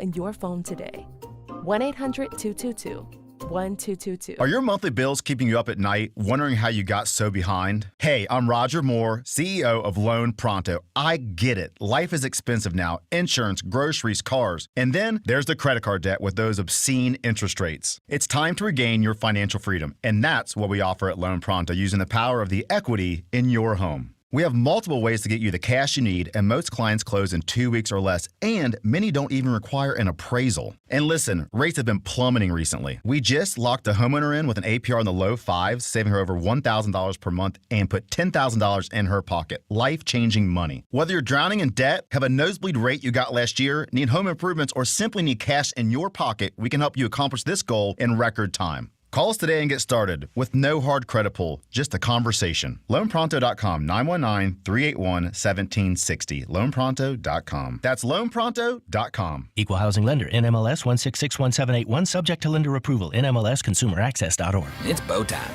in your phone today. 1-800-222-1222. Are your monthly bills keeping you up at night, wondering how you got so behind? Hey, I'm Roger Moore, CEO of Loan Pronto. I get it. Life is expensive now. Insurance, groceries, cars. And then there's the credit card debt with those obscene interest rates. It's time to regain your financial freedom. And that's what we offer at Loan Pronto, using the power of the equity in your home. We have multiple ways to get you the cash you need, and most clients close in 2 weeks or less, and many don't even require an appraisal. And listen, rates have been plummeting recently. We just locked a homeowner in with an APR in the low fives, saving her over $1,000 per month, and put $10,000 in her pocket. Life-changing money. Whether you're drowning in debt, have a nosebleed rate you got last year, need home improvements, or simply need cash in your pocket, we can help you accomplish this goal in record time. Call us today and get started with no hard credit pull, just a conversation. LoanPronto.com, 919-381-1760. LoanPronto.com. That's LoanPronto.com. Equal housing lender, NMLS 1661781, subject to lender approval, NMLSConsumerAccess.org. It's bow time.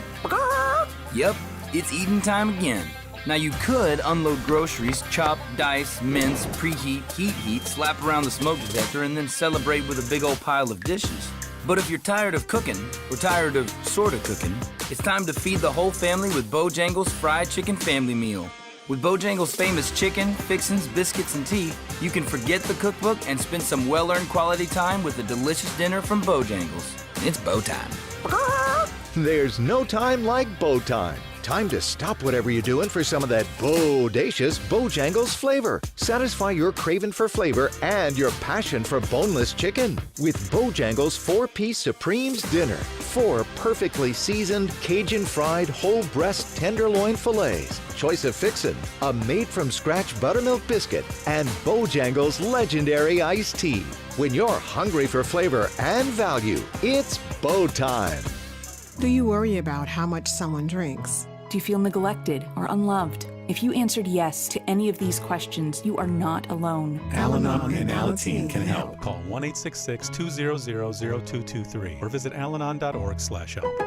Yep, it's eating time again. Now you could unload groceries, chop, dice, mince, preheat, heat, slap around the smoke detector, and then celebrate with a big old pile of dishes. But if you're tired of cooking, or tired of sorta cooking, it's time to feed the whole family with Bojangles Fried Chicken Family Meal. With Bojangles' famous chicken, fixins, biscuits, and tea, you can forget the cookbook and spend some well-earned quality time with a delicious dinner from Bojangles. It's bow time. There's no time like bow time. Time to stop whatever you're doing for some of that bodacious Bojangles flavor. Satisfy your craving for flavor and your passion for boneless chicken with Bojangles 4-piece Supremes Dinner. 4 perfectly seasoned, Cajun-fried, whole breast tenderloin fillets, choice of fixin', a made-from-scratch buttermilk biscuit, and Bojangles' legendary iced tea. When you're hungry for flavor and value, it's bow time. Do you worry about how much someone drinks? Do you feel neglected or unloved? If you answered yes to any of these questions, you are not alone. Al-Anon and Al-Anon can help. Call 1-866-200-0223 or visit alanon.org/help.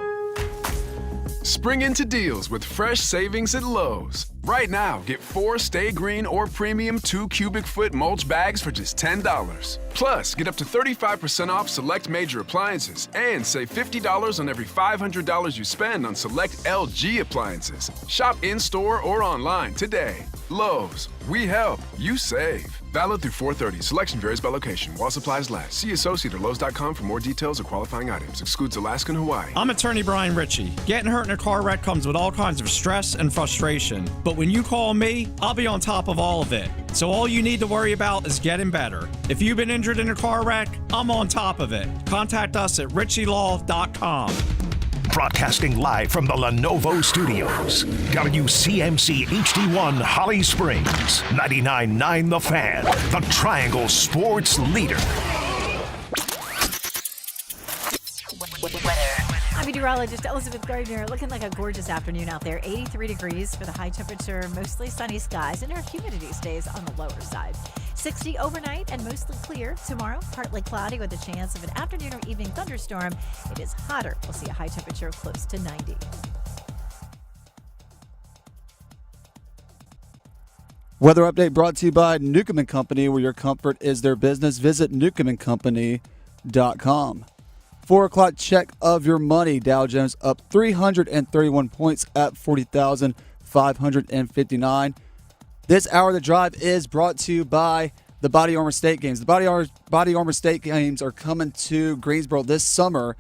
Spring into deals with fresh savings at Lowe's. Right now, get 4 Stay Green or Premium 2 cubic foot mulch bags for just $10. Plus, get up to 35% off select major appliances and save $50 on every $500 you spend on select LG appliances. Shop in-store or online today. Lowe's, we help, you save. Valid through 4/30. Selection varies by location. While supplies last. See associate or Lowe's.com for more details or qualifying items. Excludes Alaska and Hawaii. I'm attorney Brian Ritchie. Getting hurt in a car wreck comes with all kinds of stress and frustration. But when you call me, I'll be on top of all of it. So all you need to worry about is getting better. If you've been injured in a car wreck, I'm on top of it. Contact us at ritchielaw.com. Broadcasting live from the Lenovo Studios. WCMC HD1 Holly Springs. 99.9 The Fan. The Triangle Sports Leader. I'm meteorologist Elizabeth Gardner. Looking like a gorgeous afternoon out there. 83 degrees for the high temperature, mostly sunny skies, and our humidity stays on the lower side. 60 overnight and mostly clear. Tomorrow, partly cloudy with a chance of an afternoon or evening thunderstorm. It is hotter. We'll see a high temperature close to 90. Weather update brought to you by Newcomb & Company, where your comfort is their business. Visit newcombandcompany.com. 4 o'clock check of your money. Dow Jones up 331 points at 40,559. This hour of the drive is brought to you by the Body Armor State Games. The Body Armor State Games are coming to Greensboro this summer.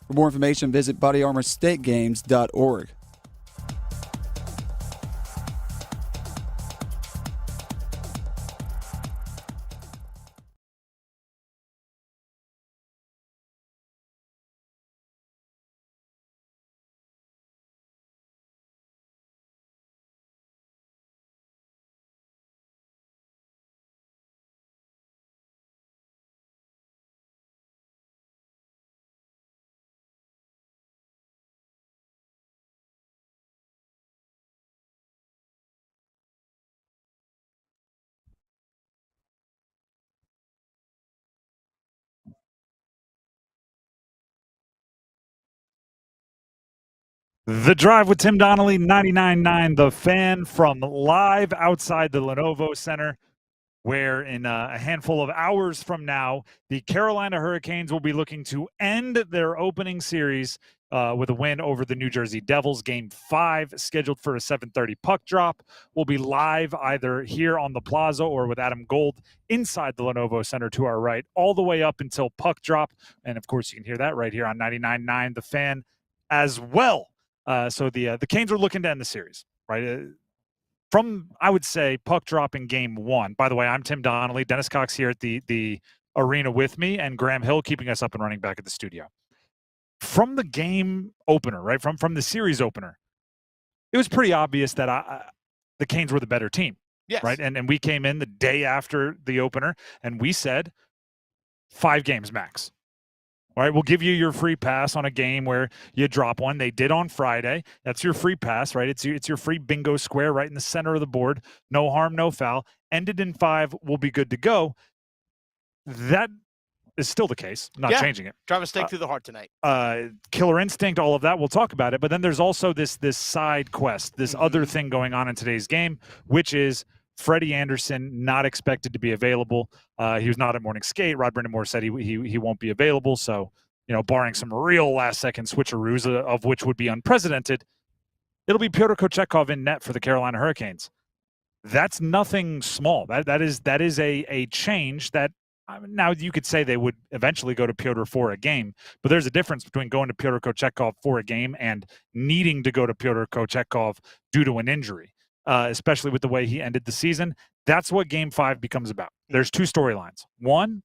For more information, visit bodyarmorstategames.org. The Drive with Tim Donnelly, 99.9 The Fan, from live outside the Lenovo Center. where in a handful of hours from now, the Carolina Hurricanes will be looking to end their opening series with a win over the New Jersey Devils. Game 5 scheduled for a 7:30 puck drop. We'll be live either here on the Plaza or with Adam Gold inside the Lenovo Center to our right, all the way up until puck drop. And of course, you can hear that right here on 99.9 The Fan as well. So the Canes are looking to end the series, right? From, I would say, puck drop in game 1. By the way, I'm Tim Donnelly. Dennis Cox here at the arena with me, and Graham Hill keeping us up and running back at the studio. From the game opener, right, from the series opener, it was pretty obvious that the Canes were the better team. Yes. Right? And we came in the day after the opener, and we said 5 games max. All right, we'll give you your free pass on a game where you drop one. They did on Friday. That's your free pass, right? It's your free bingo square right in the center of the board. No harm, no foul. Ended in 5, we'll be good to go. That is still the case. Not changing it. Drive a stake through the heart tonight. Killer instinct, all of that. We'll talk about it. But then there's also this side quest, this other thing going on in today's game, which is Freddie Andersen not expected to be available. He was not at morning skate. Rod Brindamore said he won't be available. So, barring some real last-second switcheroos, of which would be unprecedented, it'll be Pyotr Kochetkov in net for the Carolina Hurricanes. That's nothing small. That is a change that now you could say they would eventually go to Pyotr for a game, but there's a difference between going to Pyotr Kochetkov for a game and needing to go to Pyotr Kochetkov due to an injury. Especially with the way he ended the season. That's what Game 5 becomes about. There's 2 storylines. 1,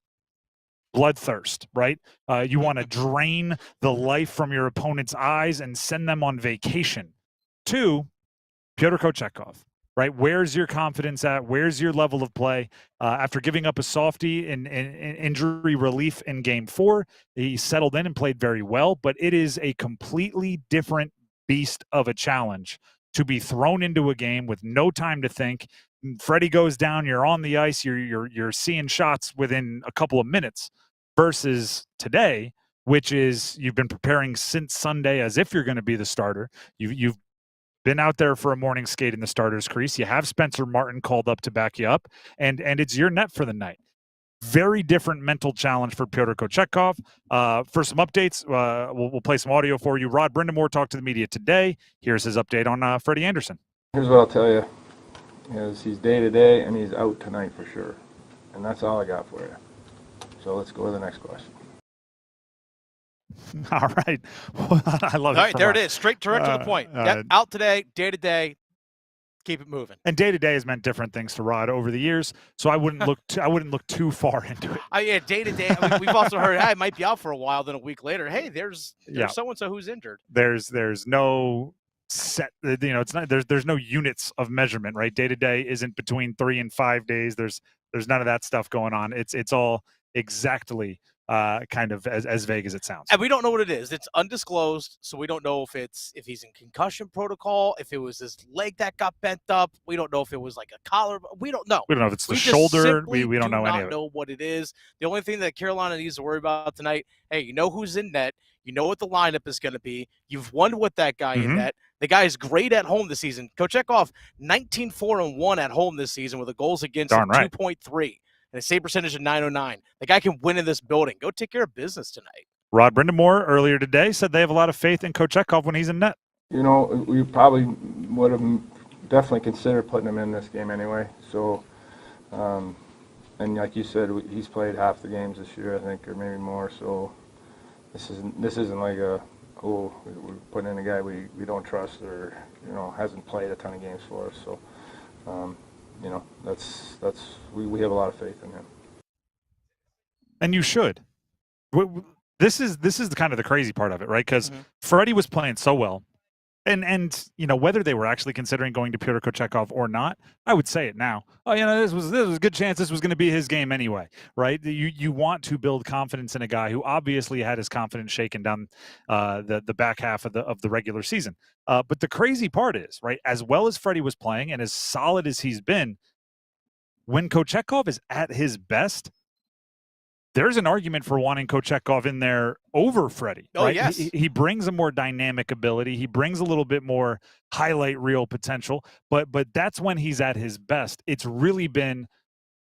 bloodthirst, right? You want to drain the life from your opponent's eyes and send them on vacation. 2, Pyotr Kochetkov, right? Where's your confidence at? Where's your level of play? After giving up a softie in injury relief in Game 4, he settled in and played very well, but it is a completely different beast of a challenge to be thrown into a game with no time to think. Freddie goes down, you're on the ice, you're seeing shots within a couple of minutes, versus today, which is you've been preparing since Sunday as if you're going to be the starter. You've been out there for a morning skate in the starter's crease. You have Spencer Martin called up to back you up, and it's your net for the night. Very different mental challenge for Pyotr Kochetkov. For some updates, we'll play some audio for you. Rod Brindamore talked to the media today. Here's his update on Freddie Andersen. Here's what I'll tell you, is he's day-to-day, and he's out tonight for sure. And that's all I got for you. So let's go to the next question. All right. I love it. All right, there it is. Straight direct to the point. Out today, day-to-day. Keep it moving. And day to day has meant different things to Rod over the years, so I wouldn't look too far into it. Yeah, day to day. We've also heard, hey, it might be out for a while. Then a week later, hey, there's so and so who's injured. There's no set. It's not. There's no units of measurement, right? Day to day isn't between 3 and 5 days. There's none of that stuff going on. It's all exactly kind of as vague as it sounds. And we don't know what it is. It's undisclosed, so we don't know if he's in concussion protocol, if it was his leg that got bent up. We don't know if it was like a collar. We don't know. We don't know if it's the shoulder. We don't know any of it. We don't know what it is. The only thing that Carolina needs to worry about tonight, hey, you know who's in net. You know what the lineup is going to be. You've won with that guy in net. The guy is great at home this season. Kochetkov, 19-4-1 at home this season with a goals against of 2.3. And a save percentage of .909. The guy can win in this building. Go take care of business tonight. Rod Brindamore earlier today said they have a lot of faith in Kochetkov when he's in net. We probably would have definitely considered putting him in this game anyway. So, and like you said, he's played half the games this year, I think, or maybe more. So this isn't like we're putting in a guy we don't trust or hasn't played a ton of games for us. So. We have a lot of faith in him. And you should. This is the kind of the crazy part of it, right? Because Freddie was playing so well. And whether they were actually considering going to Pyotr Kochetkov or not, I would say it now. This was a good chance this was going to be his game anyway, right? You want to build confidence in a guy who obviously had his confidence shaken down the back half of the regular season. But the crazy part is, right, as well as Freddie was playing and as solid as he's been, when Kochetkov is at his best, there's an argument for wanting Kochetkov in there over Freddie. Oh, right? yes. He brings a more dynamic ability. He brings a little bit more highlight reel potential, but that's when he's at his best. It's really been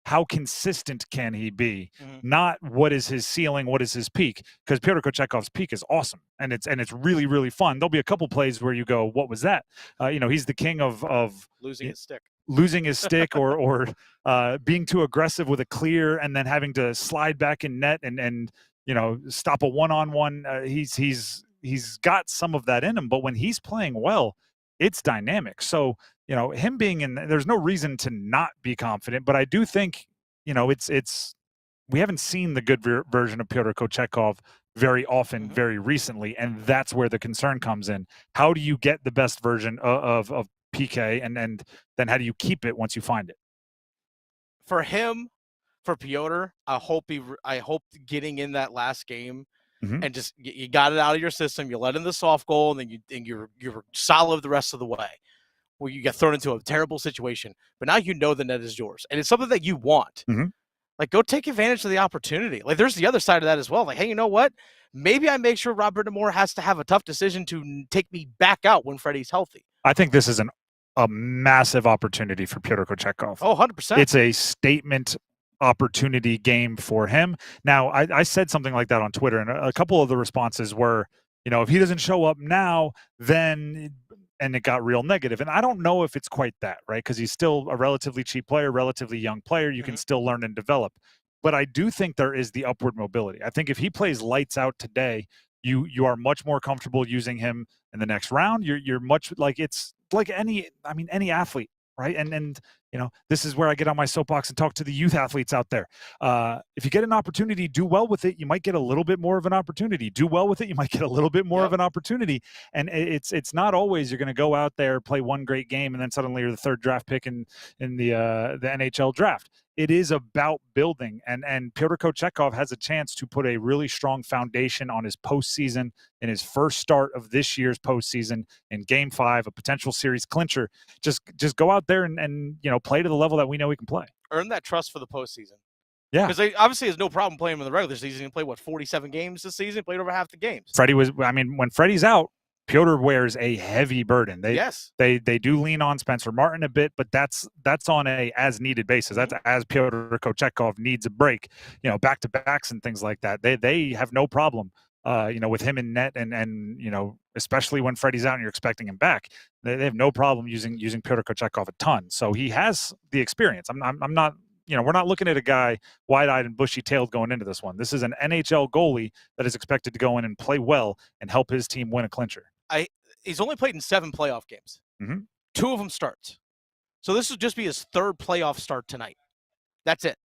how consistent can he be? Not what is his ceiling, what is his peak? Because Pyotr Kochetkov's peak is awesome, and it's really, really fun. There'll be a couple plays where you go, what was that? He's the king of losing his stick. Losing his stick or being too aggressive with a clear and then having to slide back in net and stop a one-on-one. He's got some of that in him, but when he's playing well, it's dynamic. So, him being in, there's no reason to not be confident, but I do think, we haven't seen the good version of Pyotr Kochetkov very often, very recently, and that's where the concern comes in. How do you get the best version of PK, and then how do you keep it once you find it? For him, for Pyotr, I hope getting in that last game and just you got it out of your system. You let in the soft goal, and then you're solid the rest of the way. Where you get thrown into a terrible situation, but now the net is yours, and it's something that you want. Like, go take advantage of the opportunity. Like, there's the other side of that as well. Like, hey, you know what? Maybe I make sure Rob Brind'Amour has to have a tough decision to take me back out when Freddie's healthy. I think this is a massive opportunity for Pyotr Kochetkov. Oh, 100%. It's a statement opportunity game for him. Now, I said something like that on Twitter, and a couple of the responses were, if he doesn't show up now, then... And it got real negative. And I don't know if it's quite that, right? Because he's still a relatively cheap player, relatively young player. You can still learn and develop. But I do think there is the upward mobility. I think if he plays lights out today, you are much more comfortable using him in the next round. You're much like, it's like any athlete, right? And this is where I get on my soapbox and talk to the youth athletes out there. If you get an opportunity, do well with it. You might get a little bit more of an opportunity. Do well with it. You might get a little bit more of an opportunity. And it's not always you're going to go out there, play one great game, and then suddenly you're the third draft pick in the NHL draft. It is about building, and Pyotr Kochetkov has a chance to put a really strong foundation on his postseason in his first start of this year's postseason in Game 5, a potential series clincher. Just go out there and play to the level that we know he can play. Earn that trust for the postseason. Yeah, because they obviously has no problem playing him in the regular season. He played 47 games this season. Played over half the games. When Freddie's out, Pyotr wears a heavy burden. They do lean on Spencer Martin a bit, but that's on a as needed basis. That's as Pyotr Kochetkov needs a break, back to backs and things like that. They have no problem, with him in net and especially when Freddie's out and you're expecting him back. They have no problem using Pyotr Kochetkov a ton. So he has the experience. I'm not. We're not looking at a guy wide-eyed and bushy-tailed going into this one. This is an NHL goalie that is expected to go in and play well and help his team win a clincher. He's only played in 7 playoff games. 2 of them starts. So this will just be his 3rd playoff start tonight. That's it.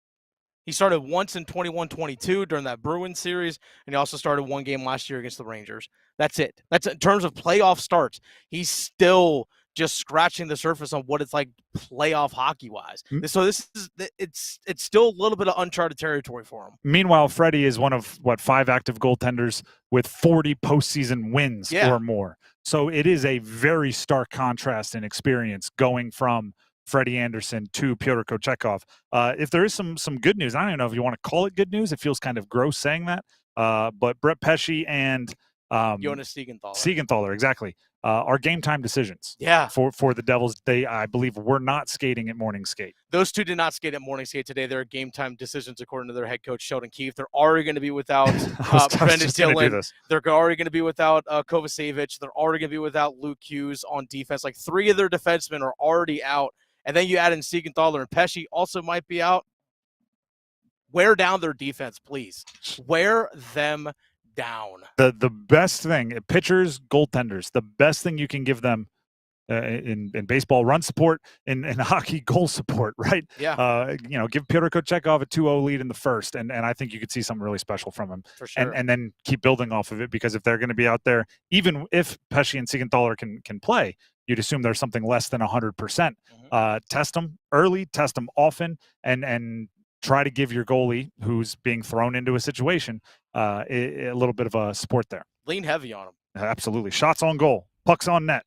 He started once in 21-22 during that Bruins series, and he also started 1 game last year against the Rangers. That's it. That's in terms of playoff starts. He's still just scratching the surface on what it's like playoff hockey-wise. So it's still a little bit of uncharted territory for him. Meanwhile, Freddie is one of 5 active goaltenders with 40 postseason wins or more. So it is a very stark contrast in experience going from Freddie Andersen to Pyotr Kochetkov. If there is some good news, I don't even know if you want to call it good news. It feels kind of gross saying that. But Brett Pesce and Jonas Siegenthaler, exactly. Are game time decisions. Yeah. For the Devils. They, I believe, were not skating at morning skate. Those 2 did not skate at morning skate today. They're game time decisions according to their head coach, Sheldon Keefe. They're already going to be without Brendan Dillon. They're already going to be without Kovacevic. They're already going to be without Luke Hughes on defense. Like 3 of their defensemen are already out. And then you add in Siegenthaler and Pesce also might be out. Wear down their defense, please. Wear them down. The best thing, pitchers, goaltenders, the best thing you can give them in baseball, run support, in hockey, goal support, right? Yeah. Give Pyotr Kochetkov a 2-0 lead in the first, and I think you could see something really special from him. For sure. And then keep building off of it, because if they're going to be out there, even if Pesce and Siegenthaler can play, you'd assume there's something less than 100%. Test them early, test them often, and try to give your goalie who's being thrown into a situation a little bit of a support there. Lean heavy on him. Absolutely. Shots on goal, pucks on net,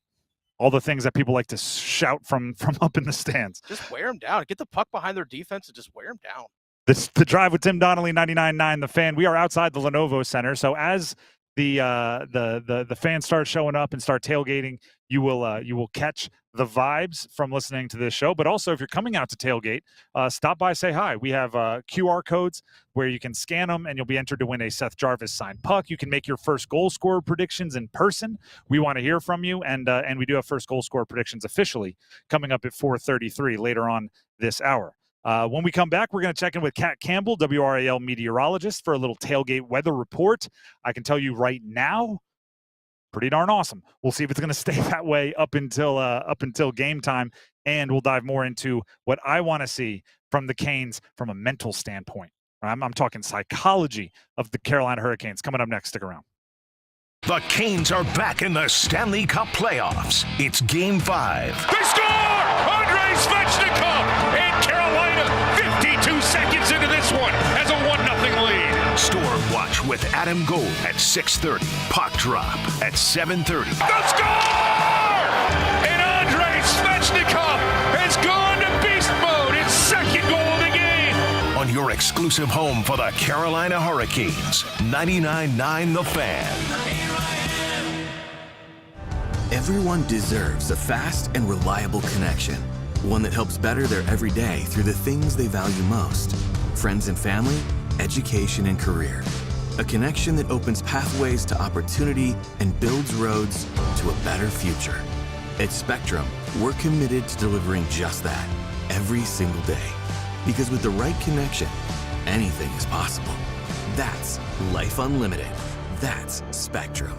all the things that people like to shout from up in the stands. Just wear them down. Get the puck behind their defense and just wear them down. This The Drive with Tim Donnelly, 99.9 The Fan. We are outside the Lenovo Center. So as the fans start showing up and start tailgating, you will catch the vibes from listening to this show. But also, if you're coming out to tailgate, stop by, say hi. We have QR codes where you can scan them, and you'll be entered to win a Seth Jarvis signed puck. You can make your first goal scorer predictions in person. We want to hear from you, and we do have first goal scorer predictions officially coming up at 4:33 later on this hour. When we come back, we're going to check in with Kat Campbell, WRAL meteorologist, for a little tailgate weather report. I can tell you right now, pretty darn awesome. We'll see if it's going to stay that way up until game time, and we'll dive more into what I want to see from the Canes from a mental standpoint. I'm talking psychology of the Carolina Hurricanes. Coming up next, stick around. The Canes are back in the Stanley Cup playoffs. It's Game 5. They score! Andrei Svechnikov! And Carolina, 52 seconds into this one, has a 1-0 lead. Storm Watch with Adam Gold at 6:30. Puck Drop at 7:30. The score! And Andrei Svechnikov has gone to beast mode. It's second goal of the game. On your exclusive home for the Carolina Hurricanes, 99.9 The Fan. Everyone deserves a fast and reliable connection. One that helps better their everyday through the things they value most. Friends and family, education and career. A connection that opens pathways to opportunity and builds roads to a better future. At Spectrum, we're committed to delivering just that every single day. Because with the right connection, anything is possible. That's Life Unlimited. That's Spectrum.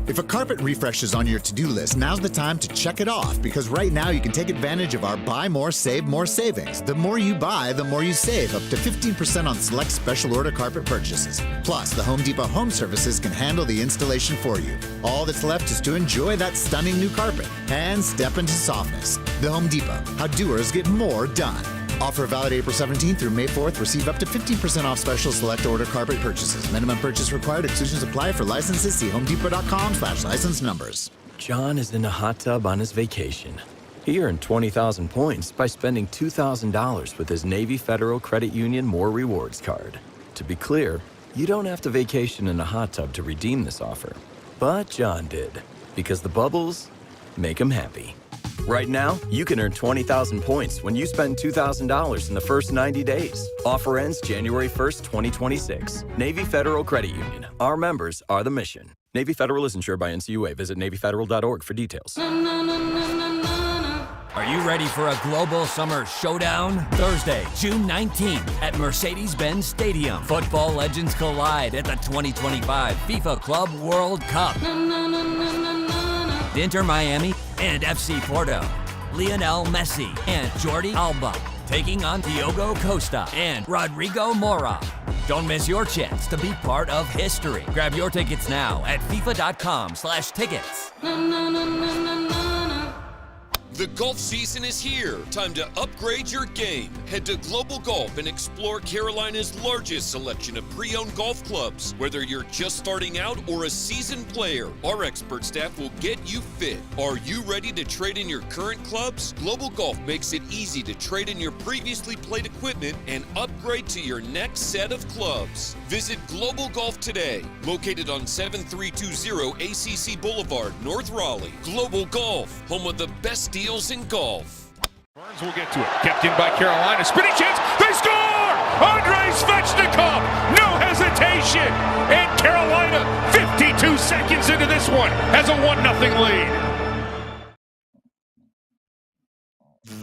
If a carpet refresh is on your to-do list, now's the time to check it off, because right now you can take advantage of our Buy More, Save More savings. The more you buy, the more you save, up to 15% on select special order carpet purchases. Plus, the Home Depot Home Services can handle the installation for you. All that's left is to enjoy that stunning new carpet and step into softness. The Home Depot, how doers get more done. Offer valid April 17th through May 4th. Receive up to 15% off special select order carpet purchases. Minimum purchase required. Exclusions apply. For licenses, see homedepot.com/license numbers. John is in a hot tub on his vacation. He earned 20,000 points by spending $2,000 with his Navy Federal Credit Union More Rewards card. To be clear, you don't have to vacation in a hot tub to redeem this offer. But John did, because the bubbles make him happy. Right now, you can earn 20,000 points when you spend $2,000 in the first 90 days. Offer ends January 1st, 2026. Navy Federal Credit Union. Our members are the mission. Navy Federal is insured by NCUA. Visit NavyFederal.org for details. Are you ready for a global summer showdown? Thursday, June 19th at Mercedes-Benz Stadium. Football legends collide at the 2025 FIFA Club World Cup. Inter Miami and FC Porto. Lionel Messi and Jordi Alba taking on Diogo Costa and Rodrigo Mora. Don't miss your chance to be part of history. Grab your tickets now at FIFA.com/tickets. The golf season is here. Time to upgrade your game. Head to Global Golf and explore Carolina's largest selection of pre-owned golf clubs. Whether you're just starting out or a seasoned player, our expert staff will get you fit. Are you ready to trade in your current clubs? Global Golf makes it easy to trade in your previously played equipment and upgrade to your next set of clubs. Visit Global Golf today, located on 7320 ACC Boulevard, North Raleigh. Global Golf, home of the best deals in golf. Burns will get to it. Kept in by Carolina. Spinning chance. They score! Andrei Svechnikov. No hesitation. And Carolina, 52 seconds into this one, has a 1-0 lead.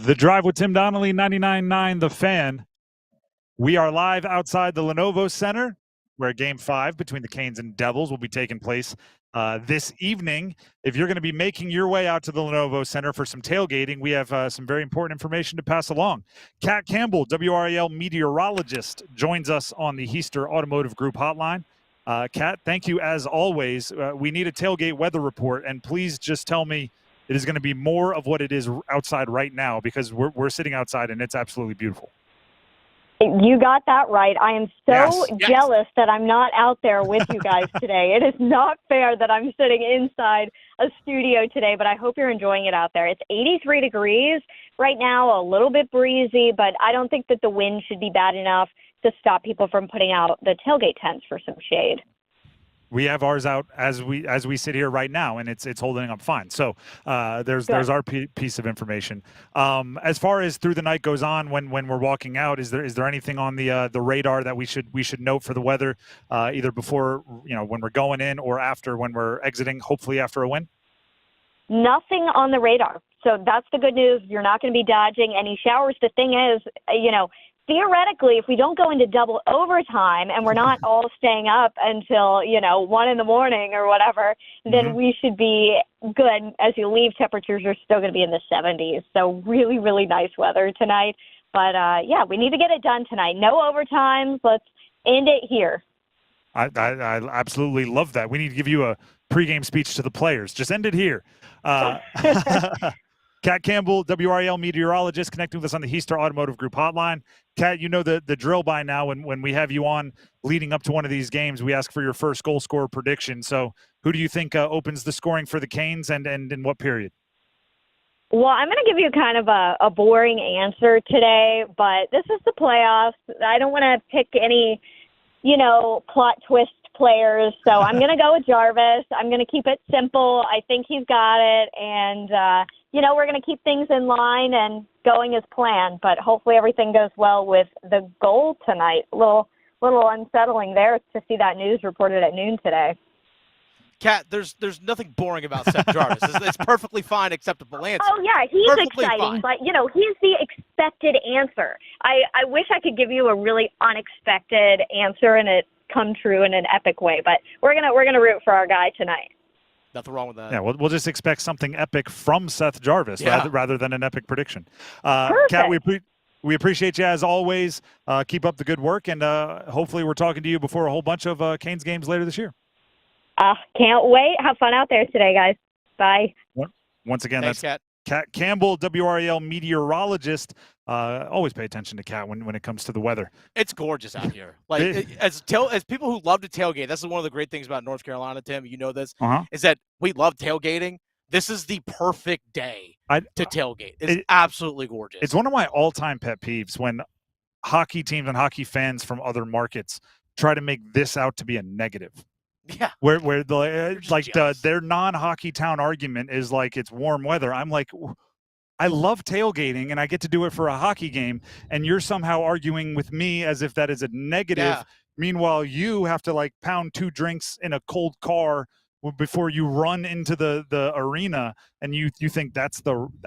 The Drive with Tim Donnelly, 99.9 The Fan. We are live outside the Lenovo Center, where Game 5 between the Canes and Devils will be taking place this evening. If you're going to be making your way out to the Lenovo Center for some tailgating, we have some very important information to pass along. Kat Campbell, WRAL meteorologist, joins us on the Heister Automotive Group hotline. Kat, thank you as always. We need a tailgate weather report, and please just tell me it is going to be more of what it is outside right now, because we're sitting outside and it's absolutely beautiful. You got that right. I am so jealous that I'm not out there with you guys today. It is not fair that I'm sitting inside a studio today, but I hope you're enjoying it out there. It's 83 degrees right now, a little bit breezy, but I don't think that the wind should be bad enough to stop people from putting out the tailgate tents for some shade. We have ours out as we sit here right now, and it's holding up fine. So there's our piece of information. As far as through the night goes on, when we're walking out, is there anything on the radar that we should note for the weather, either before when we're going in or after when we're exiting, hopefully after a win? Nothing on the radar. So that's the good news. You're not going to be dodging any showers. The thing is, theoretically, if we don't go into double overtime and we're not all staying up until, 1 in the morning or whatever, then we should be good. As you leave, temperatures are still going to be in the 70s. So really, really nice weather tonight. But, we need to get it done tonight. No overtimes. Let's end it here. I absolutely love that. We need to give you a pregame speech to the players. Just end it here. Kat Campbell, WRAL meteorologist, connecting with us on the Heister Automotive Group hotline. Kat, you know the drill by now. When we have you on leading up to one of these games, we ask for your first goal scorer prediction. So who do you think opens the scoring for the Canes and in what period? Well, I'm going to give you kind of a boring answer today, but this is the playoffs. I don't want to pick any, plot twist players. So I'm going to go with Jarvis. I'm going to keep it simple. I think he's got it. And, we're going to keep things in line and going as planned, but hopefully everything goes well with the goal tonight. A little unsettling there to see that news reported at noon today. Kat, there's nothing boring about Seth Jarvis. It's perfectly fine, acceptable answer. Oh, yeah, he's Perfectly exciting, fine. but, he's the expected answer. I wish I could give you a really unexpected answer and it come true in an epic way, but we're gonna root for our guy tonight. Nothing wrong with that. Yeah, we'll just expect something epic from Seth Jarvis rather than an epic prediction. Perfect. Kat, we appreciate you as always. Keep up the good work, and hopefully we're talking to you before a whole bunch of Canes games later this year. Can't wait. Have fun out there today, guys. Bye. Once again, Thanks, that's Kat. Kat Campbell, WRAL meteorologist. Always pay attention to Kat when it comes to the weather. It's gorgeous out here. As people who love to tailgate, this is one of the great things about North Carolina, Tim. You know this, is that we love tailgating. This is the perfect day to tailgate. It's absolutely gorgeous. It's one of my all-time pet peeves when hockey teams and hockey fans from other markets try to make this out to be a negative. Yeah. Where their non-hockey town argument is like it's warm weather. I'm like, I love tailgating and I get to do it for a hockey game, and you're somehow arguing with me as if that is a negative. Yeah. Meanwhile, you have to pound 2 drinks in a cold car before you run into the arena, and you think that's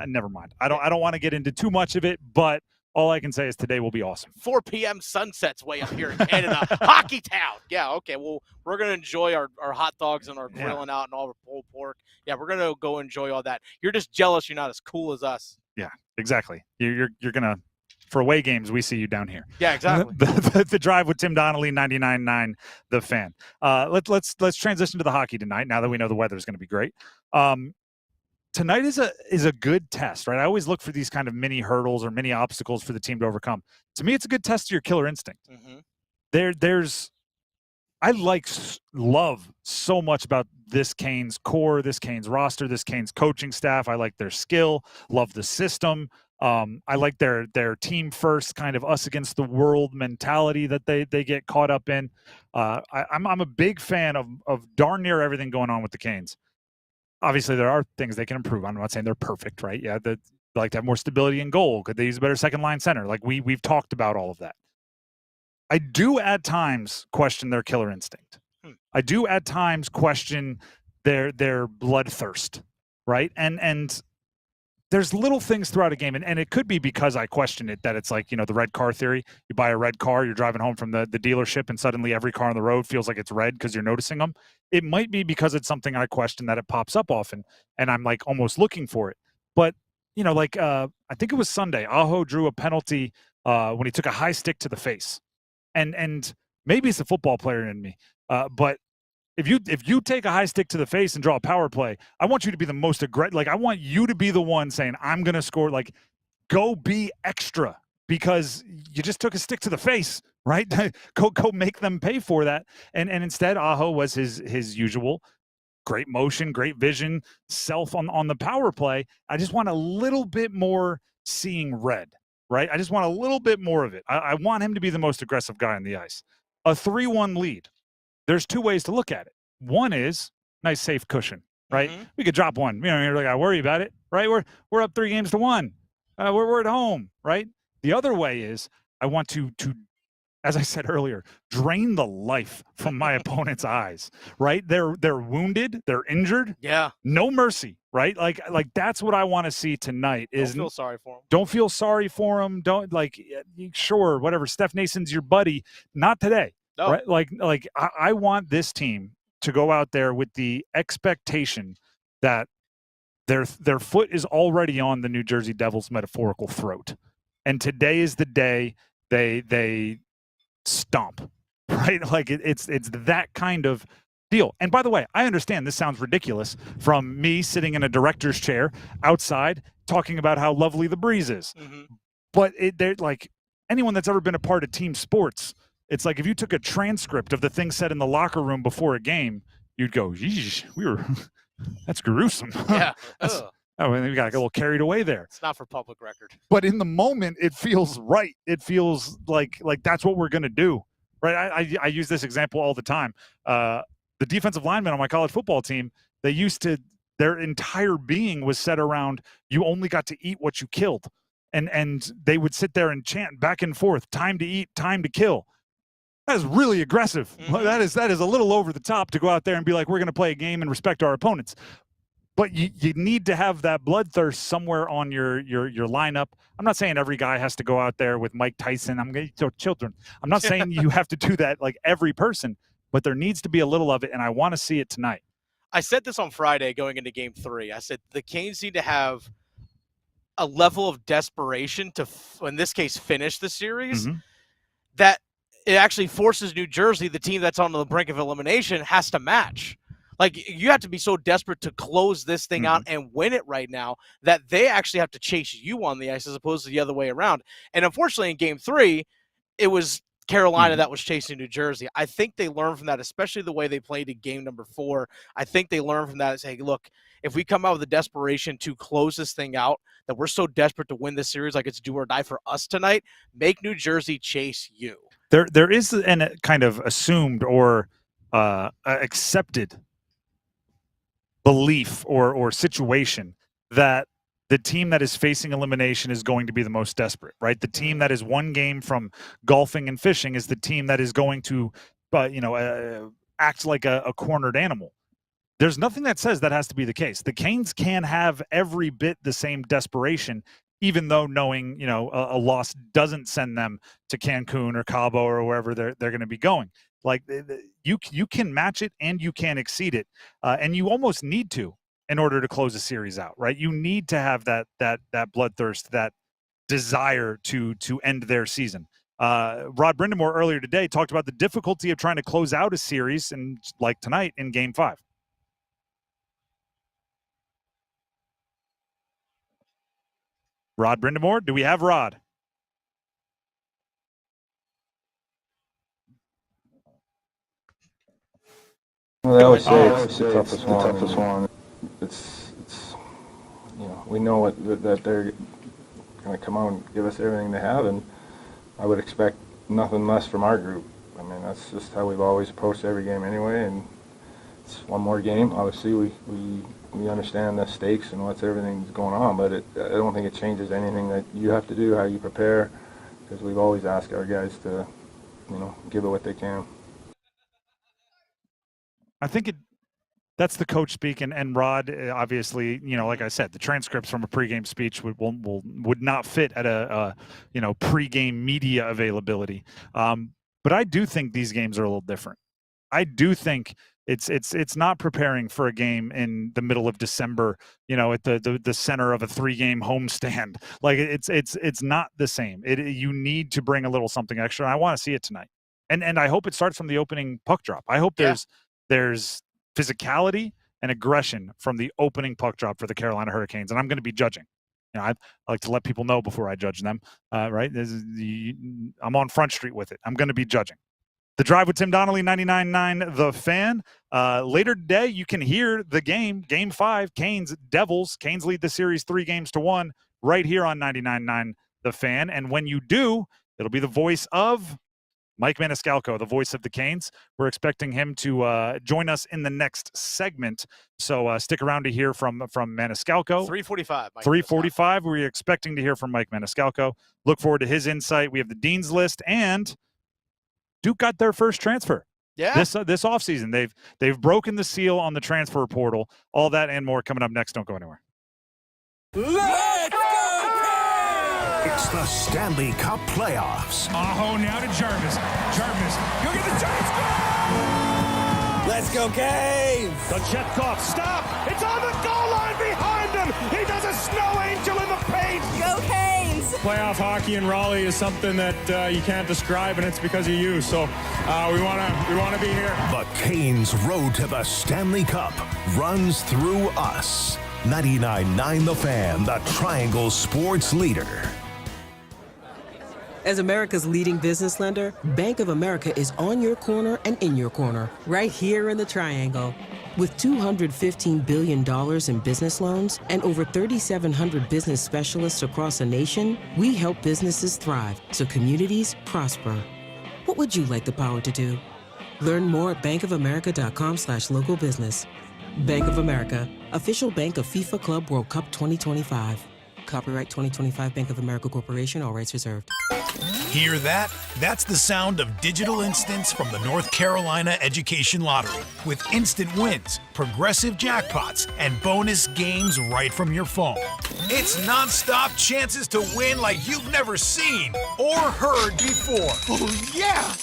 never mind. I don't want to get into too much of it, but all I can say is today will be awesome. 4 p.m. sunsets way up here in Canada. Hockey town. Yeah, okay. Well, we're going to enjoy our hot dogs and our grilling out and all our pulled pork. Yeah, we're going to go enjoy all that. You're just jealous you're not as cool as us. Yeah, exactly. You're going to, for away games, we see you down here. Yeah, exactly. The drive with Tim Donnelly, 99.9 The Fan. Let's transition to the hockey tonight now that we know the weather is going to be great. Tonight is a good test, right? I always look for these kind of mini hurdles or mini obstacles for the team to overcome. To me, it's a good test of your killer instinct. I love so much about this Canes core, this Canes roster, this Canes coaching staff. I like their skill, love the system. I like their team first, kind of us against the world mentality that they get caught up in. I'm a big fan of darn near everything going on with the Canes. Obviously, there are things they can improve on. I'm not saying they're perfect, right? Yeah, they like to have more stability in goal. Could they use a better second line center? Like we've talked about all of that. I do at times question their killer instinct. I do at times question their bloodthirst, right? And there's little things throughout a game, and it could be because I question it, that it's like, the red car theory. You buy a red car, you're driving home from the dealership, and suddenly every car on the road feels like it's red because you're noticing them. It might be because it's something I question that it pops up often, and I'm like almost looking for it. But, I think it was Sunday, Aho drew a penalty when he took a high stick to the face. And maybe it's a football player in me, but if you take a high stick to the face and draw a power play, I want you to be the most aggressive. I want you to be the one saying, I'm going to score. Go be extra because you just took a stick to the face, right? go make them pay for that. And instead, Aho was his usual great motion, great vision, self on the power play. I just want a little bit more seeing red, right? I just want a little bit more of it. I want him to be the most aggressive guy on the ice. A 3-1 lead. There's two ways to look at it. One is nice, safe cushion, right? We could drop one. You're not got to worry about it, right? We're up 3-1. We're at home, right? The other way is I want to, as I said earlier, drain the life from my opponent's eyes, right? They're wounded, they're injured. Yeah. No mercy, right? Like that's what I want to see tonight. Don't feel sorry for him. Don't feel sorry for him. Don't sure, whatever. Steph Nason's your buddy. Not today. No. Right? I want this team to go out there with the expectation that their foot is already on the New Jersey Devils' metaphorical throat. And today is the day they stomp, right? It's that kind of deal. And by the way, I understand this sounds ridiculous from me sitting in a director's chair outside talking about how lovely the breeze is. But they're anyone that's ever been a part of team sports, it's like if you took a transcript of the things said in the locker room before a game, you'd go, "Yeesh, that's gruesome." Yeah. We got a little carried away there. It's not for public record. But in the moment, it feels right. It feels like that's what we're going to do, right? I use this example all the time. The defensive linemen on my college football team, their entire being was set around, you only got to eat what you killed. And they would sit there and chant back and forth, time to eat, time to kill. That is really aggressive. That is a little over the top to go out there and be like, we're going to play a game and respect our opponents. But you need to have that bloodthirst somewhere on your lineup. I'm not saying every guy has to go out there with Mike Tyson. I'm going to children. I'm not saying you have to do that like every person, but there needs to be a little of it, and I want to see it tonight. I said this on Friday going into Game 3. I said the Canes need to have a level of desperation to, in this case, finish the series that it actually forces New Jersey, the team that's on the brink of elimination, has to match. You have to be so desperate to close this thing out and win it right now that they actually have to chase you on the ice as opposed to the other way around. And unfortunately, in Game 3, it was Carolina that was chasing New Jersey. I think they learned from that, especially the way they played in Game number 4. I think they learned from that and say, hey, look, if we come out with the desperation to close this thing out, that we're so desperate to win this series like it's do or die for us tonight, make New Jersey chase you. There is a kind of assumed or accepted belief or situation that the team that is facing elimination is going to be the most desperate, right? The team that is one game from golfing and fishing is the team that is going to, act like a cornered animal. There's nothing that says that has to be the case. The Canes can have every bit the same desperation, even though knowing, a loss doesn't send them to Cancun or Cabo or wherever they're going to be going. You can match it and you can exceed it, and you almost need to in order to close a series out, right? You need to have that bloodthirst, that desire to end their season. Rod Brindamore earlier today talked about the difficulty of trying to close out a series, and like tonight in Game 5. Rod Brindamore, do we have Rod? Well, they always say it's the toughest one. It's we know that they're going to come out and give us everything they have, and I would expect nothing less from our group. I mean, that's just how we've always approached every game anyway, and it's one more game. Obviously, we understand the stakes and what's everything's going on, but I don't think it changes anything that you have to do, how you prepare, because we've always asked our guys to, give it what they can. I think that's the coach speak, and Rod, obviously, like I said, the transcripts from a pregame speech would not fit at a pregame media availability. But I do think these games are a little different. I do think it's not preparing for a game in the middle of December, at the center of a 3-game homestand. It's not the same. You need to bring a little something extra. And I want to see it tonight, and I hope it starts from the opening puck drop. I hope there's physicality and aggression from the opening puck drop for the Carolina Hurricanes, and I'm going to be judging. I like to let people know before I judge them, right? I'm on Front Street with it. I'm going to be judging. The Drive with Tim Donnelly, 99.9 The Fan. Later today, you can hear the game, Game 5, Canes, Devils. Canes lead the series 3-1 right here on 99.9 the Fan. And when you do, it'll be the voice of Mike Maniscalco, the voice of the Canes. We're expecting him to join us in the next segment. So stick around to hear from Maniscalco. 3:45. 3:45. We're expecting to hear from Mike Maniscalco. Look forward to his insight. We have the Dean's List, and Duke got their first transfer. Yeah. This offseason. They've broken the seal on the transfer portal. All that and more coming up next. Don't go anywhere. Let's go! It's the Stanley Cup playoffs. Aho now to Jarvis. Jarvis, go get the Giants goal! Let's go, Canes! Kochetkov, stop! It's on the goal line behind him! He does a snow angel in the paint! Go, Canes! Playoff hockey in Raleigh is something that you can't describe, and it's because of you. So we want to be here. The Canes' road to the Stanley Cup runs through us. 99.9 The Fan, the Triangle sports leader. As America's leading business lender, Bank of America is on your corner and in your corner, right here in the Triangle. With $215 billion in business loans and over 3,700 business specialists across the nation, we help businesses thrive so communities prosper. What would you like the power to do? Learn more at bankofamerica.com/local business. Bank of America, official bank of FIFA Club World Cup 2025. Copyright 2025 Bank of America Corporation, all rights reserved. Hear that? That's the sound of digital instants from the North Carolina Education Lottery. With instant wins, progressive jackpots, and bonus games right from your phone. It's nonstop chances to win like you've never seen or heard before. Oh, yeah!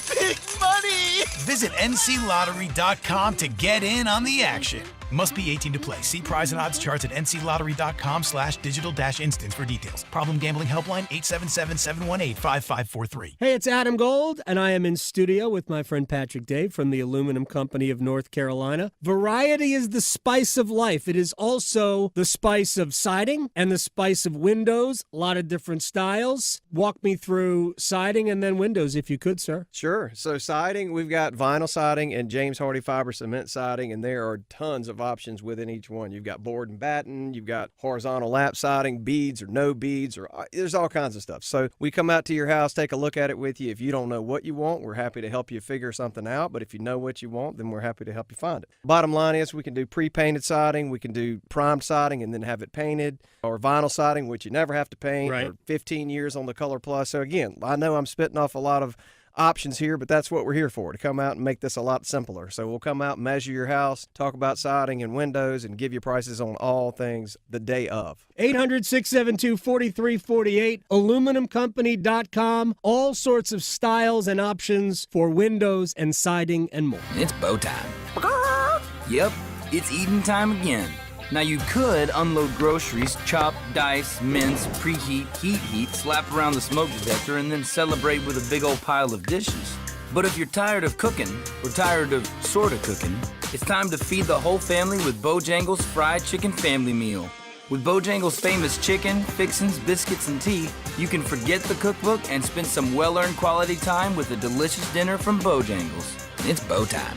Big money! Visit nclottery.com to get in on the action. Must be 18 to play. See prize and odds charts at nclottery.com/digital-instants for details. Problem gambling helpline 877-718-5543. Hey, it's Adam Gold, and I am in studio with my friend Patrick Dave from the Aluminum Company of North Carolina. Variety is the spice of life. It is also the spice of siding and the spice of windows. A lot of different styles. Walk me through siding and then windows, if you could, sir. Sure. So siding, we've got vinyl siding and James Hardy fiber cement siding, and there are tons of options within each one. You've got board and batten, you've got horizontal lap siding, beads or no beads, or there's all kinds of stuff. So we come out to your house, take a look at it with you. If you don't know what you want, we're happy to help you figure something out. But if you know what you want, then we're happy to help you find it. Bottom line is we can do pre-painted siding, we can do primed siding and then have it painted, or vinyl siding, which you never have to paint, or 15 years on the Color Plus. So again, I know I'm spitting off a lot of options here, but that's what we're here for, to come out and make this a lot simpler. So we'll come out, measure your house, talk about siding and windows, and give you prices on all things the day of. 800-672-4348, aluminumcompany.com, all sorts of styles and options for windows and siding and more. It's bow time. Yep, it's eating time again. Now you could unload groceries, chop, dice, mince, preheat, heat, slap around the smoke detector, and then celebrate with a big old pile of dishes. But if you're tired of cooking, or tired of sorta cooking, it's time to feed the whole family with Bojangles Fried Chicken Family Meal. With Bojangles' famous chicken, fixins, biscuits, and tea, you can forget the cookbook and spend some well-earned quality time with a delicious dinner from Bojangles. It's bow time.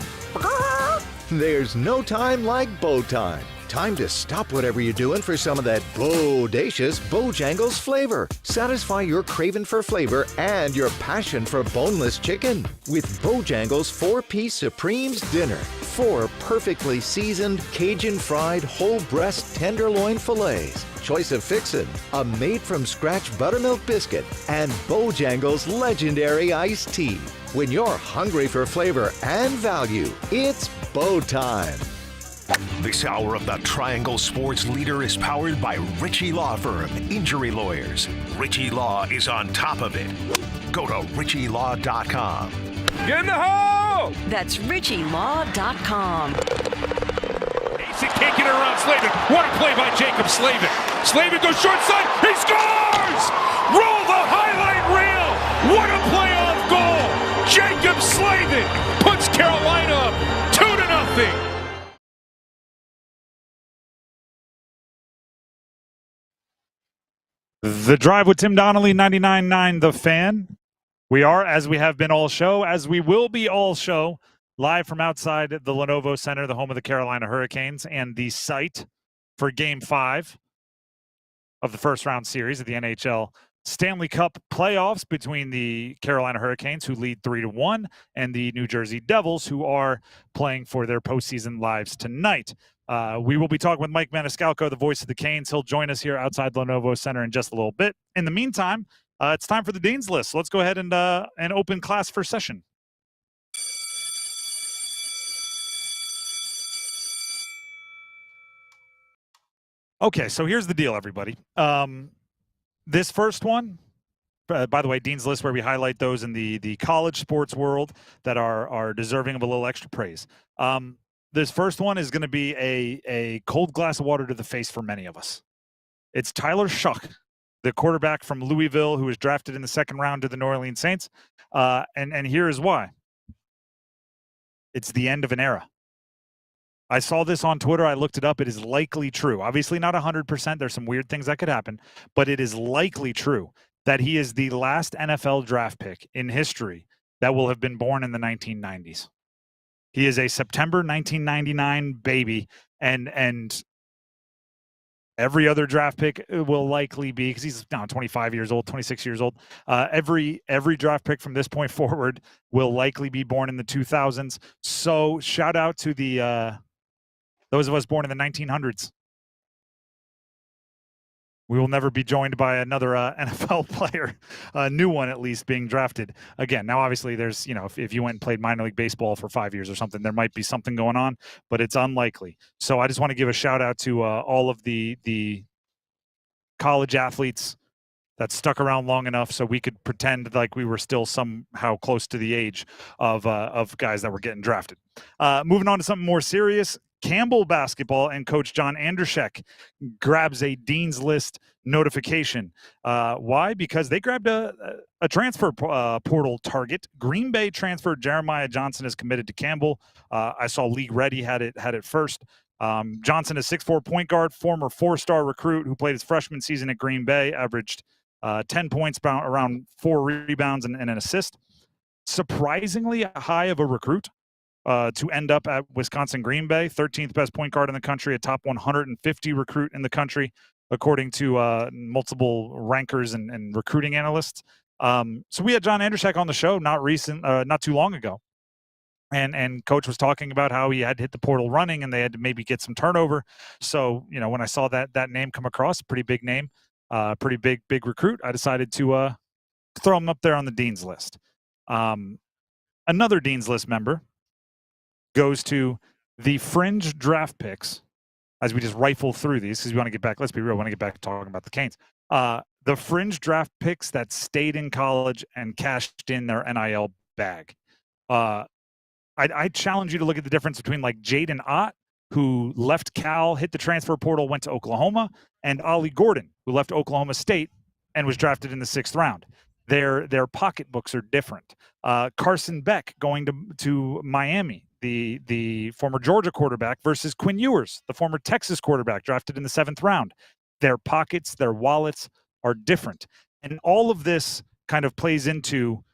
There's no time like bow time. Time to stop whatever you're doing for some of that bodacious Bojangles flavor. Satisfy your craving for flavor and your passion for boneless chicken with Bojangles 4-piece Supremes Dinner. 4 perfectly seasoned Cajun fried whole breast tenderloin fillets. Choice of fixin', a made-from-scratch buttermilk biscuit, and Bojangles legendary iced tea. When you're hungry for flavor and value, it's bow time. This hour of the Triangle Sports Leader is powered by Ritchie Law Firm, Injury Lawyers. Ritchie Law is on top of it. Go to ritchielaw.com. Get in the hole! That's ritchielaw.com. He's kicking it around Slavin. What a play by Jacob Slavin. Slavin goes short side. He scores! Roll the highlight reel. What a playoff goal. Jacob Slavin puts Carolina up 2-0. The Drive with Tim Donnelly, 99.9 The Fan. We are, as we have been all show, as we will be all show, live from outside the Lenovo Center, the home of the Carolina Hurricanes, and the site for Game 5 of the first round series of the NHL Stanley Cup playoffs between the Carolina Hurricanes, who lead 3-1, and the New Jersey Devils, who are playing for their postseason lives tonight. We will be talking with Mike Maniscalco, the voice of the Canes. He'll join us here outside Lenovo Center in just a little bit. In the meantime, it's time for the Dean's List. So let's go ahead and open class for session. Okay, so here's the deal, everybody. This first one, by the way, Dean's List, where we highlight those in the college sports world that are deserving of a little extra praise. This first one is going to be a cold glass of water to the face for many of us. It's Tyler Shuck, the quarterback from Louisville, who was drafted in the second round to the New Orleans Saints. And here is why. It's the end of an era. I saw this on Twitter. I looked it up. It is likely true. Obviously not 100%. There's some weird things that could happen, but it is likely true that he is the last NFL draft pick in history that will have been born in the 1990s. He is a September 1999 baby, and every other draft pick will likely be, because he's now 25 years old, 26 years old. Every draft pick from this point forward will likely be born in the 2000s. So shout out to the those of us born in the 1900s. We will never be joined by another NFL player, a new one at least, being drafted again. Now, obviously, there's, if you went and played minor league baseball for 5 years or something, there might be something going on, but it's unlikely. So I just want to give a shout out to all of the college athletes that stuck around long enough so we could pretend like we were still somehow close to the age of guys that were getting drafted. Moving on to something more serious. Campbell basketball and Coach John Andersen grabs a Dean's List notification. Why? Because they grabbed a transfer portal target. Green Bay transfer Jeremiah Johnson is committed to Campbell. I saw League Ready had it first. Johnson is 6'4" point guard, former 4-star recruit who played his freshman season at Green Bay, averaged 10 points, around 4 rebounds and an assist. Surprisingly high of a recruit. To end up at Wisconsin Green Bay, 13th best point guard in the country, a top 150 recruit in the country, according to multiple rankers and recruiting analysts. So we had John Andersen on the show not too long ago. And Coach was talking about how he had hit the portal running and they had to maybe get some turnover. So, when I saw that name come across, pretty big name, pretty big recruit, I decided to throw him up there on the Dean's List. Another Dean's List member goes to the fringe draft picks, as we just rifle through these, because we want to get back, let's be real, we want to get back to talking about the Canes. The fringe draft picks that stayed in college and cashed in their NIL bag. I challenge you to look at the difference between like Jaden Ott, who left Cal, hit the transfer portal, went to Oklahoma, and Ollie Gordon, who left Oklahoma State and was drafted in the 6th round. Their pocketbooks are different. Carson Beck going to Miami, the former Georgia quarterback, versus Quinn Ewers, the former Texas quarterback drafted in the 7th round. Their pockets, their wallets are different. And all of this kind of plays into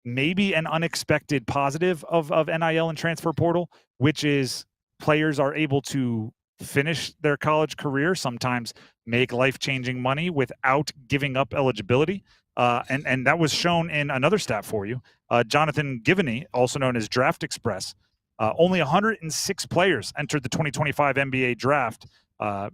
maybe an unexpected positive of NIL and transfer portal, which is players are able to finish their college career, sometimes make life-changing money without giving up eligibility. And that was shown in another stat for you. Jonathan Givney, also known as Draft Express, only 106 players entered the 2025 NBA draft,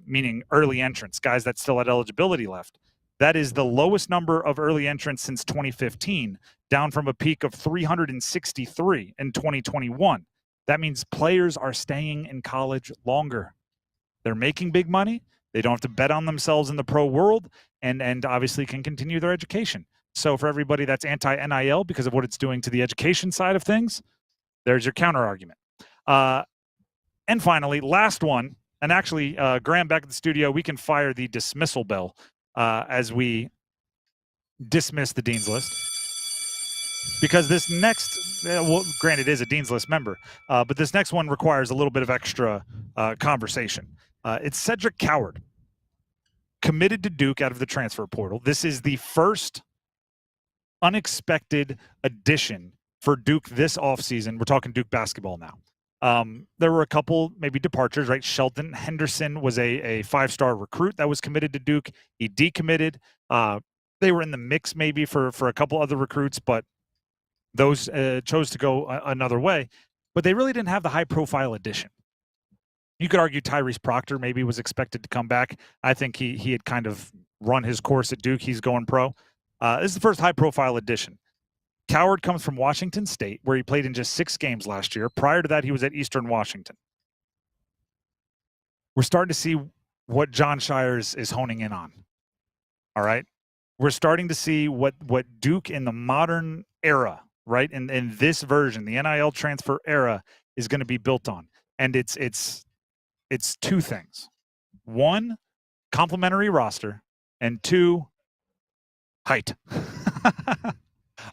meaning early entrants, guys that still had eligibility left. That is the lowest number of early entrants since 2015, down from a peak of 363 in 2021. That means players are staying in college longer. They're making big money. They don't have to bet on themselves in the pro world, and obviously can continue their education. So for everybody that's anti-NIL because of what it's doing to the education side of things, there's your counter argument. And finally, last one, and actually, Graham, back at the studio, we can fire the dismissal bell as we dismiss the Dean's List. Because this next, well, granted, it is a Dean's List member, but this next one requires a little bit of extra conversation. It's Cedric Coward, committed to Duke out of the transfer portal. This is the first unexpected addition for Duke this offseason. We're talking Duke basketball now. There were a couple maybe departures, right? Sheldon Henderson was a 5-star recruit that was committed to Duke. He decommitted. They were in the mix maybe for a couple other recruits, but those chose to go another way. But they really didn't have the high-profile addition. You could argue Tyrese Proctor maybe was expected to come back. I think he had kind of run his course at Duke. He's going pro. This is the first high-profile addition. Coward comes from Washington State, where he played in just 6 games last year. Prior to that, he was at Eastern Washington. We're starting to see what Jon Scheyer is honing in on. All right? We're starting to see what Duke in the modern era, right, in this version, the NIL transfer era, is going to be built on. And it's 2 things. 1, complementary roster, and 2, height.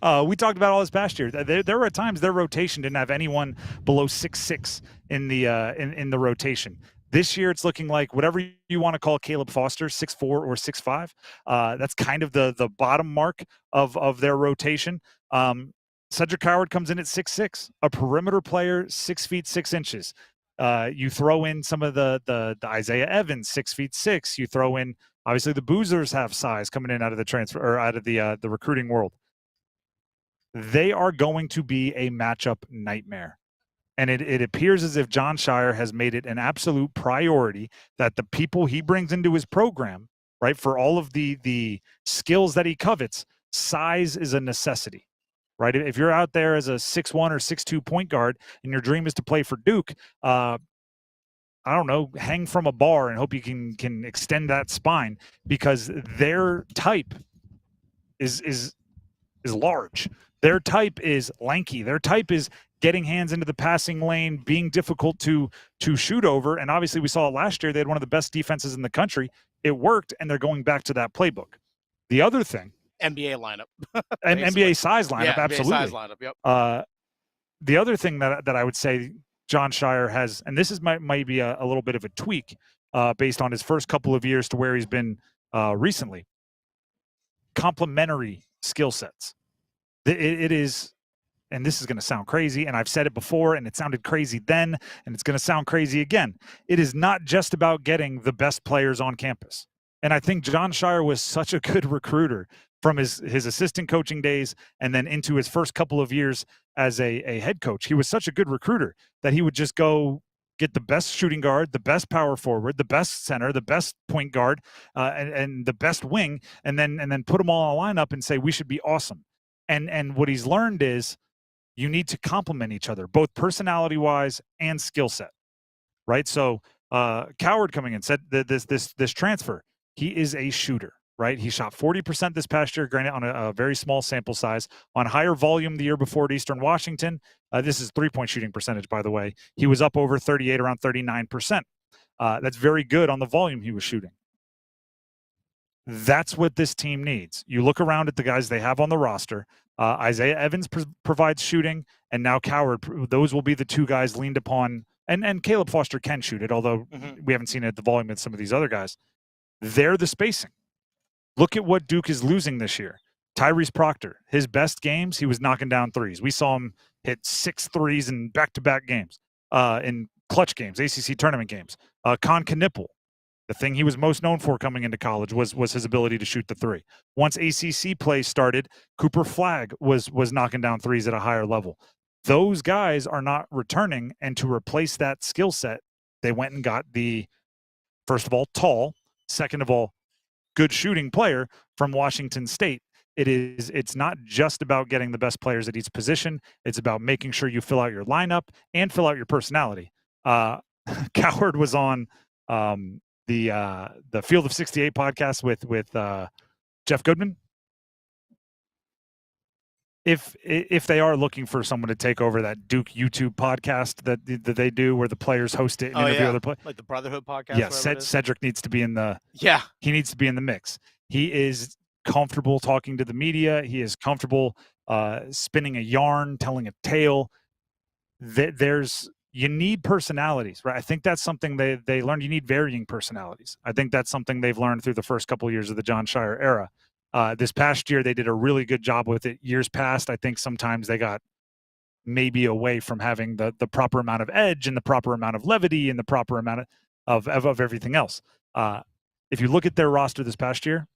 We talked about all this past year. There were times their rotation didn't have anyone below 6'6" in the rotation. This year, it's looking like whatever you want to call Caleb Foster, 6'4" or 6'5". That's kind of the bottom mark of their rotation. Cedric Coward comes in at 6'6", a perimeter player, 6 feet 6 inches. You throw in some of the Isaiah Evans, 6'6". You throw in, obviously, the Boozers have size coming in out of the transfer or out of the recruiting world. They are going to be a matchup nightmare. And it appears as if Jon Scheyer has made it an absolute priority that the people he brings into his program, right, for all of the skills that he covets, size is a necessity, right? If you're out there as a 6'1" or 6'2" point guard and your dream is to play for Duke, I don't know, hang from a bar and hope you can extend that spine, because their type is large. Their type is lanky. Their type is getting hands into the passing lane, being difficult to shoot over. And obviously we saw it last year. They had one of the best defenses in the country. It worked, and they're going back to that playbook. The other thing, NBA lineup. and NBA size lineup, yeah, absolutely. NBA size lineup, yep. The other thing that I would say Jon Scheyer has, and this is might be a little bit of a tweak based on his first couple of years to where he's been recently, complementary skill sets. It is, and this is going to sound crazy, and I've said it before, and it sounded crazy then, and it's going to sound crazy again. It is not just about getting the best players on campus. And I think Jon Scheyer was such a good recruiter from his assistant coaching days and then into his first couple of years as a head coach. He was such a good recruiter that he would just go get the best shooting guard, the best power forward, the best center, the best point guard, and the best wing, and then put them all in a lineup and say, we should be awesome. And what he's learned is you need to complement each other, both personality-wise and skill set, right? So Coward coming in said that this transfer, he is a shooter, right? He shot 40% this past year, granted on a very small sample size, on higher volume the year before at Eastern Washington. This is 3-point shooting percentage, by the way. He was up over 38, around 39%. That's very good on the volume he was shooting. That's what this team needs. You look around at the guys they have on the roster. Isaiah Evans provides shooting, and now Coward. Those will be the 2 guys leaned upon. And Caleb Foster can shoot it, although we haven't seen it at the volume of some of these other guys. They're the spacing. Look at what Duke is losing this year. Tyrese Proctor, his best games, he was knocking down threes. We saw him hit 6 threes in back-to-back games, in clutch games, ACC tournament games. Con Knipple, the thing he was most known for coming into college was his ability to shoot the 3. Once ACC play started, Cooper Flagg was knocking down threes at a higher level. Those guys are not returning, and to replace that skill set, they went and got the, first of all, tall, second of all, good shooting player from Washington State. It's not just about getting the best players at each position. It's about making sure you fill out your lineup and fill out your personality. Coward was on the Field of 68 podcast with Jeff Goodman. If they are looking for someone to take over that Duke YouTube podcast that they do, where the players host it and interview other players, like the Brotherhood podcast. Yeah, Cedric needs to be in the. Yeah, he needs to be in the mix. He is comfortable talking to the media. He is comfortable spinning a yarn, telling a tale. You need personalities, right? I think that's something they learned. You need varying personalities. I think that's something they've learned through the first couple of years of the Jon Scheyer era. This past year, they did a really good job with it. Years past, I think sometimes they got maybe away from having the proper amount of edge and the proper amount of levity and the proper amount of everything else. If you look at their roster this past year,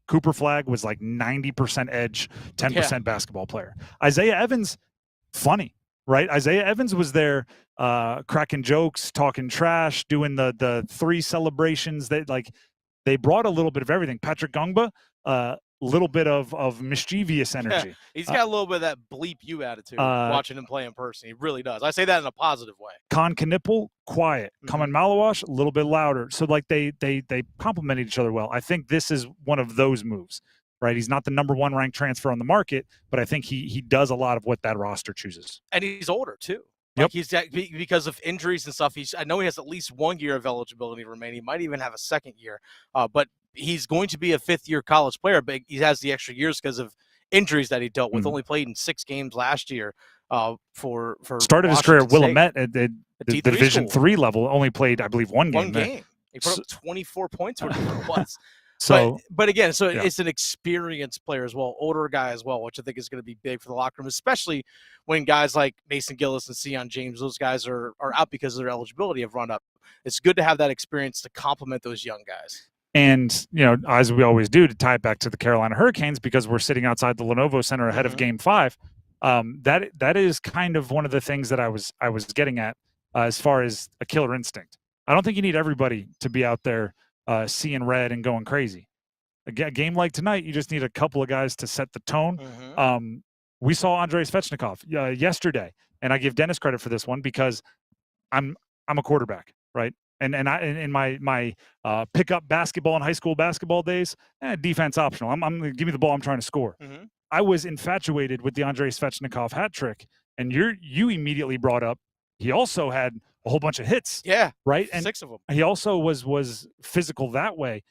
Cooper Flagg was like 90% edge, 10% basketball player. Isaiah Evans, funny, right? Isaiah Evans was there cracking jokes, talking trash, doing the 3 celebrations. They brought a little bit of everything. Patrick Gungba, little bit of mischievous energy. Yeah, he's got a little bit of that bleep you attitude watching him play in person. He really does. I say that in a positive way. Con Knipple, quiet. Kaman Malawash, a little bit louder. So like they complement each other well. I think this is one of those moves, right? He's not the number 1 ranked transfer on the market, but I think he does a lot of what that roster chooses. And he's older too. Like he's because of injuries and stuff. I know he has at least 1 year of eligibility remaining. He might even have a second year, but he's going to be a 5th-year college player. But he has the extra years because of injuries that he dealt with. Only played in 6 games last year. For started his career at Willamette at the Division school. III level. Only played, I believe, one game. He put up 24 points. Whatever it was. So, but again, it's an experienced player as well, older guy as well, which I think is going to be big for the locker room, especially when guys like Mason Gillis and Sion James, those guys are out because of their eligibility have run up. It's good to have that experience to complement those young guys. And, as we always do, to tie it back to the Carolina Hurricanes, because we're sitting outside the Lenovo Center ahead of Game 5, that is kind of one of the things that I was getting at as far as a killer instinct. I don't think you need everybody to be out there seeing red and going crazy. A game like tonight, you just need a couple of guys to set the tone. We saw Andrei Svechnikov yesterday, and I give Dennis credit for this one because I'm a quarterback, right? And I in my pickup basketball and high school basketball days, defense optional. I'm give me the ball. I'm trying to score. I was infatuated with the Andrei Svechnikov hat trick, and you immediately brought up he also had a whole bunch of hits. Yeah, right. And 6 of them. He also was physical that way.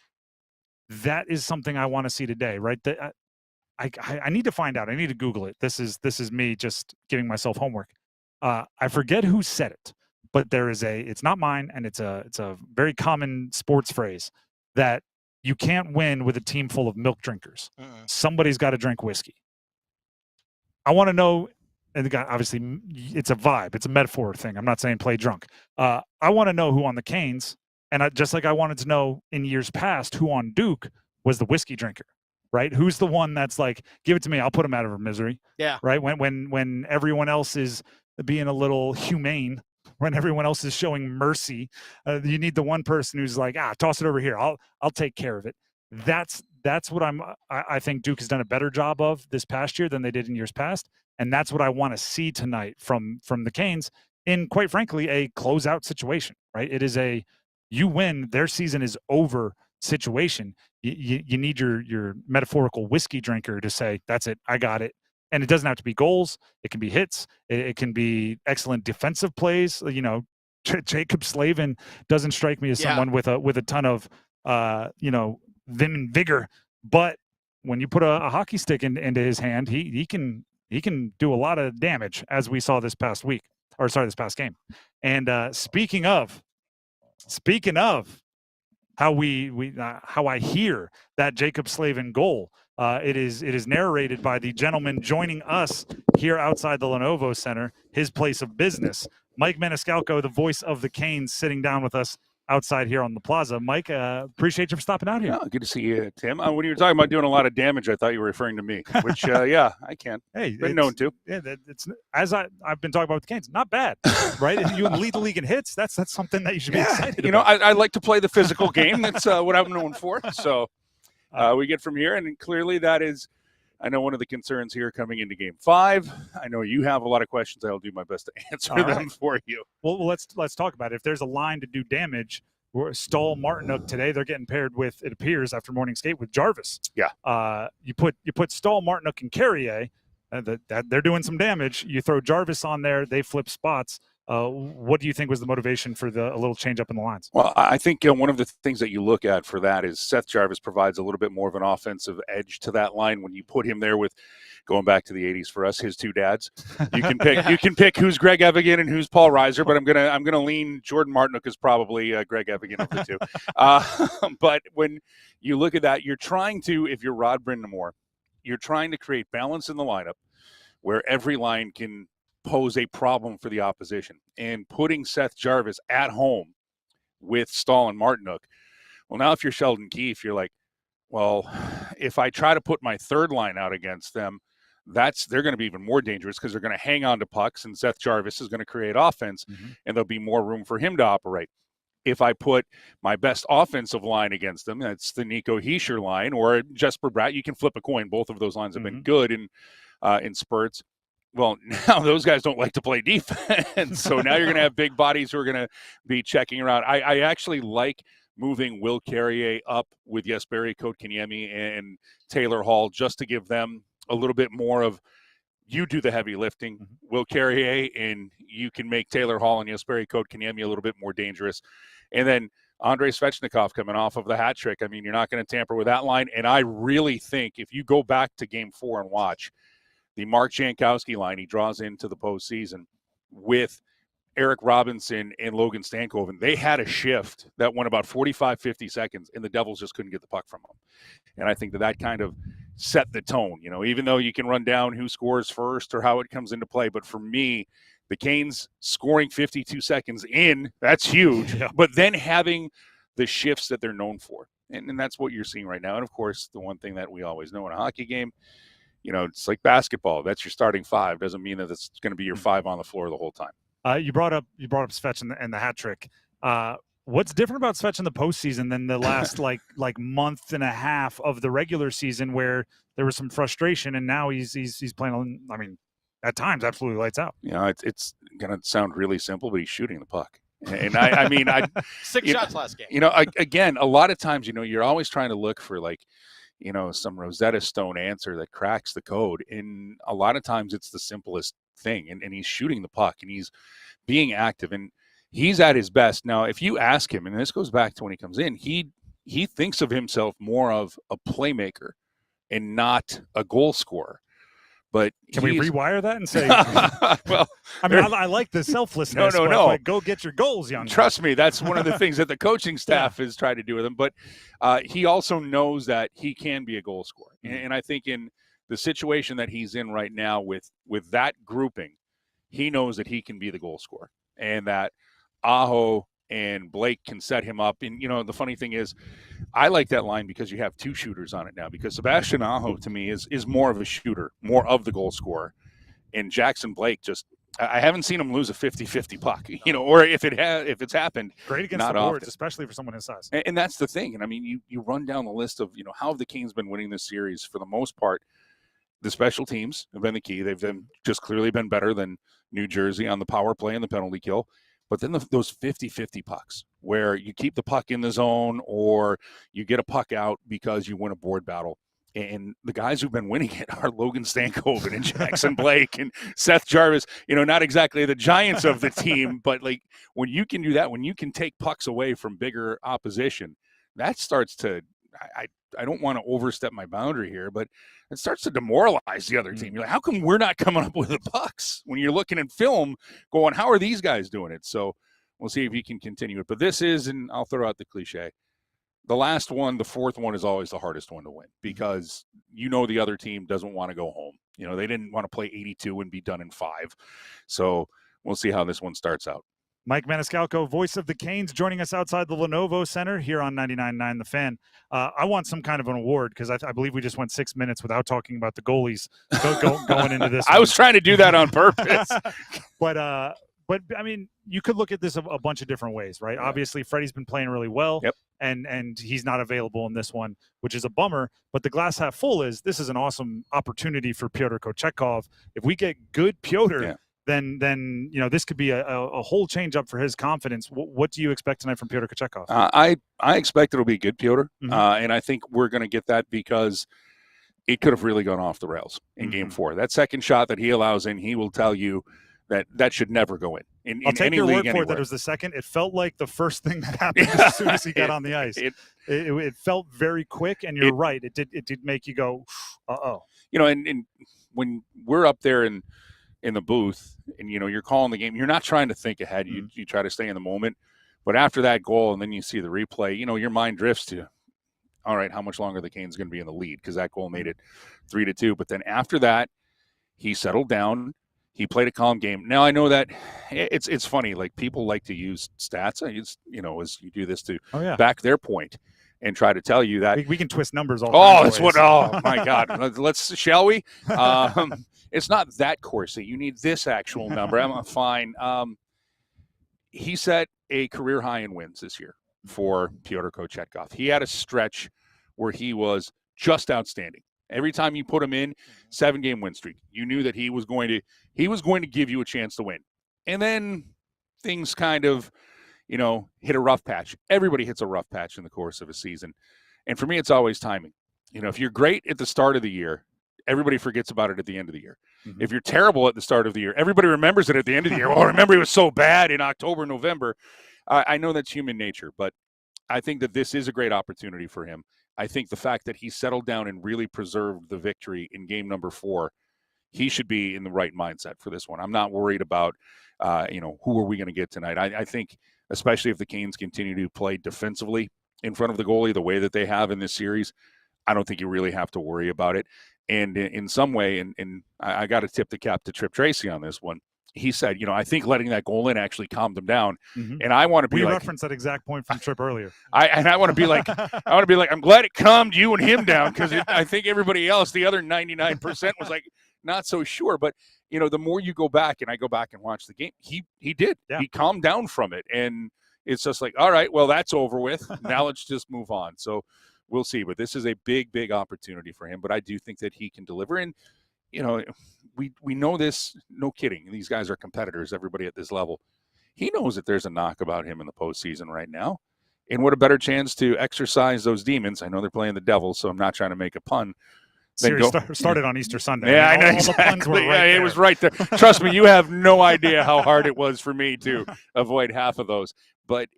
That is something I want to see today, right? I need to find out. I need to Google it. This is me just giving myself homework. I forget who said it, but it's not mine, and it's a very common sports phrase that you can't win with a team full of milk drinkers. Somebody's got to drink whiskey. I want to know, and obviously it's a vibe, it's a metaphor thing. I'm not saying play drunk. I want to know who on the Canes, and just like I wanted to know in years past who on Duke was the whiskey drinker. Right? Who's the one that's like, give it to me, I'll put him out of her misery. Yeah. Right? When everyone else is being a little humane, when everyone else is showing mercy, you need the one person who's like, toss it over here. I'll take care of it. That's what I think Duke has done a better job of this past year than they did in years past, and that's what I want to see tonight from the Canes in, quite frankly, a closeout situation. Right? It is you win, their season is over situation. You need your metaphorical whiskey drinker to say, that's it, I got it. And it doesn't have to be goals. It can be hits. It can be excellent defensive plays. Jacob Slavin doesn't strike me as someone with a ton of vim and vigor. But when you put a hockey stick into his hand, he can do a lot of damage, as we saw this past game. And speaking of how how I hear that Jacob Slavin goal. It is narrated by the gentleman joining us here outside the Lenovo Center, his place of business. Mike Maniscalco, the voice of the Canes, sitting down with us outside here on the plaza. Mike, appreciate you for stopping out here. Oh, good to see you, Tim. When you were talking about doing a lot of damage, I thought you were referring to me, which, yeah, I can. Hey, been known to. Yeah, it's as I've been talking about with the Canes, not bad, right? If you lead the league in hits, that's something that you should be excited about. I like to play the physical game. That's what I'm known for. So we get from here, and clearly that is, I know, one of the concerns here coming into Game 5. I know you have a lot of questions. I'll do my best to answer them for you. Well, let's talk about it. If there's a line to do damage, Stahl, Martinook today, they're getting paired with, it appears after morning skate, with Jarvis. Yeah. You put Stahl, Martinook, and Carrier. That they're doing some damage. You throw Jarvis on there, they flip spots. What do you think was the motivation for a little change up in the lines? Well, I think one of the things that you look at for that is Seth Jarvis provides a little bit more of an offensive edge to that line when you put him there with, going back to the 80s for us, his two dads. You can pick who's Greg Evigan and who's Paul Reiser, but I'm gonna lean Jordan Martinook is probably Greg Evigan of the two. But when you look at that, you're trying to, if you're Rod Brindamore, you're trying to create balance in the lineup where every line can pose a problem for the opposition. And putting Seth Jarvis at home with Stahl and Martinook, well, now if you're Sheldon Keefe, you're like, well, if I try to put my third line out against them, they're going to be even more dangerous because they're going to hang on to pucks, and Seth Jarvis is going to create offense, and there'll be more room for him to operate. If I put my best offensive line against them, that's the Nico Hischier line or Jesper Bratt. You can flip a coin. Both of those lines have been good in spurts. Well, now those guys don't like to play defense, so now you're going to have big bodies who are going to be checking around. I actually like moving Will Carrier up with Jesperi Kotkaniemi and Taylor Hall just to give them a little bit more of, you do the heavy lifting, Will Carrier, and you can make Taylor Hall and Jesperi Kotkaniemi a little bit more dangerous. And then Andrei Svechnikov coming off of the hat trick. I mean, you're not going to tamper with that line. And I really think if you go back to Game 4 and watch the Mark Jankowski line, he draws into the postseason with Eric Robinson and Logan Stankoven. They had a shift that went about 45, 50 seconds, and the Devils just couldn't get the puck from them. And I think that kind of set the tone, even though you can run down who scores first or how it comes into play. But for me, the Canes scoring 52 seconds in, that's huge. Yeah. But then having the shifts that they're known for. And that's what you're seeing right now. And, of course, the one thing that we always know in a hockey game, it's like basketball. That's your starting five. Doesn't mean that it's going to be your five on the floor the whole time. You brought up Svech and the hat trick. What's different about Svech in the postseason than the last like month and a half of the regular season, where there was some frustration, and now he's playing on, I mean, at times absolutely lights out. It's gonna sound really simple, but he's shooting the puck. And I mean, 6 shots last game. Again, a lot of times, you're always trying to look for some Rosetta Stone answer that cracks the code. And a lot of times it's the simplest thing. And he's shooting the puck and he's being active and he's at his best. Now, if you ask him, and this goes back to when he comes in, he thinks of himself more of a playmaker and not a goal scorer. But can we rewire that and say, well, I mean, I like the selflessness. No. Like, go get your goals, young man. Trust me, that's one of the things that the coaching staff has tried to do with him. But he also knows that he can be a goal scorer. And I think in the situation that he's in right now with that grouping, he knows that he can be the goal scorer and that Aho and Blake can set him up. And, the funny thing is, I like that line because you have two shooters on it now, because Sebastian Aho to me is more of a shooter, more of the goal scorer. And Jackson Blake I haven't seen him lose a 50-50 puck, or if it's happened. Great against the boards, often. Especially for someone his size. And that's the thing. And I mean, you run down the list of, how have the Canes been winning this series? For the most part, the special teams have been the key. They've just clearly been better than New Jersey on the power play and the penalty kill. But then those 50-50 pucks where you keep the puck in the zone or you get a puck out because you win a board battle. And the guys who've been winning it are Logan Stankoven and Jackson Blake and Seth Jarvis, not exactly the giants of the team, but when you can do that, when you can take pucks away from bigger opposition, that starts to I don't want to overstep my boundary here, but it starts to demoralize the other team. You're like, how come we're not coming up with the pucks? When you're looking at film going, how are these guys doing it? So we'll see if he can continue it. But this is, and I'll throw out the cliche, the last one, the fourth one is always the hardest one to win because the other team doesn't want to go home. They didn't want to play 82 and be done in 5. So we'll see how this one starts out. Mike Maniscalco, voice of the Canes, joining us outside the Lenovo Center here on 99.9 The Fan. I want some kind of an award because I believe we just went 6 minutes without talking about the goalies going into this. I was trying to do that on purpose. But I mean, you could look at this a bunch of different ways, right? Yeah. Obviously, Freddie's been playing really well, and he's not available in this one, which is a bummer. But the glass half full is this is an awesome opportunity for Pyotr Kochetkov. If we get good Pyotr, then this could be a whole change up for his confidence. What do you expect tonight from Pyotr Kochetkov? I expect it'll be good Pyotr, and I think we're going to get that because it could have really gone off the rails in Game 4. That second shot that he allows in, he will tell you that should never go in I'll take any your league word for anywhere. it that it was the second. It felt like the first thing that happened as soon as he got on the ice. It felt very quick, and you're right. It did make you go, uh-oh. And when we're up there in the booth and, you're calling the game, you're not trying to think ahead. You try to stay in the moment. But after that goal and then you see the replay, your mind drifts to, all right, how much longer the Canes going to be in the lead? Because that goal made it 3-2. But then after that, he settled down. He played a calm game. Now, I know that it's funny. Like, people like to use stats, as you do this to back their point. and try to tell you that we can twist numbers all. Oh, that's what. Oh my God. Let's shall we? It's not that Corsi. You need this actual number. I'm fine. He set a career high in wins this year for Pyotr Kochetkov. He had a stretch where he was just outstanding. Every time you put him in, 7-game win streak, you knew that he was going to give you a chance to win. And then things kind of, hit a rough patch. Everybody hits a rough patch in the course of a season. And for me, it's always timing. If you're great at the start of the year, everybody forgets about it at the end of the year. Mm-hmm. If you're terrible at the start of the year, everybody remembers it at the end of the year. Oh, remember he was so bad in October, November. I know that's human nature, but I think that this is a great opportunity for him. I think the fact that he settled down and really preserved the victory in game number 4, he should be in the right mindset for this one. I'm not worried about, who are we going to get tonight. I think, especially if the Canes continue to play defensively in front of the goalie the way that they have in this series, I don't think you really have to worry about it. And in some way, and I got to tip the cap to Trip Tracy on this one, he said, I think letting that goal in actually calmed them down. Mm-hmm. And I want to be we referenced that exact point from Trip earlier. I want to be like, I'm glad it calmed you and him down, because I think everybody else, the other 99%, was like not so sure. But the more you go back, and I go back and watch the game, he did. Yeah. He calmed down from it, and it's just like, all right, well, that's over with. Now let's just move on. So we'll see. But this is a big, big opportunity for him. But I do think that he can deliver. And we know this, no kidding. These guys are competitors, everybody at this level. He knows that there's a knock about him in the postseason right now. And what a better chance to exercise those demons. I know they're playing the Devils, so I'm not trying to make a pun. Series started on Easter Sunday. Yeah, I know, exactly. It was right there. Trust me, you have no idea how hard it was for me to avoid half of those. But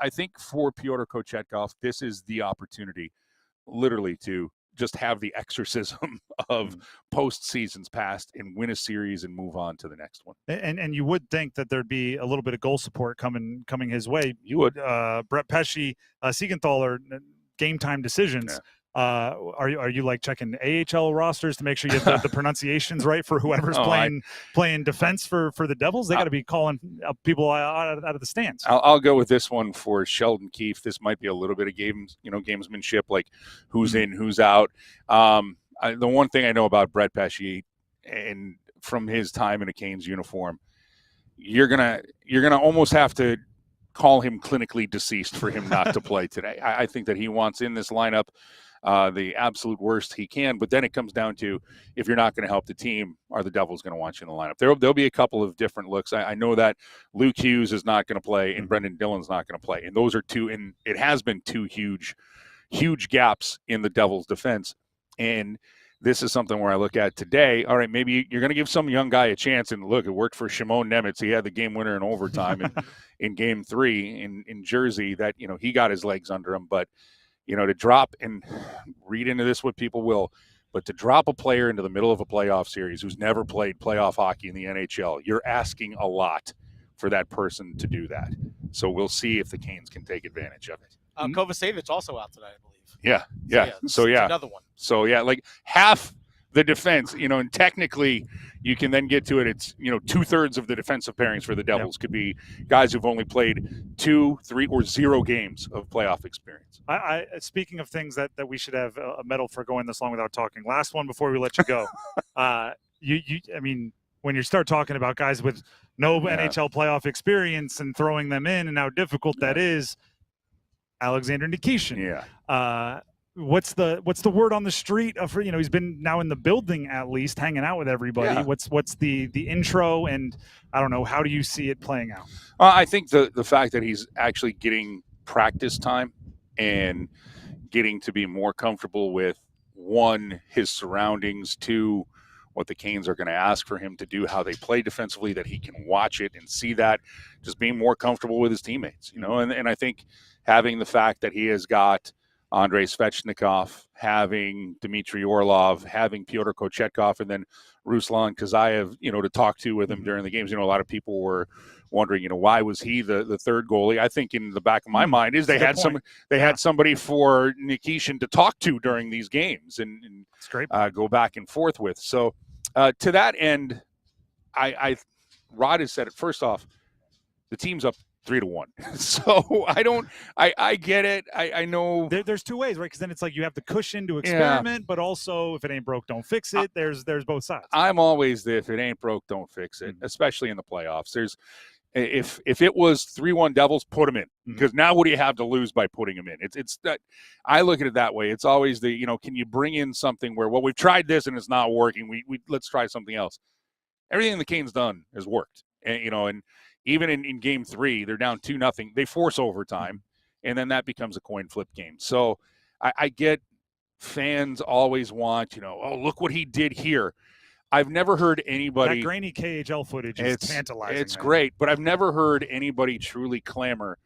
I think for Pyotr Kochetkov, this is the opportunity literally to just have the exorcism of postseasons past and win a series and move on to the next one. And you would think that there'd be a little bit of goal support coming his way. You would. Brett Pesce, Siegenthaler, game time decisions. Yeah. Are you like checking AHL rosters to make sure you have the pronunciations right for whoever's playing defense for the Devils? They got to be calling up people out of the stands. I'll go with this one for Sheldon Keefe. This might be a little bit of gamesmanship, like who's in, who's out. The one thing I know about Brett Pesce, and from his time in a Canes uniform, you're gonna almost have to call him clinically deceased for him not to play today. I think that he wants in this lineup the absolute worst he can, but then it comes down to, if you're not going to help the team, are the Devils going to want you in the lineup? There'll be a couple of different looks. I know that Luke Hughes is not going to play and Brendan Dillon's not going to play, and those are two, and it has been two huge gaps in the Devils' defense. And this is something where I look at today, all right, maybe you're going to give some young guy a chance, and look, it worked for Shimon Nemitz. He had the game winner in overtime in game 3 in Jersey, that, he got his legs under him. But, to drop, and read into this what people will, but to drop a player into the middle of a playoff series who's never played playoff hockey in the NHL, you're asking a lot for that person to do that. So we'll see if the Canes can take advantage of it. Kovacevic also out tonight, I believe. Yeah. So another one. So like half the defense, and technically you can then get to it. It's, 2/3 of the defensive pairings for the Devils could be guys who've only played 2, 3, or 0 games of playoff experience. I speaking of things that we should have a medal for going this long without talking. Last one before we let you go. I mean, when you start talking about guys with no NHL playoff experience and throwing them in and how difficult that is, Alexander Nikishin. What's the word on the street of, he's been now in the building, at least hanging out with everybody. Yeah. What's the intro, and I don't know, how do you see it playing out? I think the fact that he's actually getting practice time and getting to be more comfortable with, 1, his surroundings, 2, what the Canes are going to ask for him to do, how they play defensively, that he can watch it and see that, just being more comfortable with his teammates, and I think having the fact that he has got Andrei Svechnikov, having Dmitry Orlov, having Pyotr Kochetkov, and then Ruslan Kazayev, to talk to with him during the games. A lot of people were wondering, why was he the third goalie? I think in the back of my mind is they had somebody for Nikishin to talk to during these games and go back and forth with. So to that end, Rod has said it. First off, the team's up 3-1. So I get it. I know. There's two ways, right? Because then it's like you have the cushion to experiment, but also if it ain't broke, don't fix it. There's both sides. I'm always the if it ain't broke, don't fix it, especially in the playoffs. If it was 3-1 Devils, put them in, because now what do you have to lose by putting them in? It's that I look at it that way. It's always the, can you bring in something where, well, we've tried this and it's not working. We let's try something else. Everything the Canes done has worked, and even in game 3, they're down 2-0. They force overtime, and then that becomes a coin flip game. So I get fans always want, oh, look what he did here. I've never heard anybody. That grainy KHL footage is tantalizing. It's great, but I've never heard anybody truly clamor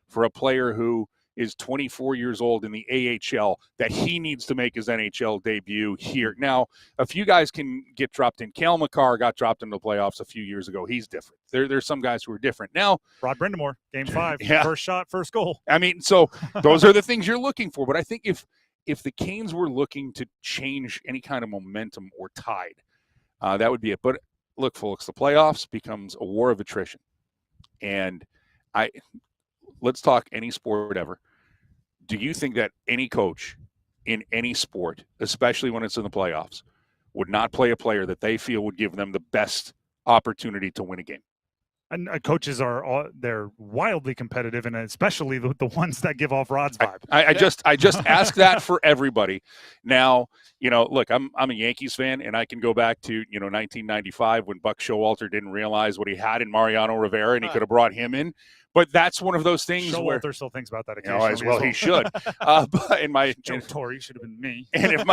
for a player who is 24 years old in the AHL that he needs to make his NHL debut here. Now, a few guys can get dropped in. Cale Makar got dropped into the playoffs a few years ago. He's different. There's some guys who are different. Now, Rod Brindamore, game 5, first shot, first goal. I mean, so those are the things you're looking for. But I think if the Canes were looking to change any kind of momentum or tide, that would be it. But look, folks, the playoffs becomes a war of attrition. And let's talk any sport ever. Do you think that any coach in any sport, especially when it's in the playoffs, would not play a player that they feel would give them the best opportunity to win a game? And coaches they're wildly competitive, and especially the ones that give off Rod's vibe. I just ask that for everybody. Now, look, I'm a Yankees fan, and I can go back to 1995 when Buck Showalter didn't realize what he had in Mariano Rivera, and he could have brought him in. But that's one of those things where Showalter still thinks about that occasionally. As well, he should. But Joe Torre should have been me. And if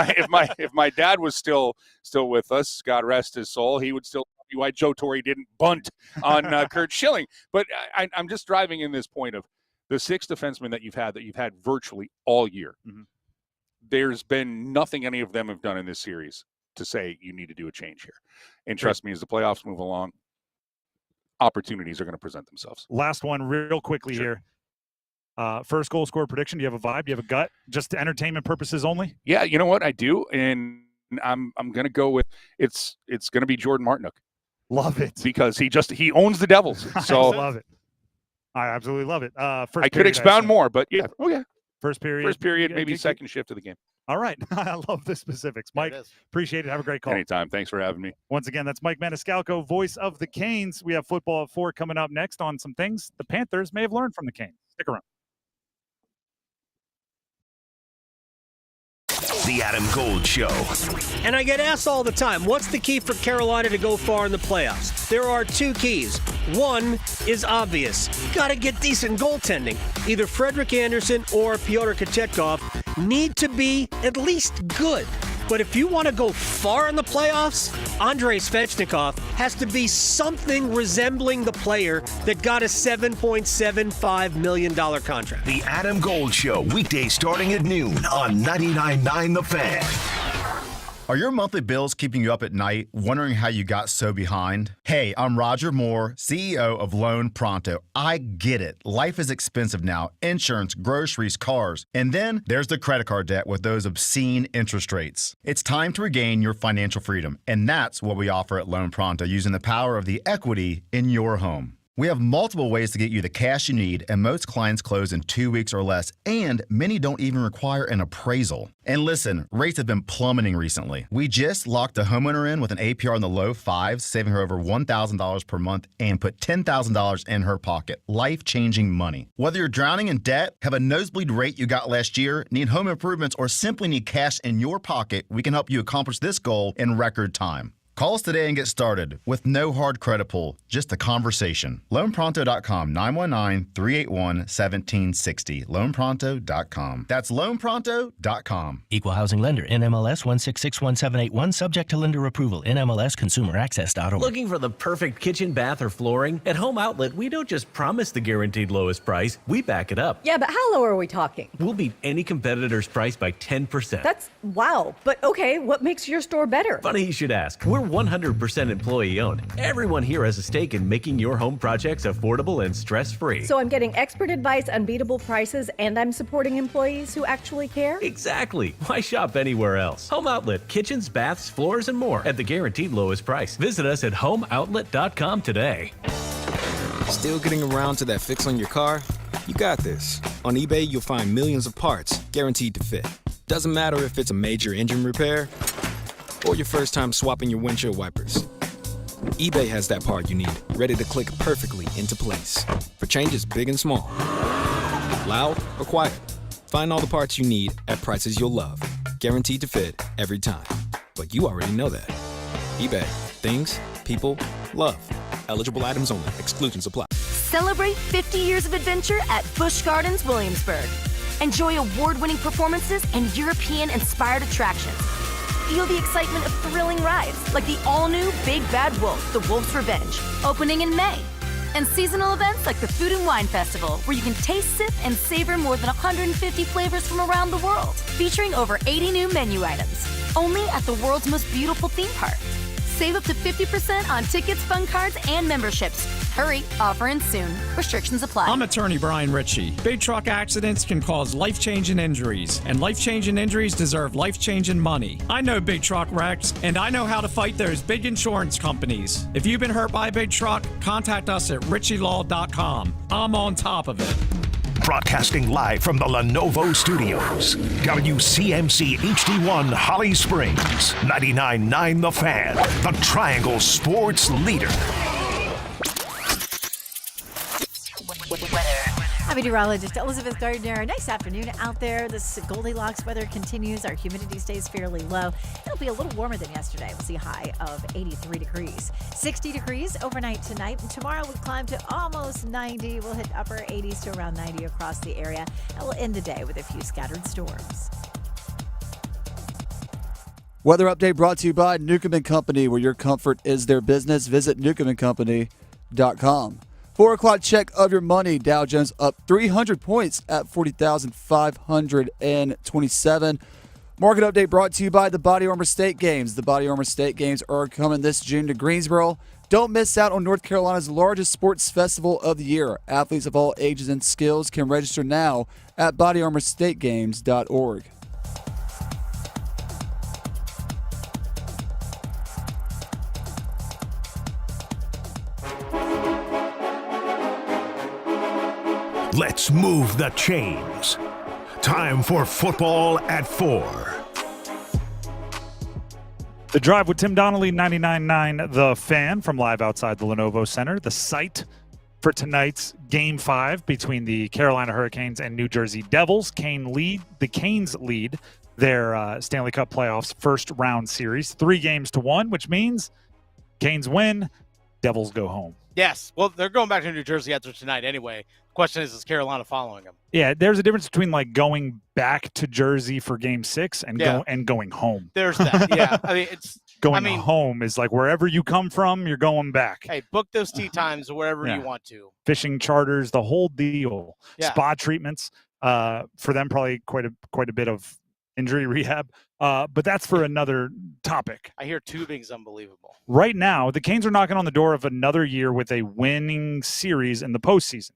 my dad was still with us, God rest his soul, he would still tell me why Joe Torre didn't bunt on Kurt Schilling. But I'm just driving in this point of the 6 defensemen that you've had virtually all year. Mm-hmm. There's been nothing any of them have done in this series to say you need to do a change here. And trust me, as the playoffs move along, opportunities are going to present themselves. Last one real quickly here. First goal score prediction. Do you have a vibe? Do you have a gut? Just to entertainment purposes only? Yeah, you know what? I do. And I'm going to go with it's going to be Jordan Martinook. Love it. Because he owns the Devils. So I love it. I absolutely love it. I could expound more, but yeah. Okay. First period, maybe second shift of the game. All right. I love the specifics. Mike, appreciate it. Have a great call. Anytime. Thanks for having me. Once again, that's Mike Maniscalco, voice of the Canes. We have football at 4 coming up next on some things the Panthers may have learned from the Canes. Stick around. The Adam Gold Show. And I get asked all the time, what's the key for Carolina to go far in the playoffs? There are 2 keys. One is obvious. Got to get decent goaltending. Either Frederik Andersen or Pyotr Kochetkov need to be at least good. But if you want to go far in the playoffs, Andrei Svechnikov has to be something resembling the player that got a $7.75 million contract. The Adam Gold Show, weekdays starting at noon on 99.9 The Fan. Are your monthly bills keeping you up at night, wondering how you got so behind? Hey, I'm Roger Moore, CEO of Loan Pronto. I get it. Life is expensive now. Insurance, groceries, cars. And then there's the credit card debt with those obscene interest rates. It's time to regain your financial freedom, and that's what we offer at Loan Pronto, using the power of the equity in your home. We have multiple ways to get you the cash you need, and most clients close in 2 weeks or less, and many don't even require an appraisal. And listen, rates have been plummeting recently. We just locked a homeowner in with an APR in the low 5s, saving her over $1,000 per month, and put $10,000 in her pocket. Life-changing money. Whether you're drowning in debt, have a nosebleed rate you got last year, need home improvements, or simply need cash in your pocket, we can help you accomplish this goal in record time. Call us today and get started with no hard credit pull, just a conversation. LoanPronto.com, 919-381-1760. LoanPronto.com. That's LoanPronto.com. Equal housing lender, NMLS 1661781, subject to lender approval, NMLSconsumeraccess.org. Looking for the perfect kitchen, bath, or flooring? At Home Outlet, we don't just promise the guaranteed lowest price, we back it up. Yeah, but how low are we talking? We'll beat any competitor's price by 10%. That's wow. But okay, what makes your store better? Funny you should ask. We're 100% employee owned. Everyone here has a stake in making your home projects affordable and stress-free. So I'm getting expert advice, unbeatable prices, and I'm supporting employees who actually care? Exactly. Why shop anywhere else? Home Outlet, kitchens, baths, floors, and more at the guaranteed lowest price. Visit us at homeoutlet.com today. Still getting around to that fix on your car? You got this. On eBay, you'll find millions of parts guaranteed to fit. Doesn't matter if it's a major engine repair or your first time swapping your windshield wipers. eBay has that part you need, ready to click perfectly into place for changes big and small. Loud or quiet, find all the parts you need at prices you'll love. Guaranteed to fit every time. But you already know that. eBay. Things, people, love. Eligible items only. Exclusions apply. Celebrate 50 years of adventure at Busch Gardens, Williamsburg. Enjoy award-winning performances and European-inspired attractions. Feel the excitement of thrilling rides like the all-new Big Bad Wolf, The Wolf's Revenge, opening in May. And seasonal events like the Food and Wine Festival, where you can taste, sip, and savor more than 150 flavors from around the world, featuring over 80 new menu items. Only at the world's most beautiful theme park. Save up to 50% on tickets, fun cards, and memberships. Hurry, offer ends soon. Restrictions apply. I'm attorney Brian Ritchie. Big truck accidents can cause life-changing injuries, and life-changing injuries deserve life-changing money. I know big truck wrecks, and I know how to fight those big insurance companies. If you've been hurt by a big truck, contact us at ritchielaw.com. I'm on top of it. Broadcasting live from the Lenovo Studios. WCMC HD1 Holly Springs. 99.9 The Fan. The Triangle Sports Leader. I'm meteorologist Elizabeth Gardner. Nice afternoon out there. This Goldilocks weather continues. Our humidity stays fairly low. It'll be a little warmer than yesterday. We'll see a high of 83 degrees. 60 degrees overnight tonight. And tomorrow we climb to almost 90. We'll hit upper 80s to around 90 across the area. And we'll end the day with a few scattered storms. Weather update brought to you by Newcomb & Company, where your comfort is their business. Visit newcombandcompany.com. 4 o'clock check of your money. Dow Jones up 300 points at 40,527. Market update brought to you by the Body Armor State Games. The Body Armor State Games are coming this June to Greensboro. Don't miss out on North Carolina's largest sports festival of the year. Athletes of all ages and skills can register now at bodyarmorstategames.org. Let's move the chains. Time for football at 4. The Drive with Tim Donnelly, 99.9 The Fan, from live outside the Lenovo Center. The site for tonight's Game 5 between the Carolina Hurricanes and New Jersey Devils. The Canes lead their Stanley Cup playoffs first round series 3-1, which means Canes win, Devils go home. Yes. Well, they're going back to New Jersey after tonight anyway. The question is Carolina following them? Yeah, there's a difference between like going back to Jersey for Game 6 and going home. There's that. Yeah. I mean, it's going home is like wherever you come from, you're going back. Hey, book those tea times wherever you want to. Fishing charters, the whole deal. Yeah. Spa treatments. For them, probably quite a bit of injury rehab. But that's for another topic. I hear tubing's unbelievable. Right now, the Canes are knocking on the door of another year with a winning series in the postseason,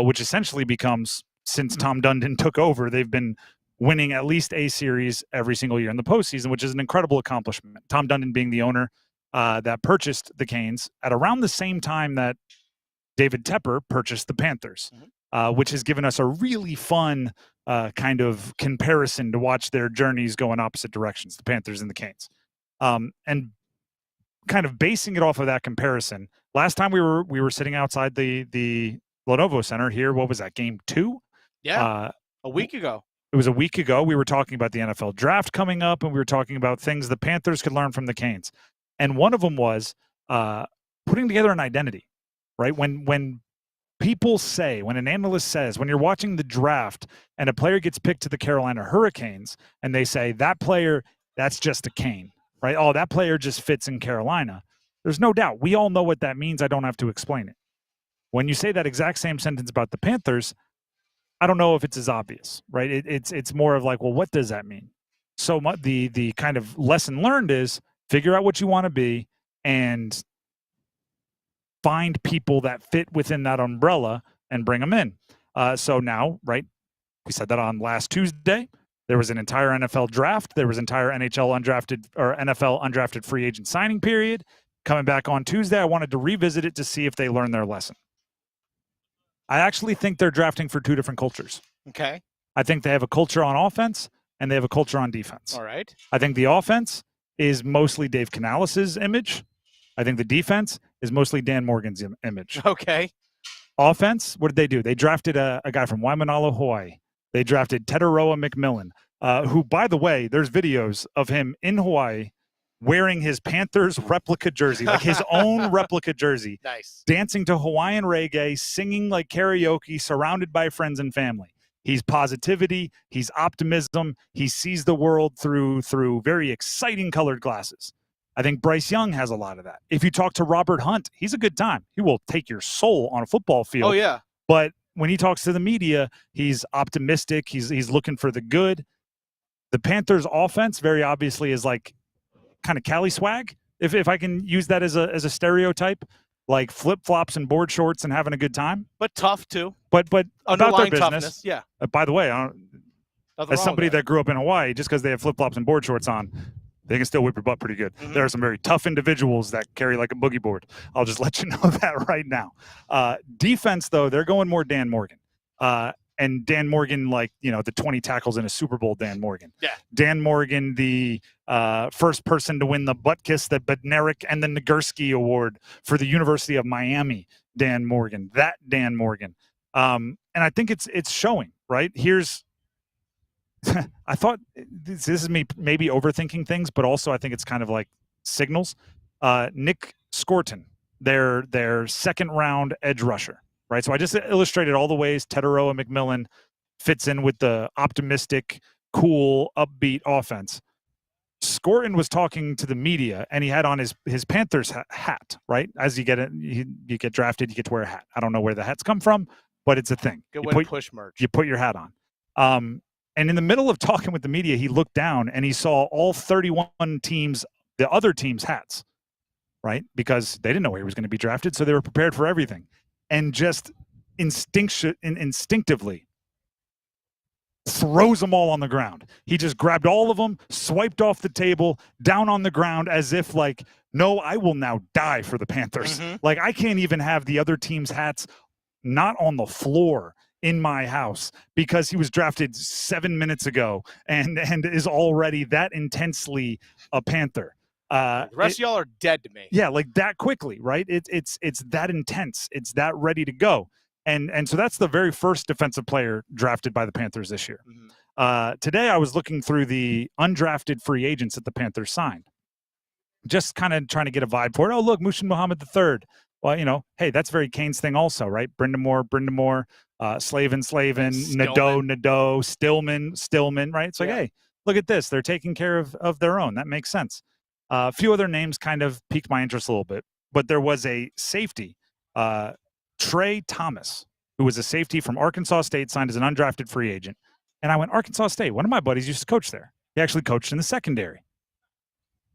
which essentially becomes, since Tom Dundon took over, they've been winning at least a series every single year in the postseason, which is an incredible accomplishment. Tom Dundon being the owner that purchased the Canes at around the same time that David Tepper purchased the Panthers, which has given us a really fun kind of comparison to watch their journeys go in opposite directions, the Panthers and the Canes. And kind of basing it off of that comparison, last time we were sitting outside the Lenovo Center here, what was that, Game 2? Yeah, a week ago. It was a week ago. We were talking about the NFL draft coming up, and we were talking about things the Panthers could learn from the Canes. And one of them was putting together an identity, right? When people say, when an analyst says, when you're watching the draft and a player gets picked to the Carolina Hurricanes and they say, that player, that's just a Cane, right? Oh, that player just fits in Carolina. There's no doubt. We all know what that means. I don't have to explain it. When you say that exact same sentence about the Panthers, I don't know if it's as obvious, right? It's more of like, well, what does that mean? So the kind of lesson learned is figure out what you want to be and find people that fit within that umbrella and bring them in. So now, right, we said that on last Tuesday. There was an entire NFL draft. There was entire NFL undrafted free agent signing period. Coming back on Tuesday, I wanted to revisit it to see if they learned their lesson. I actually think they're drafting for two different cultures. Okay. I think they have a culture on offense and they have a culture on defense. All right. I think the offense is mostly Dave Canales' image. I think the defense is mostly Dan Morgan's image. Okay. Offense, what did they do? They drafted a guy from Waimanalo, Hawaii. They drafted Tetaroa McMillan, who, by the way, there's videos of him in Hawaii wearing his Panthers replica jersey, like his own replica jersey. Nice. Dancing to Hawaiian reggae, singing like karaoke, surrounded by friends and family. He's positivity. He's optimism. He sees the world through very exciting colored glasses. I think Bryce Young has a lot of that. If you talk to Robert Hunt, he's a good time. He will take your soul on a football field. Oh, yeah. But when he talks to the media, he's optimistic. He's looking for the good. The Panthers offense very obviously is like kind of Cali swag, if I can use that as a stereotype, like flip-flops and board shorts and having a good time. But tough, too. But about their Underlying business. toughness, yeah. By the way, Nothing as wrong somebody with that. that grew up in Hawaii, just because they have flip-flops and board shorts on, they can still whip your butt pretty good. Mm-hmm. There are some very tough individuals that carry like a boogie board. I'll just let you know that right now. Defense, though, they're going more Dan Morgan. And Dan Morgan, like, the 20 tackles in a Super Bowl Dan Morgan. Yeah. Dan Morgan, the first person to win the butt kiss, the Bednarik and the Nagurski Award for the University of Miami, Dan Morgan. That Dan Morgan. And I think it's showing, right? Here's I thought this is me maybe overthinking things, but also I think it's kind of like signals. Nick Scorton, their second round edge rusher, right? So I just illustrated all the ways Tetaroa McMillan fits in with the optimistic, cool, upbeat offense. Scorton was talking to the media, and he had on his Panthers hat, right? As you get drafted, you get to wear a hat. I don't know where the hats come from, but it's a thing. Good way to push merch. You put your hat on. And in the middle of talking with the media, he looked down and he saw all 31 teams, the other teams' hats, right? Because they didn't know where he was going to be drafted, so they were prepared for everything. And just instinctively throws them all on the ground. He just grabbed all of them, swiped off the table, down on the ground as if like, no, I will now die for the Panthers. Mm-hmm. Like, I can't even have the other team's hats not on the floor in my house because he was drafted 7 minutes ago and is already that intensely a Panther. The rest of y'all are dead to me. Yeah, like that quickly, right? It's that intense. It's that ready to go. And so that's the very first defensive player drafted by the Panthers this year. Mm-hmm. Today I was looking through the undrafted free agents that the Panthers signed. Just kind of trying to get a vibe for it. Oh, look, Mushin Muhammad III. Well, hey, that's very Canes thing also, right? Brindamore, Slavin, Nadeau, Stillman, right? It's like, hey, look at this. They're taking care of their own. That makes sense. A few other names kind of piqued my interest a little bit, but there was a safety, Trey Thomas, who was a safety from Arkansas State, signed as an undrafted free agent. And I went, Arkansas State, one of my buddies used to coach there. He actually coached in the secondary.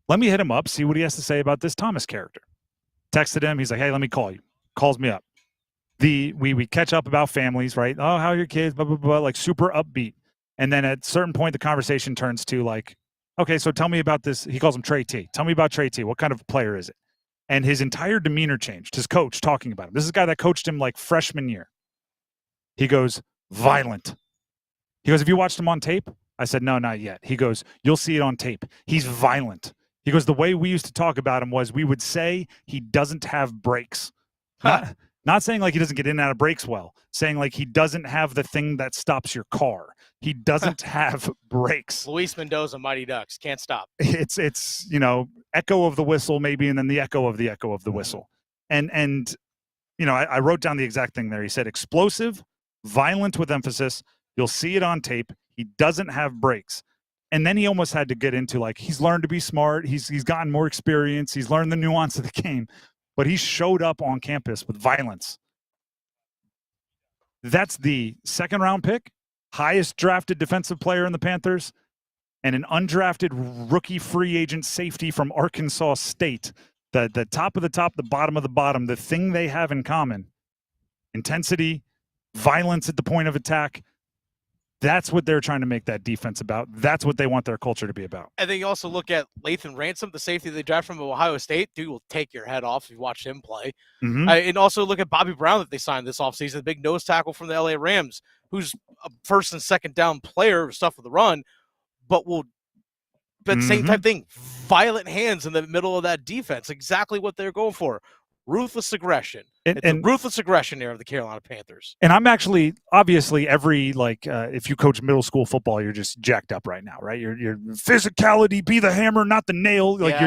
Let me hit him up, see what he has to say about this Thomas character. Texted him. He's like, hey, let me call you. Calls me up. We catch up about families, right? Oh, how are your kids? Blah, blah, blah, like super upbeat. And then at a certain point, the conversation turns to like, okay, so tell me about this. He calls him Trey T. Tell me about Trey T. What kind of player is it? And his entire demeanor changed. His coach talking about him. This is a guy that coached him like freshman year. He goes, violent. He goes, have you watched him on tape? I said, no, not yet. He goes, you'll see it on tape. He's violent. He goes, the way we used to talk about him was we would say he doesn't have brakes. Not saying like he doesn't get in and out of brakes well, saying like he doesn't have the thing that stops your car. He doesn't have brakes. Luis Mendoza, Mighty Ducks, can't stop. It's echo of the whistle maybe, and then the echo of the whistle. And I wrote down the exact thing there. He said explosive, violent with emphasis. You'll see it on tape. He doesn't have brakes. And then he almost had to get into like, he's learned to be smart. He's gotten more experience. He's learned the nuance of the game, but he showed up on campus with violence. That's the second round pick, highest drafted defensive player in the Panthers, and an undrafted rookie free agent safety from Arkansas State. The top of the top, the bottom of the bottom, the thing they have in common, intensity, violence at the point of attack. That's what they're trying to make that defense about. That's what they want their culture to be about. And then you also look at Lathan Ransom, the safety they drafted from Ohio State. Dude will take your head off if you watch him play. And also look at Bobby Brown that they signed this offseason, the big nose tackle from the LA Rams, who's a first and second down player, stuff with the run, but same type thing, violent hands in the middle of that defense. Exactly what they're going for. Ruthless aggression. It's the ruthless aggression era of the Carolina Panthers. And I'm actually, obviously, if you coach middle school football, you're just jacked up right now, right? You're physicality, be the hammer, not the nail. Like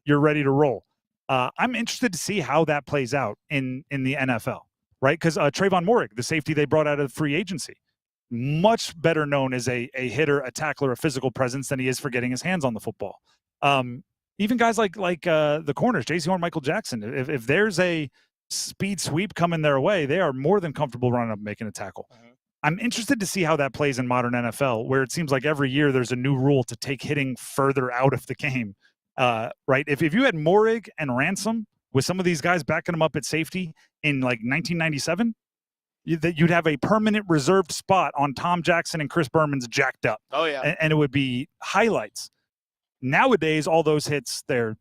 you're ready to roll. I'm interested to see how that plays out in the NFL, right? Because Trayvon Moehrig, the safety they brought out of free agency, much better known as a hitter, a tackler, a physical presence than he is for getting his hands on the football. Even guys like the corners, J.C. Horn, Michael Jackson, if there's a speed sweep coming their way, they are more than comfortable running up and making a tackle. I'm interested to see how that plays in modern NFL, where it seems like every year there's a new rule to take hitting further out of the game, right? If you had Moehrig and Ransom with some of these guys backing them up at safety in like 1997, you'd have a permanent reserved spot on Tom Jackson and Chris Berman's jacked up. Oh, yeah. And it would be highlights. Nowadays, all those hits, they're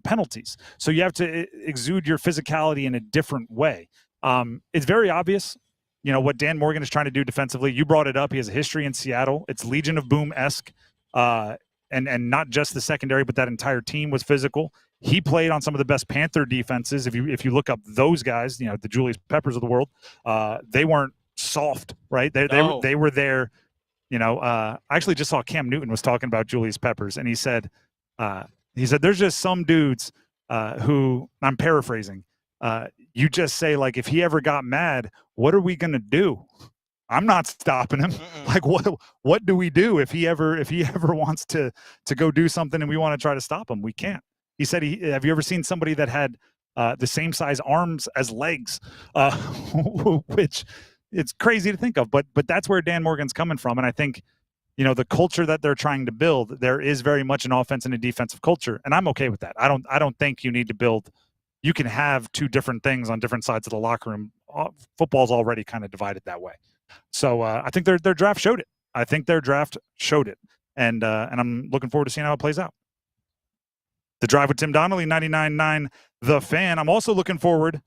penalties. So you have to exude your physicality in a different way. It's very obvious, what Dan Morgan is trying to do defensively. You brought it up. He has a history in Seattle. It's Legion of Boom-esque, and not just the secondary, but that entire team was physical. He played on some of the best Panther defenses. If you look up those guys, the Julius Peppers of the world, they weren't soft, right? They were there. I actually just saw Cam Newton was talking about Julius Peppers, and he said there's just some dudes who, I'm paraphrasing, you just say, like, if he ever got mad, what are we going to do? I'm not stopping him. Like, what do we do if he ever wants to go do something and we want to try to stop him? We can't. He said, have you ever seen somebody that had the same size arms as legs, which it's crazy to think of, but that's where Dan Morgan's coming from. And I think, the culture that they're trying to build, there is very much an offense and a defensive culture. And I'm okay with that. I don't think you need to build, you can have two different things on different sides of the locker room. Football's already kind of divided that way. So I think their draft showed it. And I'm looking forward to seeing how it plays out. The Drive with Tim Donnelly, 99.9 The Fan. I'm also looking forward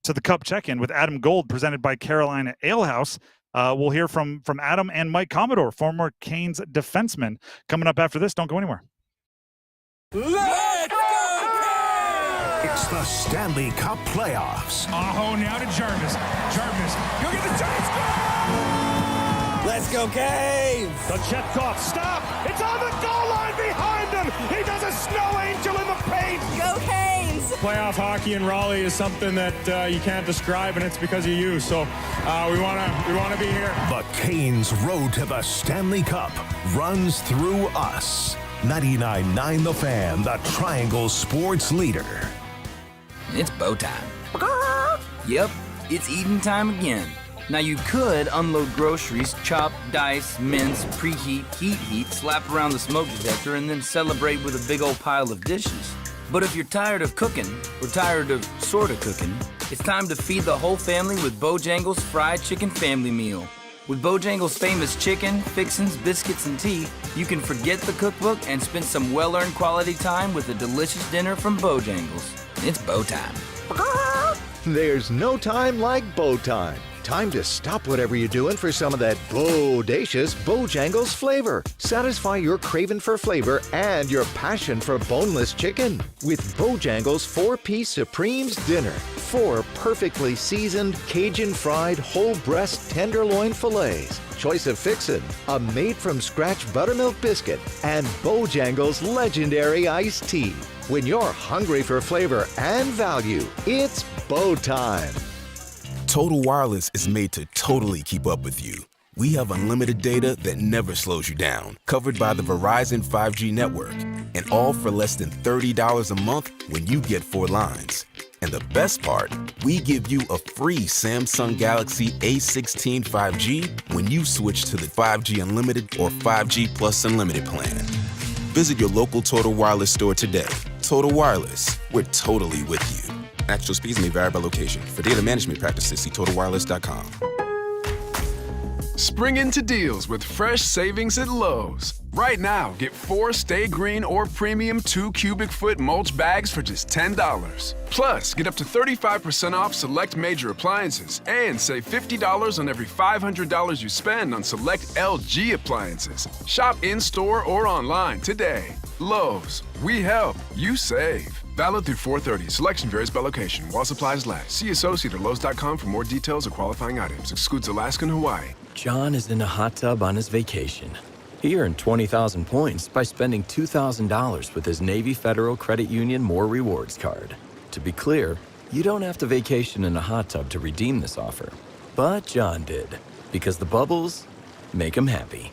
to the Cup check-in with Adam Gold, presented by Carolina Ale House. We'll hear from Adam and Mike Commodore, former Canes defensemen, coming up after this. Don't go anywhere. Let's go! It's the Stanley Cup playoffs. Oh, now to Jarvis. Jarvis, go get the touchdown! Let's go, Canes! Kochetkov, stop! It's on the goal line behind him! He does a snow angel in the paint! Go, Canes! Playoff hockey in Raleigh is something that you can't describe, and it's because of you. So we want to be here. The Canes' road to the Stanley Cup runs through us. 99.9 The Fan, the Triangle sports leader. It's bow time. Yep, it's eating time again. Now you could unload groceries, chop, dice, mince, preheat, heat, slap around the smoke detector, and then celebrate with a big old pile of dishes. But if you're tired of cooking, or tired of sorta cooking, it's time to feed the whole family with Bojangles Fried Chicken Family Meal. With Bojangles' famous chicken, fixins, biscuits, and tea, you can forget the cookbook and spend some well-earned quality time with a delicious dinner from Bojangles. It's bow time. There's no time like bow time. Time to stop whatever you're doing for some of that bodacious Bojangles flavor. Satisfy your craving for flavor and your passion for boneless chicken with Bojangles 4-piece Supremes Dinner. 4 perfectly seasoned Cajun fried whole breast tenderloin fillets. Choice of fixin', a made-from-scratch buttermilk biscuit, and Bojangles legendary iced tea. When you're hungry for flavor and value, it's bow time. Total Wireless is made to totally keep up with you. We have unlimited data that never slows you down, covered by the Verizon 5G network, and all for less than $30 a month when you get 4 lines. And the best part, we give you a free Samsung Galaxy A16 5G when you switch to the 5G Unlimited or 5G Plus Unlimited plan. Visit your local Total Wireless store today. Total Wireless, we're totally with you. Actual speeds may vary by location. For data management practices, see TotalWireless.com. Spring into deals with fresh savings at Lowe's. Right now, get 4 Stay Green or Premium 2 cubic foot mulch bags for just $10. Plus, get up to 35% off select major appliances and save $50 on every $500 you spend on select LG appliances. Shop in-store or online today. Lowe's, we help, you save. Valid through 4/30. Selection varies by location. While supplies last. See associate or Lowe's.com for more details or qualifying items. Excludes Alaska and Hawaii. John is in a hot tub on his vacation. He earned 20,000 points by spending $2,000 with his Navy Federal Credit Union More Rewards card. To be clear, you don't have to vacation in a hot tub to redeem this offer. But John did, because the bubbles make him happy.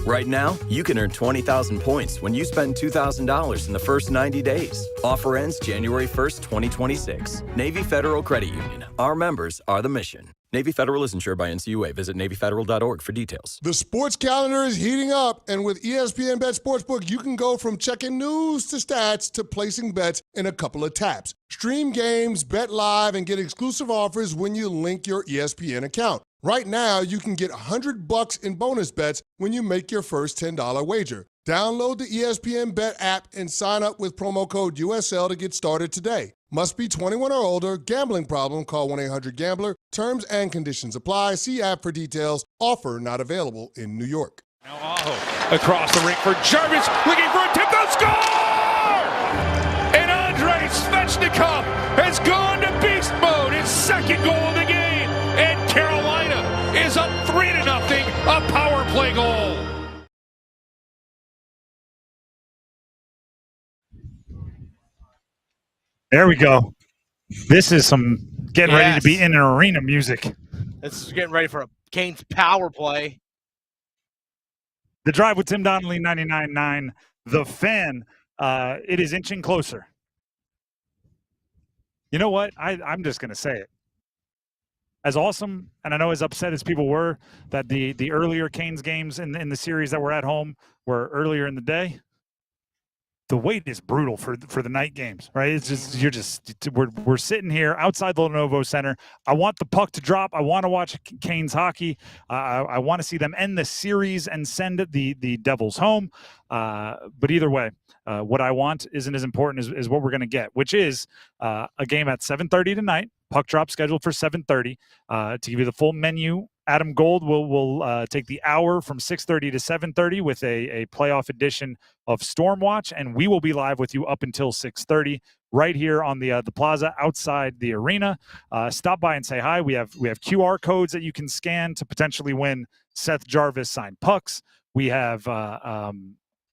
Right now, you can earn 20,000 points when you spend $2,000 in the first 90 days. Offer ends January 1st, 2026. Navy Federal Credit Union. Our members are the mission. Navy Federal is insured by NCUA. Visit NavyFederal.org for details. The sports calendar is heating up, and with ESPN Bet Sportsbook, you can go from checking news to stats to placing bets in a couple of taps. Stream games, bet live, and get exclusive offers when you link your ESPN account. Right now, you can get $100 in bonus bets when you make your first $10 wager. Download the ESPN Bet app and sign up with promo code USL to get started today. Must be 21 or older. Gambling problem? Call 1-800-GAMBLER. Terms and conditions apply. See app for details. Offer not available in New York. Now Aho across the ring for Jarvis, looking for a tip, they'll score! And Andrei Svechnikov has gone to beast mode, his second goal of the game, and Carolina is up 3-0, a power play goal. There we go. This is some getting ready to be in an arena music. This is getting ready for a Canes power play. The Drive with Tim Donnelly, 99.9. The Fan. It is inching closer. You know what? I'm just going to say it. As awesome, and I know as upset as people were that the earlier Canes games in the series that were at home were earlier in the day, the wait is brutal for the night games, right? It's just we're sitting here outside the Lenovo Center. I want the puck to drop. I want to watch Canes hockey. I want to see them end the series and send the Devils home. But either way, what I want isn't as important as what we're going to get, which is a game at 7:30 tonight. Puck drop scheduled for 7:30. To give you the full menu, Adam Gold will take the hour from 6:30 to 7:30 with a playoff edition of Stormwatch, and we will be live with you up until 6:30 right here on the plaza outside the arena. Stop by and say hi. We have QR codes that you can scan to potentially win Seth Jarvis signed pucks. We have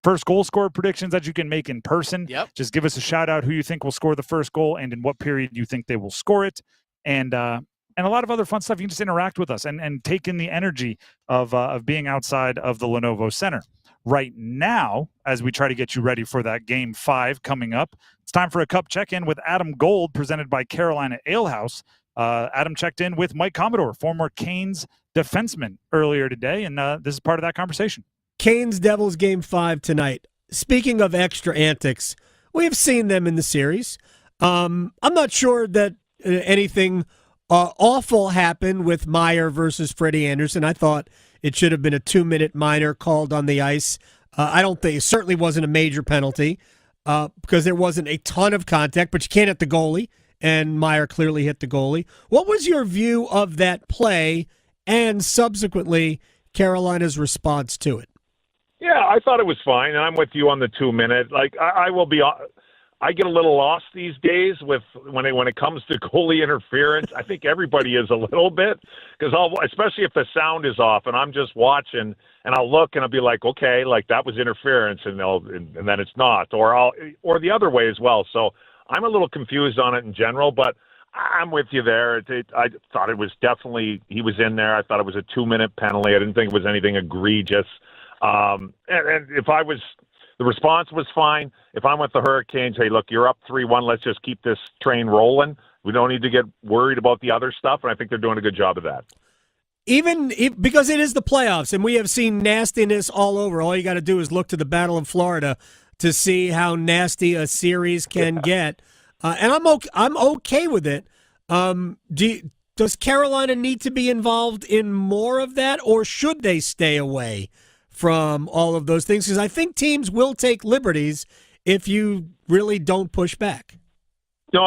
first goal scorer predictions that you can make in person. Yep. Just give us a shout out who you think will score the first goal and in what period you think they will score it. And a lot of other fun stuff. You can just interact with us and take in the energy of being outside of the Lenovo Center. Right now, as we try to get you ready for that Game 5 coming up, it's time for a cup check-in with Adam Gold, presented by Carolina Ale House. Adam checked in with Mike Commodore, former Canes defenseman, earlier today, and this is part of that conversation. Canes Devils Game 5 tonight. Speaking of extra antics, we have seen them in the series. I'm not sure that anything awful happened with Meyer versus Freddie Andersen. I thought it should have been a 2-minute minor called on the ice. I don't think it certainly wasn't a major penalty because there wasn't a ton of contact, but you can't hit the goalie, and Meyer clearly hit the goalie. What was your view of that play and subsequently Carolina's response to it? Yeah, I thought it was fine, and I'm with you on the 2-minute. Like I will be. I get a little lost these days with when it comes to goalie interference. I think everybody is a little bit because especially if the sound is off and I'm just watching and I'll look and I'll be like, okay, like that was interference, and then it's not, or the other way as well. So I'm a little confused on it in general, but I'm with you there. I thought it was definitely he was in there. I thought it was a 2-minute penalty. I didn't think it was anything egregious. And if I was. The response was fine. If I'm with the Hurricanes, hey, look, you're up 3-1. Let's just keep this train rolling. We don't need to get worried about the other stuff, and I think they're doing a good job of that. Even because it is the playoffs, and we have seen nastiness all over. All you got to do is look to the Battle of Florida to see how nasty a series can get. And I'm okay with it. Do Does Carolina need to be involved in more of that, or should they stay away from all of those things? Because I think teams will take liberties if you really don't push back. No,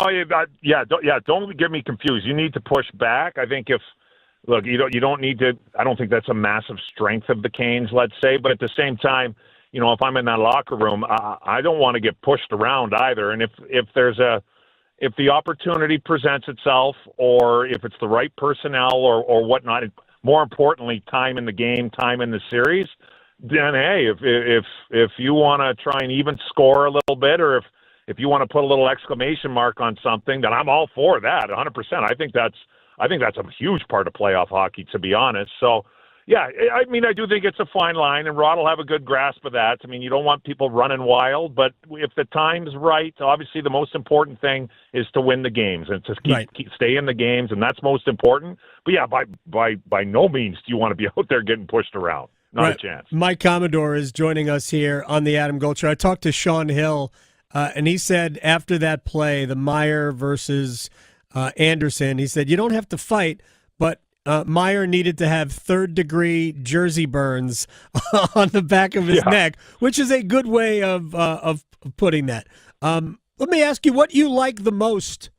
don't get me confused. You need to push back. I think you don't need to. I don't think that's a massive strength of the Canes, let's say. But at the same time, if I'm in that locker room, I don't want to get pushed around either. And if the opportunity presents itself, or if it's the right personnel or whatnot, more importantly, time in the game, time in the series, then hey, if you want to try and even score a little bit, or if you want to put a little exclamation mark on something, then I'm all for that, 100%. I think that's a huge part of playoff hockey, to be honest. So, yeah, I do think it's a fine line, and Rod will have a good grasp of that. You don't want people running wild, but if the time's right, obviously the most important thing is to win the games and to stay in the games, and that's most important. But yeah, by no means do you want to be out there getting pushed around. Not a chance. Mike Commodore is joining us here on the Adam Gold Show. I talked to Sean Hill, and he said after that play, the Meyer versus Andersen, he said, you don't have to fight, but Meyer needed to have third-degree jersey burns on the back of his neck, which is a good way of putting that. Let me ask you what you like the most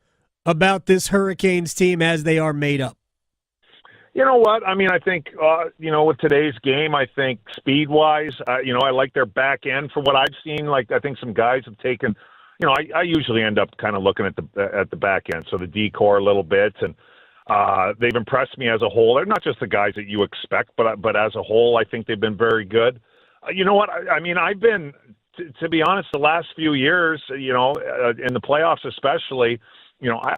about this Hurricanes team as they are made up. You know what? I think, with today's game, I think speed-wise, I like their back end for what I've seen. Like, I think some guys have taken, I usually end up kind of looking at the back end, so the D-core a little bit, and they've impressed me as a whole. They're not just the guys that you expect, but as a whole, I think they've been very good. You know what? I've been, to be honest, the last few years, in the playoffs especially,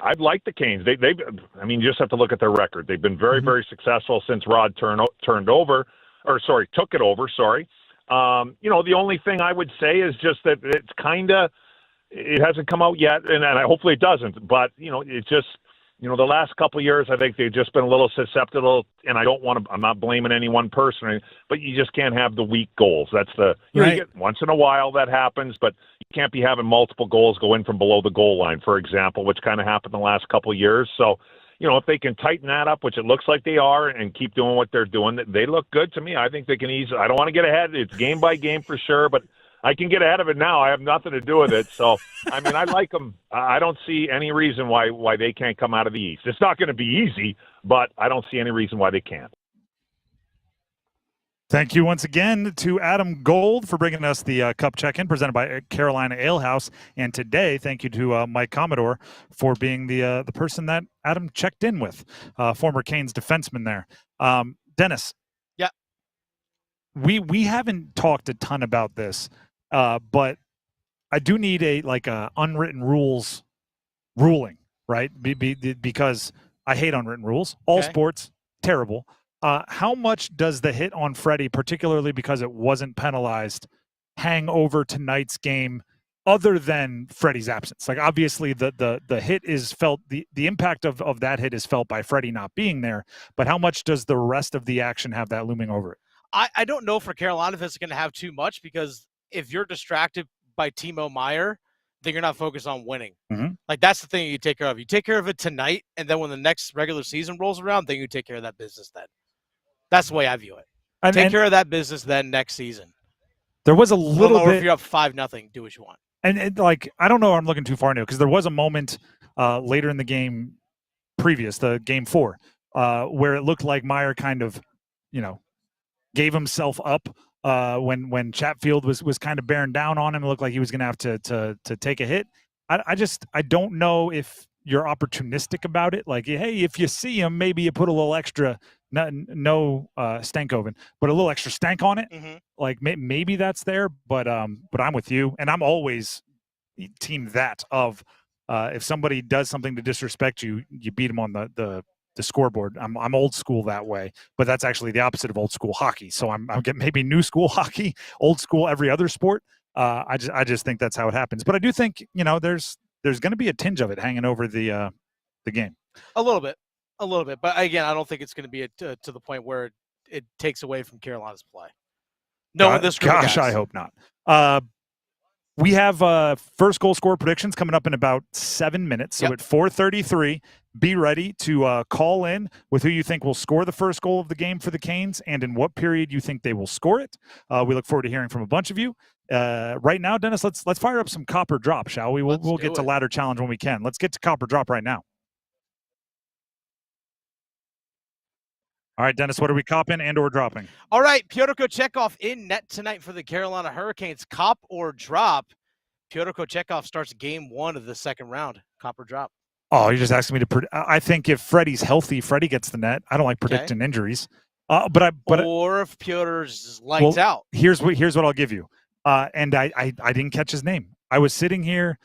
I've liked the Canes. They you just have to look at their record. They've been very, very successful since Rod took it over. The only thing I would say is just that it hasn't come out yet, and hopefully it doesn't. But it just, the last couple of years, I think they've just been a little susceptible. And I'm not blaming any one person, but you just can't have the weak goals. That's you get once in a while that happens, but you can't be having multiple goals go in from below the goal line, for example, which kind of happened the last couple of years. So, if they can tighten that up, which it looks like they are, and keep doing what they're doing, they look good to me. I think they can easily. I don't want to get ahead. It's game by game for sure, but I can get ahead of it now. I have nothing to do with it. So, I like them. I don't see any reason why they can't come out of the East. It's not going to be easy, but I don't see any reason why they can't. Thank you once again to Adam Gold for bringing us the Cup Check-In presented by Carolina Ale House. And today, thank you to Mike Commodore for being the person that Adam checked in with, former Canes defenseman there. Dennis. Yeah. We haven't talked a ton about this. But I do need a unwritten ruling, right? Because I hate unwritten rules. All sports, terrible. How much does the hit on Freddie, particularly because it wasn't penalized, hang over tonight's game other than Freddie's absence? Like, obviously the hit is felt, the impact of that hit is felt by Freddie not being there, but how much does the rest of the action have that looming over it? I don't know for Carolina if it's going to have too much, because if you're distracted by Timo Meyer, then you're not focused on winning. Mm-hmm. Like, that's the thing you take care of. You take care of it tonight, and then when the next regular season rolls around, then you take care of that business then. That's the way I view it. Take care of that business then next season. There was a little bit. If you're up 5-0, do what you want. And I don't know, I'm looking too far now, because there was a moment later in the game previous, the game 4, where it looked like Meyer kind of, gave himself up. When Chatfield was kind of bearing down on him, it looked like he was going to have to take a hit. I don't know if you're opportunistic about it. Like, hey, if you see him, maybe you put a little extra, no Stankoven, but a little extra stank on it. Mm-hmm. Like maybe that's there, but I'm with you, and I'm always team that of if somebody does something to disrespect you, you beat them on the scoreboard. I'm old school that way, but that's actually the opposite of old school hockey. So I'm getting maybe new school hockey, old school every other sport. I just think that's how it happens. But I do think there's going to be a tinge of it hanging over the game. A little bit. But again, I don't think it's going to be to the point where it takes away from Carolina's play. No, this gosh, I hope not. We have first goal scorer predictions coming up in about 7 minutes. So at 4:33, be ready to call in with who you think will score the first goal of the game for the Canes and in what period you think they will score it. We look forward to hearing from a bunch of you. Right now, Dennis, let's fire up some cop or drop, shall we? We'll get to ladder challenge when we can. Let's get to cop or drop right now. All right, Dennis, what are we copping and or dropping? All right, Pyotr Kochetkov in net tonight for the Carolina Hurricanes. Cop or drop? Pyotr Kochetkov starts game 1 of the second round. Cop or drop? Oh, you're just asking me to I think if Freddie's healthy, Freddie gets the net. I don't like predicting injuries. Or if Pyotr's lights out. Here's what I'll give you. And I didn't catch his name. I was sitting here.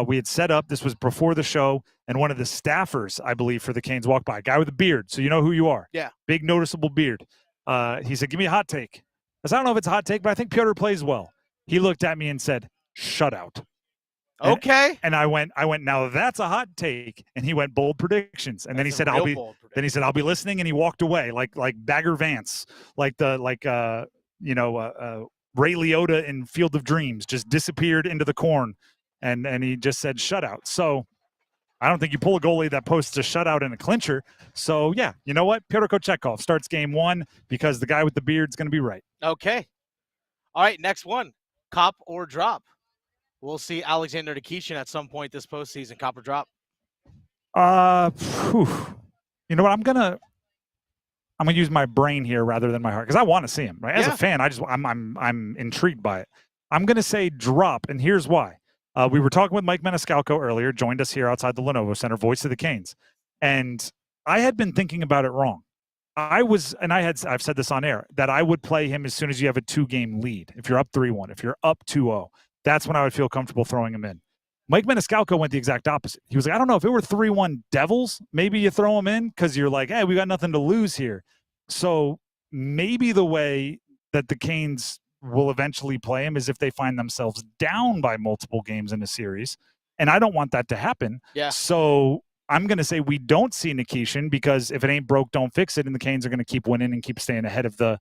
We had set up. This was before the show, and one of the staffers, I believe, for the Canes walked by. A guy with a beard, so you know who you are. Yeah. Big, noticeable beard. He said, "Give me a hot take." I said, "I don't know if it's a hot take, but I think Pyotr plays well." He looked at me and said, "Shutout." Okay. And I went, now that's a hot take. And he went, bold predictions. And then he said, I'll be listening. And he walked away like Bagger Vance, like Ray Liotta in Field of Dreams, just disappeared into the corn. And he just said shutout. So I don't think you pull a goalie that posts a shutout in a clincher. So yeah, you know what? Pyotr Kochetkov starts game 1 because the guy with the beard's going to be right. Okay. All right. Next one, cop or drop? We'll see Alexander Nikishin at some point this postseason. Cop or drop? You know what? I'm gonna use my brain here rather than my heart because I want to see him. Right? As a fan, I'm intrigued by it. I'm gonna say drop, and here's why. We were talking with Mike Maniscalco earlier. Joined us here outside the Lenovo Center, voice of the Canes, and I had been thinking about it wrong. I've said this on air that I would play him as soon as you have a 2-game lead. If you're up 3-1, if you're up 2-0. That's when I would feel comfortable throwing him in. Mike Maniscalco went the exact opposite. He was like, I don't know, if it were 3-1 Devils, maybe you throw him in because you're like, hey, we got nothing to lose here. So maybe the way that the Canes will eventually play him is if they find themselves down by multiple games in a series. And I don't want that to happen. Yeah. So I'm going to say we don't see Nikishin because if it ain't broke, don't fix it. And the Canes are going to keep winning and keep staying ahead of the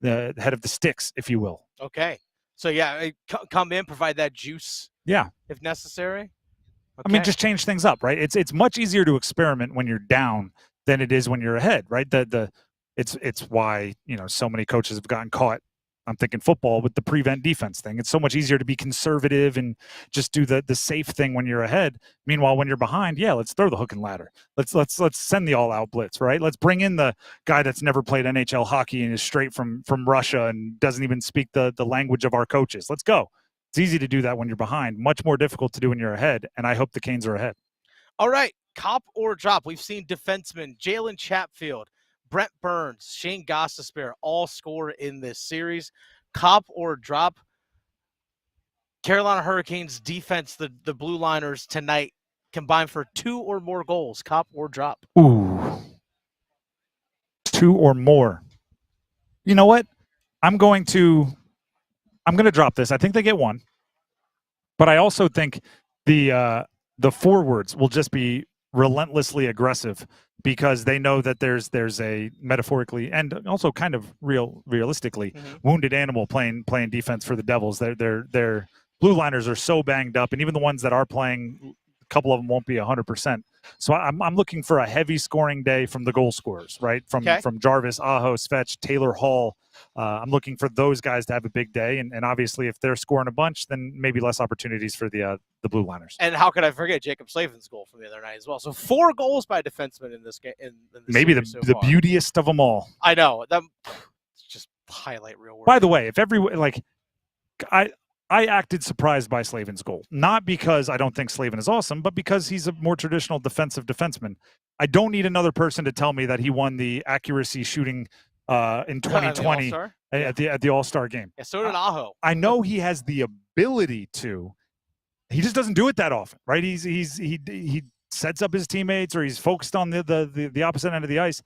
head of the sticks, if you will. Okay. So, yeah, come in, provide that juice if necessary. Okay. I mean, just change things up, right? It's much easier to experiment when you're down than it is when you're ahead, right? It's why, so many coaches have gotten caught. I'm thinking football with the prevent defense thing. It's so much easier to be conservative and just do the safe thing when you're ahead. Meanwhile, when you're behind, let's throw the hook and ladder. Let's send the all-out blitz, right? Let's bring in the guy that's never played NHL hockey and is straight from Russia and doesn't even speak the language of our coaches. Let's go. It's easy to do that when you're behind. Much more difficult to do when you're ahead, and I hope the Canes are ahead. All right, cop or drop? We've seen defensemen Jalen Chatfield, Brent Burns, Shane Gostisbehere all score in this series. Cop or drop? Carolina Hurricanes defense, the Blue Liners tonight combined for 2 or more goals. Cop or drop? Ooh. 2 or more. You know what? I'm going to drop this. I think they get 1. But I also think the forwards will just be relentlessly aggressive because they know that there's a metaphorically and also kind of realistically wounded animal playing defense for the Devils. Their blue liners are so banged up, and even the ones that are playing, a couple of them won't be 100%. So I'm looking for a heavy scoring day from the goal scorers, right? From Jarvis, Aho, Svech, Taylor Hall. I'm looking for those guys to have a big day, and obviously if they're scoring a bunch, then maybe less opportunities for the blue liners. And how could I forget Jacob Slavin's goal from the other night as well? So 4 goals by defensemen in this game. Maybe the beautiest of them all. I know that. Just highlight real work. By the way, if I acted surprised by Slavin's goal, not because I don't think Slavin is awesome, but because he's a more traditional defensive defenseman. I don't need another person to tell me that he won the accuracy shooting in 2020 at the All-Star game. Yeah, so did Aho. I know he has the ability to. He just doesn't do it that often, right? He sets up his teammates or he's focused on the opposite end of the ice.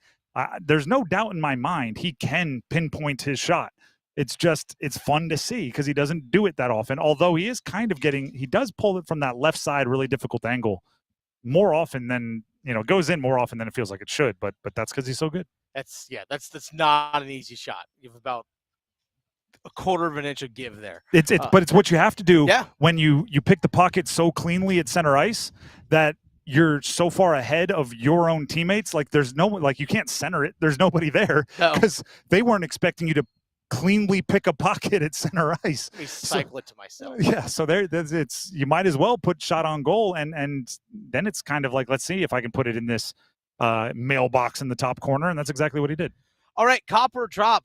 There's no doubt in my mind he can pinpoint his shot. It's fun to see because he doesn't do it that often. Although he is kind of he does pull it from that left side, really difficult angle more often than, goes in more often than it feels like it should. But that's because he's so good. That's not an easy shot. You have about a quarter of an inch of give there. But it's what you have to do when you pick the pocket so cleanly at center ice that you're so far ahead of your own teammates. Like there's no, like you can't center it. There's nobody there because they weren't expecting you to cleanly pick a pocket at center ice. Let me cycle it to myself. Yeah, so it's you might as well put shot on goal, and then it's kind of like, let's see if I can put it in this mailbox in the top corner, and that's exactly what he did. All right, copper drop.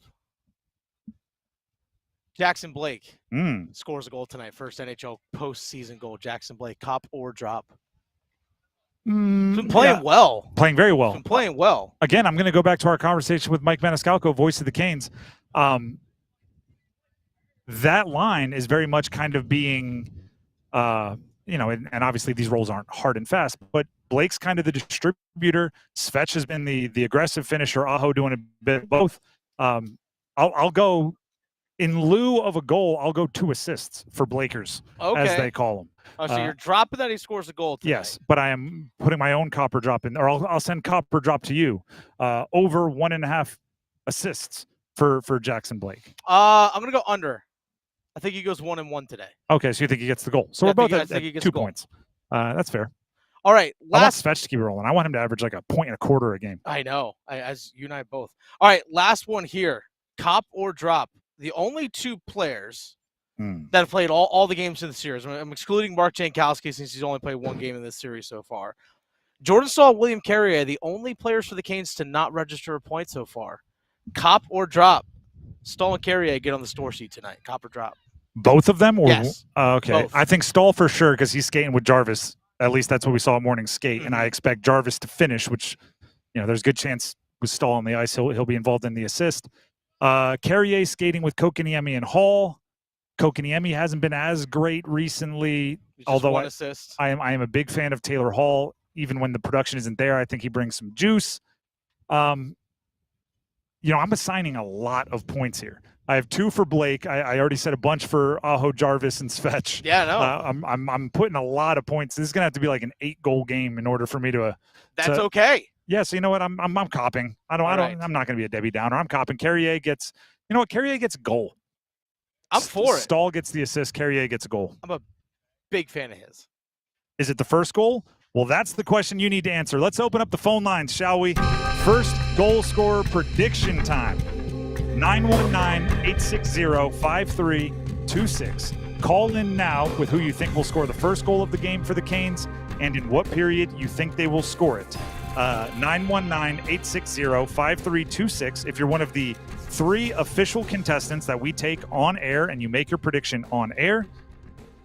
Jackson Blake Mm. scores a goal tonight. First NHL postseason goal. Jackson Blake, cop or drop. He's been playing well. Playing very well. He's been playing well. Again, I'm going to go back to our conversation with Mike Maniscalco, voice of the Canes. That line is very much kind of being, and obviously these roles aren't hard and fast, but Blake's kind of the distributor. Svech has been the aggressive finisher. Aho doing a bit of both. I'll go, in lieu of a goal, I'll go 2 assists for Blakers, as they call them. Oh, so you're dropping that he scores a goal tonight. Yes, but I am putting my own copper drop in, or I'll send copper drop to you. Over 1.5 assists for Jackson Blake. I'm going to go under. I think he goes 1-1 today. Okay, so you think he gets the goal. So we're both at 2 points. That's fair. All right. I want Svech to keep rolling. I want him to average like 1.25 a game. I know, as you and I both. All right, last one here. Cop or drop. The only 2 players that have played all the games in the series. I'm excluding Mark Jankowski since he's only played 1 game in this series so far. Jordan Staal, William Carrier, the only players for the Canes to not register a point so far. Cop or drop. Staal and Carrier get on the score sheet tonight. Cop or drop. Both of them? Or, yes. Okay. Both. I think Staal for sure because he's skating with Jarvis. At least that's what we saw at morning skate. And I expect Jarvis to finish, which, there's a good chance with Staal on the ice, he'll be involved in the assist. Carrier skating with Kotkaniemi and Hall. Kotkaniemi hasn't been as great recently, although I am a big fan of Taylor Hall. Even when the production isn't there, I think he brings some juice. I'm assigning a lot of points here. I have 2 for Blake. I already said a bunch for Aho, Jarvis, and Svech. Yeah, no. I'm putting a lot of points. This is gonna have to be like an 8-goal game in order for me to. That's okay. Yeah, so you know what? I'm copping. I'm not gonna be a Debbie Downer. I'm copping. Carrier gets. You know what? Carrier gets a goal. I'm for it. Staal gets the assist. Carrier gets a goal. I'm a big fan of his. Is it the first goal? Well, that's the question you need to answer. Let's open up the phone lines, shall we? First goal scorer prediction time. 919-860-5326. Call in now with who you think will score the first goal of the game for the Canes and in what period you think they will score it. 919-860-5326. If you're one of the 3 official contestants that we take on air and you make your prediction on air,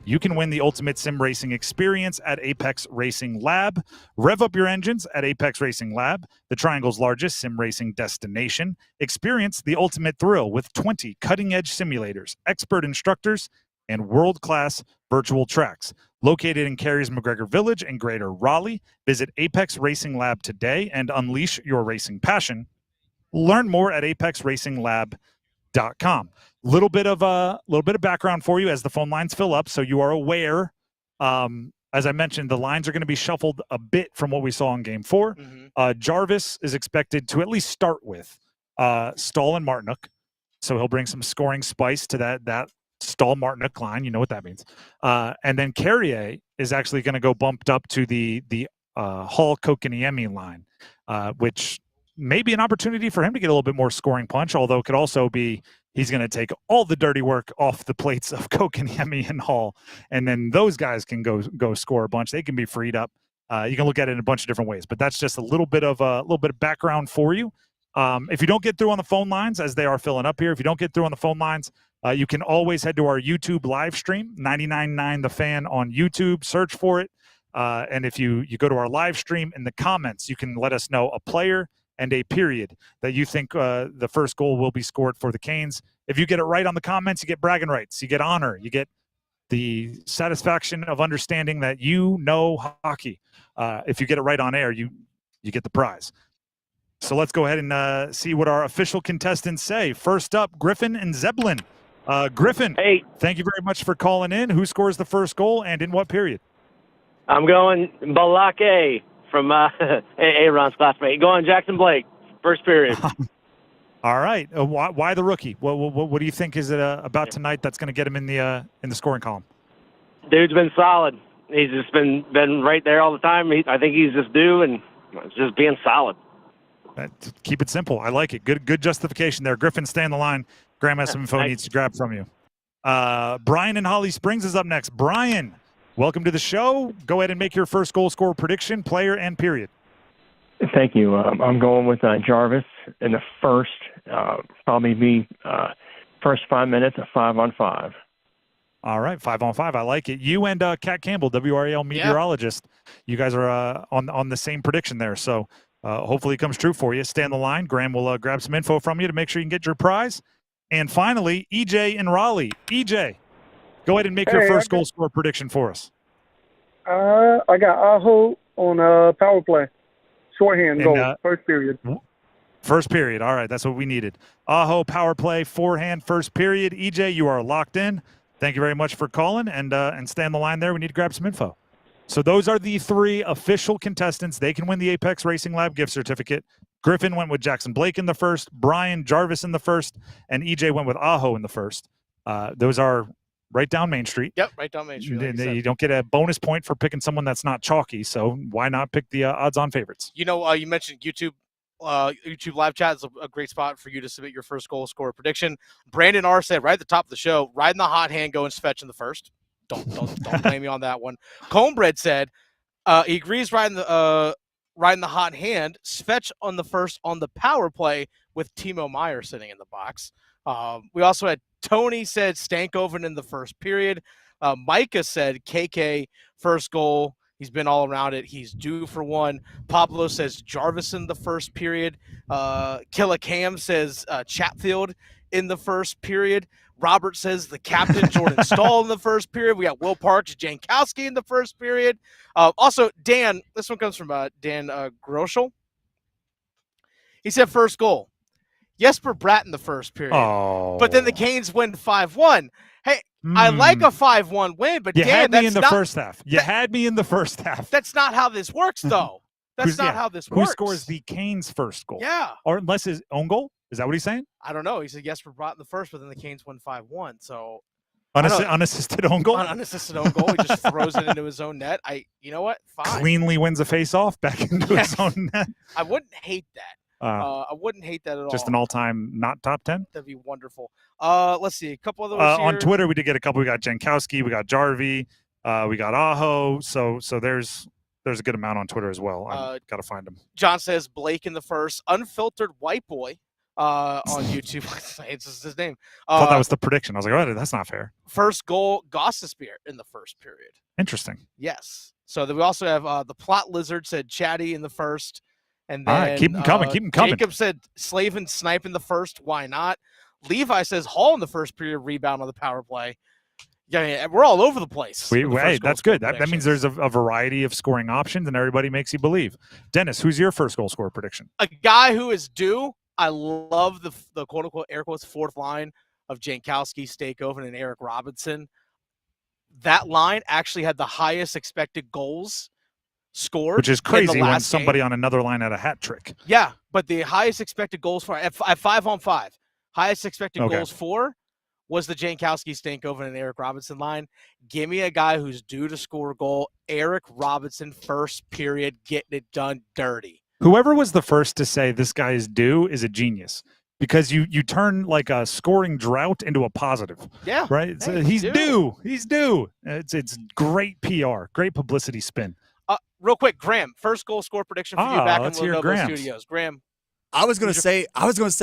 you can win the ultimate sim racing experience at Apex Racing Lab. Rev up your engines at Apex Racing Lab, the Triangle's largest sim racing destination. Experience the ultimate thrill with 20 cutting-edge simulators, expert instructors, and world-class virtual tracks. Located in Cary's McGregor Village in Greater Raleigh, visit Apex Racing Lab today and unleash your racing passion. Learn more at apexracinglab.com. Little bit of background for you as the phone lines fill up, so you are aware. As I mentioned, the lines are going to be shuffled a bit from what we saw in Game 4. Jarvis is expected to at least start with Staal and Martinook, so he'll bring some scoring spice to that Staal Martinook line. You know what that means. And then Carrier is actually going to go bumped up to the Hall Kotkaniemi line, which may be an opportunity for him to get a little bit more scoring punch, although it could also be he's going to take all the dirty work off the plates of Kotkaniemi and Hall, and then those guys can go score a bunch. They can be freed up. You can look at it in a bunch of different ways, but that's just a little bit of background for you. If you don't get through on the phone lines, as they are filling up here, if you don't get through on the phone lines, you can always head to our YouTube live stream, 99.9 The Fan on YouTube. Search for it, and if you go to our live stream, in the comments, you can let us know a player and a period that you think the first goal will be scored for the Canes. If you get it right on the comments, you get bragging rights, you get honor, you get the satisfaction of understanding that you know hockey. If you get it right on air, you get the prize. So let's go ahead and see what our official contestants say. First up, Griffin and Zeppelin. Griffin, hey, thank you very much for calling in. Who scores the first goal and in what period? I'm going Balake from Aaron's classmate. Going Jackson Blake, first period. All right. Why the rookie? What do you think is it about tonight that's going to get him in the scoring column? Dude's been solid. He's just been right there all the time. I think he's just due and just being solid. Keep it simple. I like it. Good justification there. Griffin, stay on the line. Graham has some info he needs to grab from you. Brian in Holly Springs is up next. Brian, welcome to the show. Go ahead and make your first goal scorer prediction, player and period. Thank you. I'm going with Jarvis in the first. Probably be first 5 minutes, a 5-on-5. All right, 5-on-5. I like it. You and Kat Campbell, WRAL meteorologist, you guys are on the same prediction there. So hopefully it comes true for you. Stay on the line. Graham will grab some info from you to make sure you can get your prize. And finally, EJ in Raleigh. EJ, go ahead and make your first goal scorer prediction for us. I got Aho on power play. Shorthand goal, first period. First period. All right, that's what we needed. Aho, power play, forehand, first period. EJ, you are locked in. Thank you very much for calling, and stay on the line there. We need to grab some info. So those are the 3 official contestants. They can win the Apex Racing Lab gift certificate. Griffin went with Jackson Blake in the first, Brian Jarvis in the first, and EJ went with Aho in the first. Those are right down Main Street. Yep, right down Main Street. Like you don't get a bonus point for picking someone that's not chalky, so why not pick the odds-on favorites? You mentioned YouTube. YouTube live chat is a great spot for you to submit your first goal scorer prediction. Brandon R said right at the top of the show, riding the hot hand, going Svech in the first. Don't blame me on that one. Comebread said he agrees riding the hot hand, Svech on the first on the power play with Timo Meyer sitting in the box. We also had Tony said Stankoven in the first period. Micah said KK first goal. He's been all around it. He's due for one. Pablo says Jarvis in the first period. Killa Cam says Chatfield in the first period. Robert says the captain, Jordan Stahl, in the first period. We got Will Parks, Jankowski in the first period. Also, Dan, this one comes from Dan Groschel. He said first goal. Jesper Bratt in the first period. Oh. But then the Canes win 5-1. Hey, I like a 5-1 win, but you Dan, had me that's in the not, first half. You had me in the first half. That's not how this works, though. That's not how this works. Who scores the Canes' first goal? Yeah. Or unless his own goal? Is that what he's saying? I don't know. He said Jesper Bratt in the first, but then the Canes win 5-1. So unassisted own goal? Unassisted own goal. He just throws it into his own net. You know what? Fine. Cleanly wins a face-off back into his own net. I wouldn't hate that. I wouldn't hate that at all. Just an all-time not top 10? That'd be wonderful. Let's see. A couple other ones here. On Twitter, we did get a couple. We got Jankowski. We got Jarvie. We got Aho. So there's a good amount on Twitter as well. I've got to find them. John says Blake in the first. Unfiltered White Boy on YouTube. It's just his name. I thought that was the prediction. I was like, oh, that's not fair. First goal, Gossespear in the first period. Interesting. Yes. So then we also have the Plot Lizard said Chatty in the first. And then, all right, keep them coming. Keep them coming. Jacob said Slavin Snipe in the first. Why not? Levi says Hall in the first period, rebound on the power play. Yeah, we're all over the place. Hey, that's good. That means there's a variety of scoring options, and everybody makes you believe. Dennis, who's your first goal scorer prediction? A guy who is due. I love the quote-unquote air quotes fourth line of Jankowski, Stankoven, and Eric Robinson. That line actually had the highest expected goals scored, which is crazy when somebody game. On another line had a hat trick. Yeah, but the highest expected goals for at 5-on-5, highest expected goals for was the Jankowski, Stankoven, and Eric Robinson line. Give me a guy who's due to score a goal. Eric Robinson, first period, getting it done dirty. Whoever was the first to say this guy is due is a genius, because you turn like a scoring drought into a positive. Yeah, right. Hey, he's due. He's due. It's great PR, great publicity spin. Real quick, Graham, first goal score prediction for you back in the Lenovo Studios. Graham. I was going to say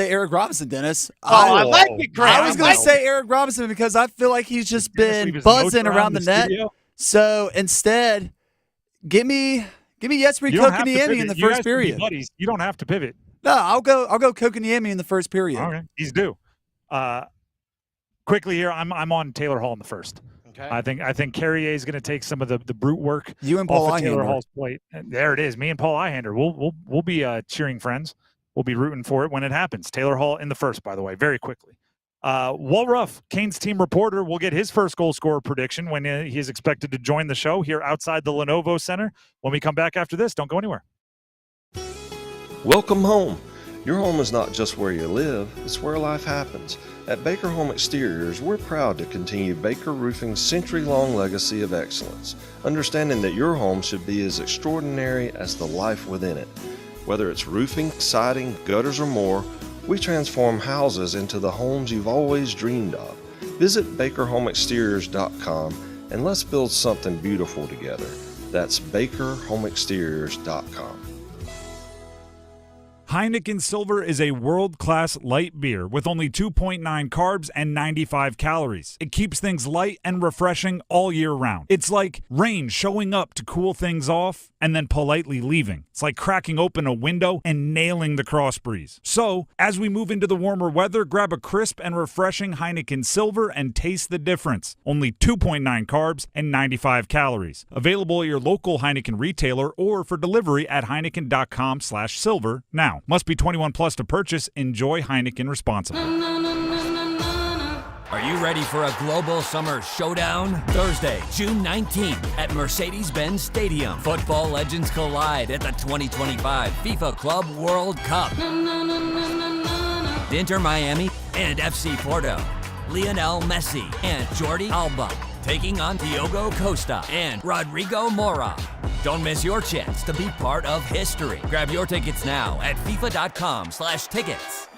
Eric Robinson, Dennis. I like it, Graham. I was going to say Eric Robinson because I feel like he's just been buzzing around the net. Studio? So instead, give me Jesper Kotkaniemi in the first period. You don't have to pivot. No, I'll go Kotkaniemi in the first period. Okay, he's due. Quickly here, I'm on Taylor Hall in the first. Okay. I think Carrier is going to take some of the brute work you and Paul off of Taylor Ihander. Hall's plate. And there it is. Me and Paul Ihander. We'll be cheering friends. We'll be rooting for it when it happens. Taylor Hall in the first, by the way, very quickly. Walt Ruff, Canes team reporter, will get his first goal scorer prediction when he is expected to join the show here outside the Lenovo Center. When we come back after this, don't go anywhere. Welcome home. Your home is not just where you live, it's where life happens. At Baker Home Exteriors, we're proud to continue Baker Roofing's century-long legacy of excellence, understanding that your home should be as extraordinary as the life within it. Whether it's roofing, siding, gutters, or more, we transform houses into the homes you've always dreamed of. Visit BakerHomeExteriors.com and let's build something beautiful together. That's BakerHomeExteriors.com. Heineken Silver is a world-class light beer with only 2.9 carbs and 95 calories. It keeps things light and refreshing all year round. It's like rain showing up to cool things off and then politely leaving. It's like cracking open a window and nailing the cross breeze. So, as we move into the warmer weather, grab a crisp and refreshing Heineken Silver and taste the difference. Only 2.9 carbs and 95 calories. Available at your local Heineken retailer or for delivery at Heineken.com/silver now. Must be 21 plus to purchase. Enjoy Heineken responsibly. Are you ready for a global summer showdown? Thursday, June 19th at Mercedes-Benz Stadium. Football legends collide at the 2025 FIFA Club World Cup. Inter Miami and FC Porto. Lionel Messi and Jordi Alba taking on Diogo Costa and Rodrigo Mora. Don't miss your chance to be part of history. Grab your tickets now at FIFA.com/tickets.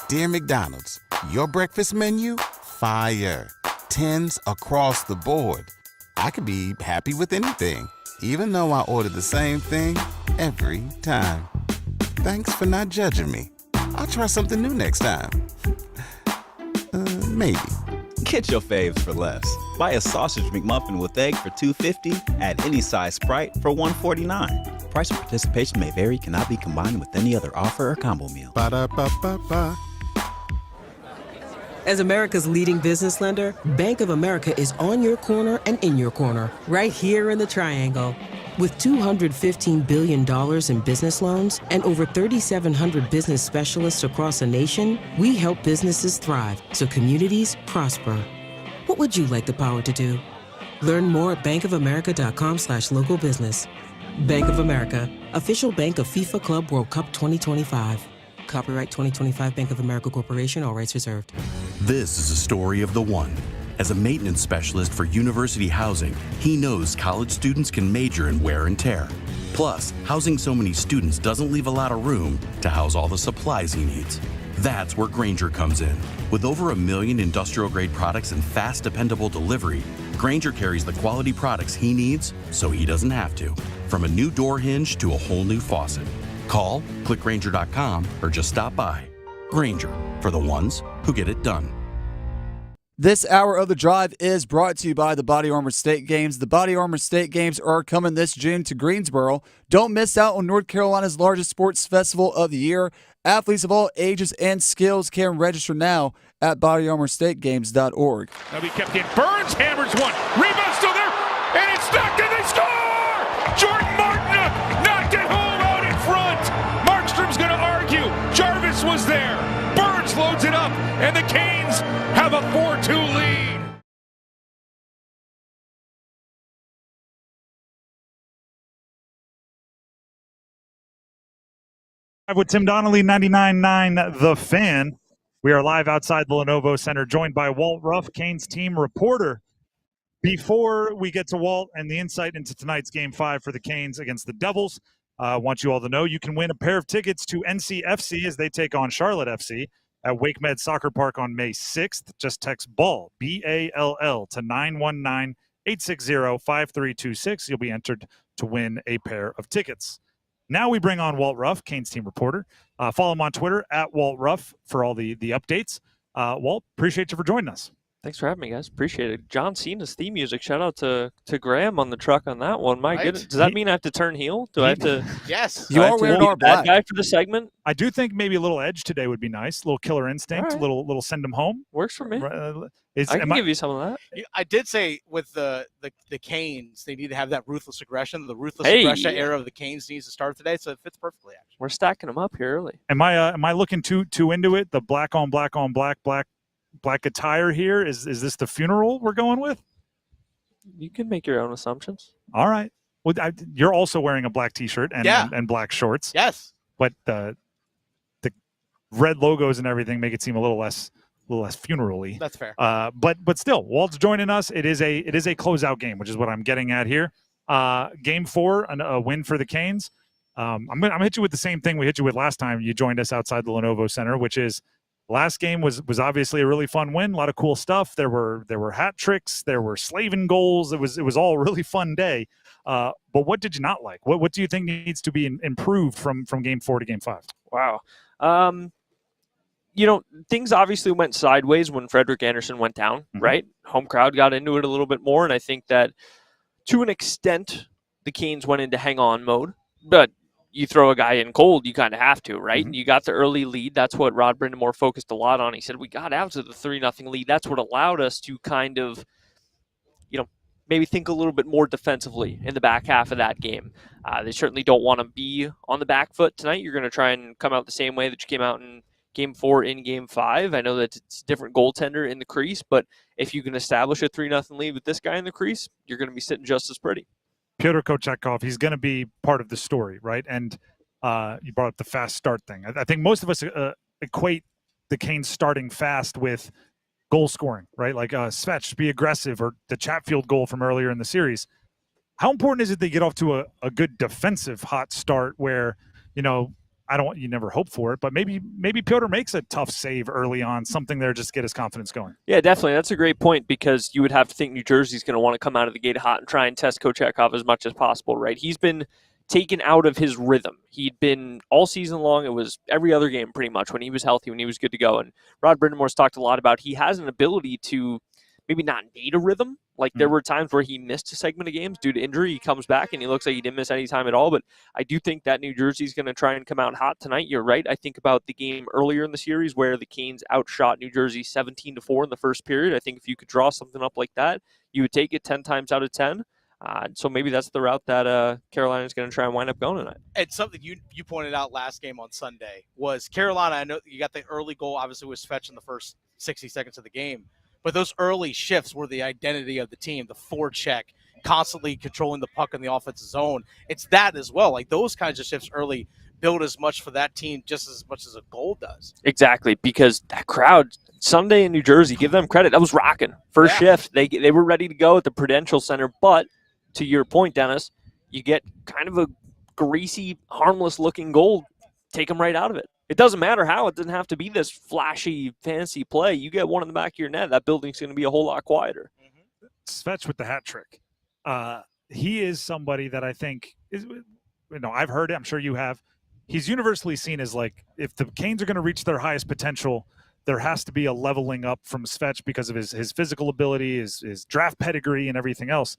Dear McDonald's, your breakfast menu? Fire. 10s across the board. I could be happy with anything, even though I order the same thing every time. Thanks for not judging me. I'll try something new next time. Maybe. Get your faves for less. Buy a sausage McMuffin with egg for $2.50 at any size Sprite for $1.49. Price and participation may vary, cannot be combined with any other offer or combo meal. Ba-da-ba-ba-ba. As America's leading business lender, Bank of America is on your corner and in your corner, right here in the Triangle. With $215 billion in business loans and over 3,700 business specialists across the nation, we help businesses thrive so communities prosper. What would you like the power to do? Learn more at bankofamerica.com/local business. Bank of America, official bank of FIFA Club World Cup 2025. Copyright 2025 Bank of America Corporation, all rights reserved. This is a story of the one. As a maintenance specialist for university housing, he knows college students can major in wear and tear. Plus, housing so many students doesn't leave a lot of room to house all the supplies he needs. That's where Grainger comes in. With over 1 million industrial-grade products and fast, dependable delivery, Grainger carries the quality products he needs so he doesn't have to. From a new door hinge to a whole new faucet. Call, click Grainger.com, or just stop by. Grainger, for the ones who get it done. This hour of The Drive is brought to you by the Body Armor State Games. The Body Armor State Games are coming this June to Greensboro. Don't miss out on North Carolina's largest sports festival of the year. Athletes of all ages and skills can register now at bodyarmorstategames.org. Now be kept in. Burns hammers one. Rebound still there. And it's knocked and they score! Jordan Martin knocked it home out in front. Markstrom's going to argue. Jarvis was there. Burns loads it up. And the Canes have a 4-2 lead. With Tim Donnelly, 99.9 The Fan. We are live outside the Lenovo Center, joined by Walt Ruff, Canes team reporter. Before we get to Walt and the insight into tonight's Game 5 for the Canes against the Devils, I want you all to know you can win a pair of tickets to NCFC as they take on Charlotte FC at WakeMed Soccer Park on May 6th. Just text BALL, B-A-L-L, to 919-860-5326. You'll be entered to win a pair of tickets. Now we bring on Walt Ruff, Canes team reporter. Follow him on Twitter at Walt Ruff for all the updates. Walt, appreciate you for joining us. Thanks for having me, guys. Appreciate it. John Cena's theme music. Shout out to Graham on the truck on that one. My goodness. Does that mean I have to turn heel? Do I have to? Yes. You are wearing our black guy for the segment. I do think maybe a little edge today would be nice. A little Killer Instinct. Right. Little send them home. Works for me. I can give you some of that. I did say with the Canes, they need to have that ruthless aggression. The ruthless aggression era of the Canes needs to start today, so it fits perfectly. Actually, we're stacking them up here early. Am I looking too into it? The black on black attire here. Is this the funeral we're going with? You can make your own assumptions. All right. Well, you're also wearing a black T-shirt and black shorts. Yes. But the red logos and everything make it seem a little less funeral-y. That's fair. But still, Walt's joining us. It is a closeout game, which is what I'm getting at here. Game 4, a win for the Canes. I'm gonna hit you with the same thing we hit you with last time you joined us outside the Lenovo Center, which is last game was obviously a really fun win. A lot of cool stuff. There were hat tricks. There were slaving goals. It was all a really fun day. But what did you not like? What do you think needs to be improved from game 4 to game 5? Wow. Things obviously went sideways when Frederik Andersen went down, right? Home crowd got into it a little bit more, and I think that to an extent the Canes went into hang-on mode. But you throw a guy in cold, you kind of have to, right? You got the early lead. That's what Rod Brindamore focused a lot on. He said, we got out to the 3-0 lead. That's what allowed us to kind of, maybe think a little bit more defensively in the back half of that game. They certainly don't want to be on the back foot tonight. You're going to try and come out the same way that you came out in game 4 in game 5. I know that it's a different goaltender in the crease, but if you can establish a 3-0 lead with this guy in the crease, you're going to be sitting just as pretty. Pyotr Kochetkov, he's going to be part of the story, right? And you brought up the fast start thing. I think most of us equate the Canes starting fast with goal scoring, right? Like Svech, be aggressive, or the Chatfield goal from earlier in the series. How important is it they get off to a good defensive hot start where, you never hope for it, but maybe Pyotr makes a tough save early on, something there just to get his confidence going. Yeah, definitely. That's a great point, because you would have to think New Jersey's going to want to come out of the gate hot and try and test Kochetkov as much as possible, right? He's been taken out of his rhythm. He'd been all season long. It was every other game pretty much when he was healthy, when he was good to go. And Rod Brindamore's talked a lot about he has an ability to maybe not need a rhythm. Like there were times where he missed a segment of games due to injury. He comes back and he looks like he didn't miss any time at all. But I do think that New Jersey's going to try and come out hot tonight. You're right. I think about the game earlier in the series where the Canes outshot New Jersey 17-4 in the first period. I think if you could draw something up like that, you would take it 10 times out of 10. So maybe that's the route that Carolina is going to try and wind up going tonight. And something you pointed out last game on Sunday was Carolina. I know you got the early goal, obviously, with Svech in the first 60 seconds of the game. But those early shifts were the identity of the team, the forecheck, constantly controlling the puck in the offensive zone. It's that as well. Like those kinds of shifts early build as much for that team just as much as a goal does. Exactly, because that crowd Sunday in New Jersey, give them credit. That was rocking. First shift, they were ready to go at the Prudential Center. But to your point, Dennis, you get kind of a greasy, harmless-looking goal, take them right out of it. It doesn't matter how. It doesn't have to be this flashy, fancy play. You get one in the back of your net, that building's going to be a whole lot quieter. Svech with the hat trick. He is somebody that I think is, I've heard it. I'm sure you have. He's universally seen as like, if the Canes are going to reach their highest potential, there has to be a leveling up from Svech because of his physical ability, his draft pedigree, and everything else.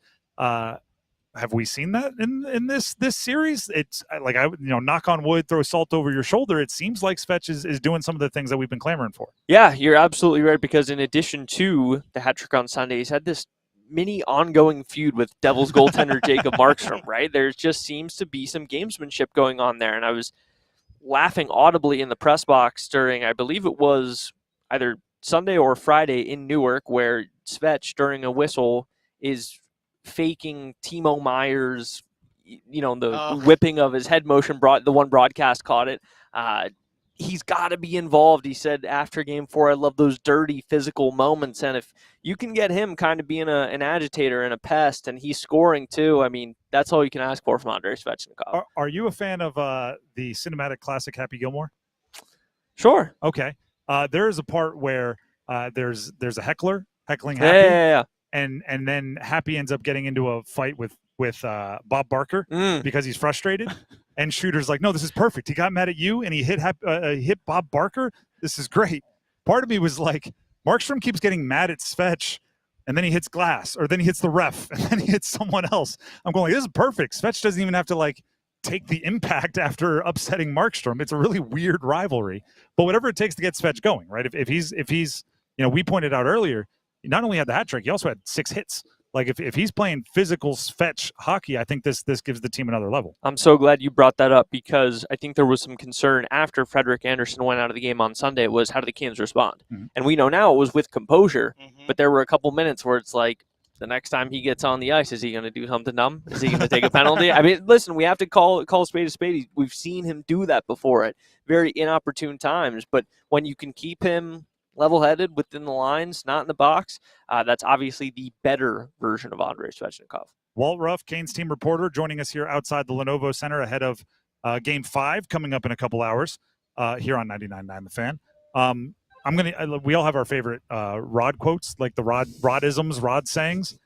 Have we seen that in this series? It's like, knock on wood, throw salt over your shoulder. It seems like Svech is doing some of the things that we've been clamoring for. Yeah, you're absolutely right, because in addition to the hat trick on Sunday, he's had this mini ongoing feud with Devils goaltender Jacob Markstrom, right? There just seems to be some gamesmanship going on there. And I was laughing audibly in the press box during, I believe it was either Sunday or Friday in Newark, where Svech, during a whistle, is faking Timo Meyer's, the whipping of his head motion. The one broadcast caught it. He's got to be involved. He said after game 4, I love those dirty physical moments. And if you can get him kind of being an agitator and a pest, and he's scoring too, I mean, that's all you can ask for from Andrei Svechnikov. Are you a fan of the cinematic classic Happy Gilmore? Sure. Okay. There is a part where there's a heckler heckling Happy. Yeah. And then Happy ends up getting into a fight with Bob Barker because he's frustrated. And Shooter's like, no, this is perfect. He got mad at you, and he hit Bob Barker. This is great. Part of me was like, Markstrom keeps getting mad at Svech, and then he hits glass, or then he hits the ref, and then he hits someone else. I'm going, this is perfect. Svech doesn't even have to, take the impact after upsetting Markstrom. It's a really weird rivalry. But whatever it takes to get Svech going, right? If he's we pointed out earlier, he not only had the hat trick, he also had 6 hits. Like if he's playing physical Svech hockey, I think this gives the team another level. I'm so glad you brought that up, because I think there was some concern after Frederik Andersen went out of the game on Sunday was how do the Canes respond? And we know now it was with composure, but there were a couple minutes where it's like, the next time he gets on the ice, is he going to do something dumb? Is he going to take a penalty? I mean, listen, we have to call a spade a spade. We've seen him do that before at very inopportune times. But when you can keep him level-headed within the lines, not in the box, that's obviously the better version of Andrei Svechnikov. Walt Ruff, Canes team reporter, joining us here outside the Lenovo Center ahead of Game 5 coming up in a couple hours here on 99.9 The Fan. We all have our favorite Rod quotes, like the Rodisms, Rod sayings.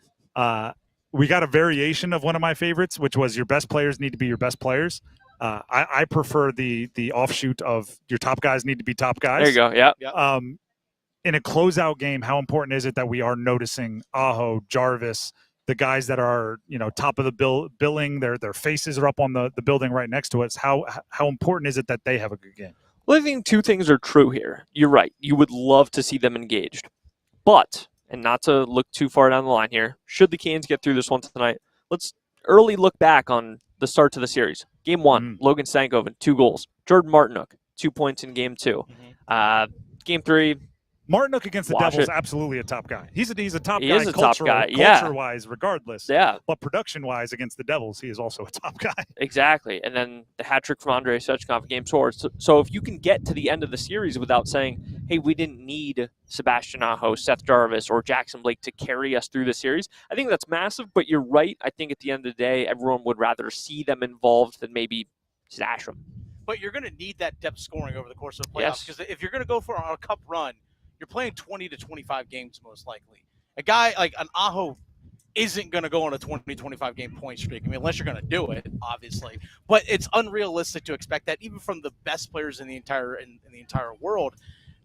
We got a variation of one of my favorites, which was your best players need to be your best players. I prefer the offshoot of your top guys need to be top guys. There you go. Yeah. In a closeout game, how important is it that we are noticing Aho, Jarvis, the guys that are, top of the billing, their faces are up on the building right next to us? How important is it that they have a good game? Well, I think two things are true here. You're right. You would love to see them engaged. But, and not to look too far down the line here, should the Canes get through this one tonight, let's early look back on the start to the series. Game 1, Logan Stankoven, 2 goals. Jordan Martinook, 2 points in Game 2. Game 3, Martinook against the Devils, absolutely a top guy. He's a top guy. He is a top guy, culture-wise, regardless. Yeah. But production-wise, against the Devils, he is also a top guy. Exactly. And then the hat trick from Andrei Svechnikov in Game 4. So if you can get to the end of the series without saying, hey, we didn't need Sebastian Aho, Seth Jarvis, or Jackson Blake to carry us through the series, I think that's massive. But you're right. I think at the end of the day, everyone would rather see them involved than maybe stash them. But you're going to need that depth scoring over the course of the playoffs. Because if you're going to go for a cup run, you're playing 20 to 25 games most likely. A guy like an Aho isn't going to go on a 20, 25 game point streak. I mean, unless you're going to do it, obviously. But it's unrealistic to expect that even from the best players in the entire world.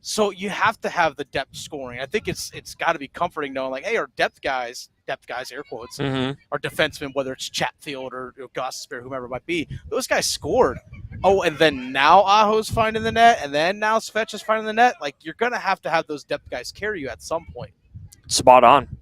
So you have to have the depth scoring. I think it's got to be comforting knowing, like, hey, our depth guys, air quotes, our defensemen, whether it's Chatfield or Gostisbehere, whomever it might be, those guys scored. Oh, and then now Aho's finding the net, and then now Svech is finding the net. Like, you're going to have those depth guys carry you at some point. Spot on.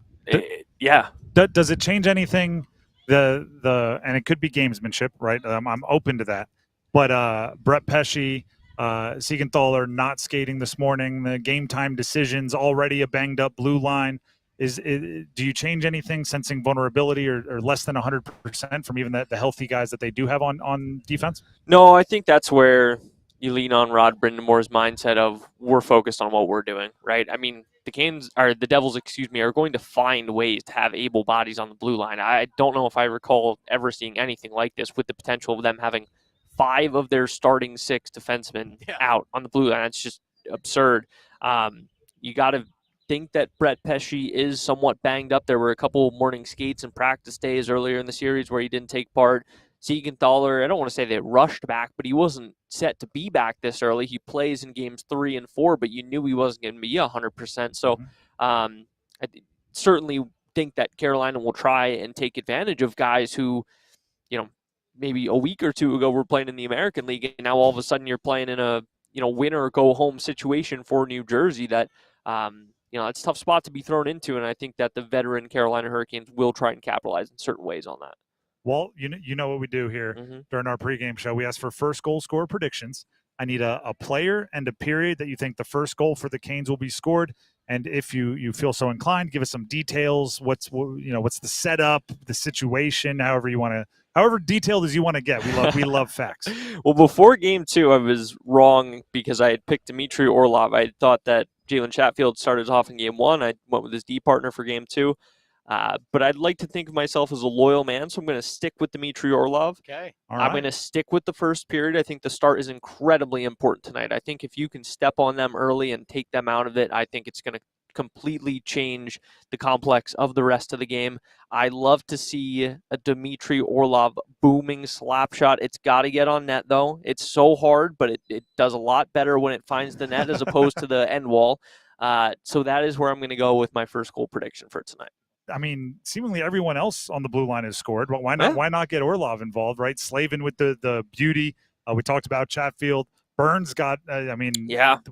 Yeah. Does it change anything? And it could be gamesmanship, right? I'm open to that. But Brett Pesce, Siegenthaler not skating this morning, the game time decisions, already a banged up blue line. Do you change anything, sensing vulnerability or less than 100% from even the healthy guys that they do have on defense? No, I think that's where you lean on Rod Brindamore's mindset of we're focused on what we're doing, right? I mean, the Devils, are going to find ways to have able bodies on the blue line. I don't know if I recall ever seeing anything like this with the potential of them having 5 of their starting 6 defensemen out on the blue line. It's just absurd. You got to think that Brett Pesce is somewhat banged up. There were a couple morning skates and practice days earlier in the series where he didn't take part. Siegenthaler, I don't want to say they rushed back, but he wasn't set to be back this early. He plays in games 3 and 4, but you knew he wasn't going to be 100%. So I certainly think that Carolina will try and take advantage of guys who, maybe a week or 2 ago were playing in the American League, and now all of a sudden you're playing in a win or go home situation for New Jersey that it's a tough spot to be thrown into, and I think that the veteran Carolina Hurricanes will try and capitalize in certain ways on that. Well, you know what we do here during our pregame show. We ask for first goal score predictions. I need a player and a period that you think the first goal for the Canes will be scored. And if you feel so inclined, give us some details. What's the setup, the situation, however detailed as you want to get. We love facts. Well, before Game 2, I was wrong because I had picked Dmitry Orlov. I thought that Jalen Chatfield started off in Game 1. I went with his D partner for Game 2. But I'd like to think of myself as a loyal man, so I'm going to stick with Dmitry Orlov. Okay. I'm going to stick with the first period. I think the start is incredibly important tonight. I think if you can step on them early and take them out of it, I think it's going to completely change the complex of the rest of the game. I love to see a Dmitry Orlov booming slap shot. It's got to get on net, though. It's so hard, but it does a lot better when it finds the net as opposed to the end wall. So that is where I'm going to go with my first goal prediction for tonight. I mean, seemingly everyone else on the blue line has scored. But why not? Yeah. Why not get Orlov involved, right? Slavin with the beauty. We talked about Chatfield. Burns got.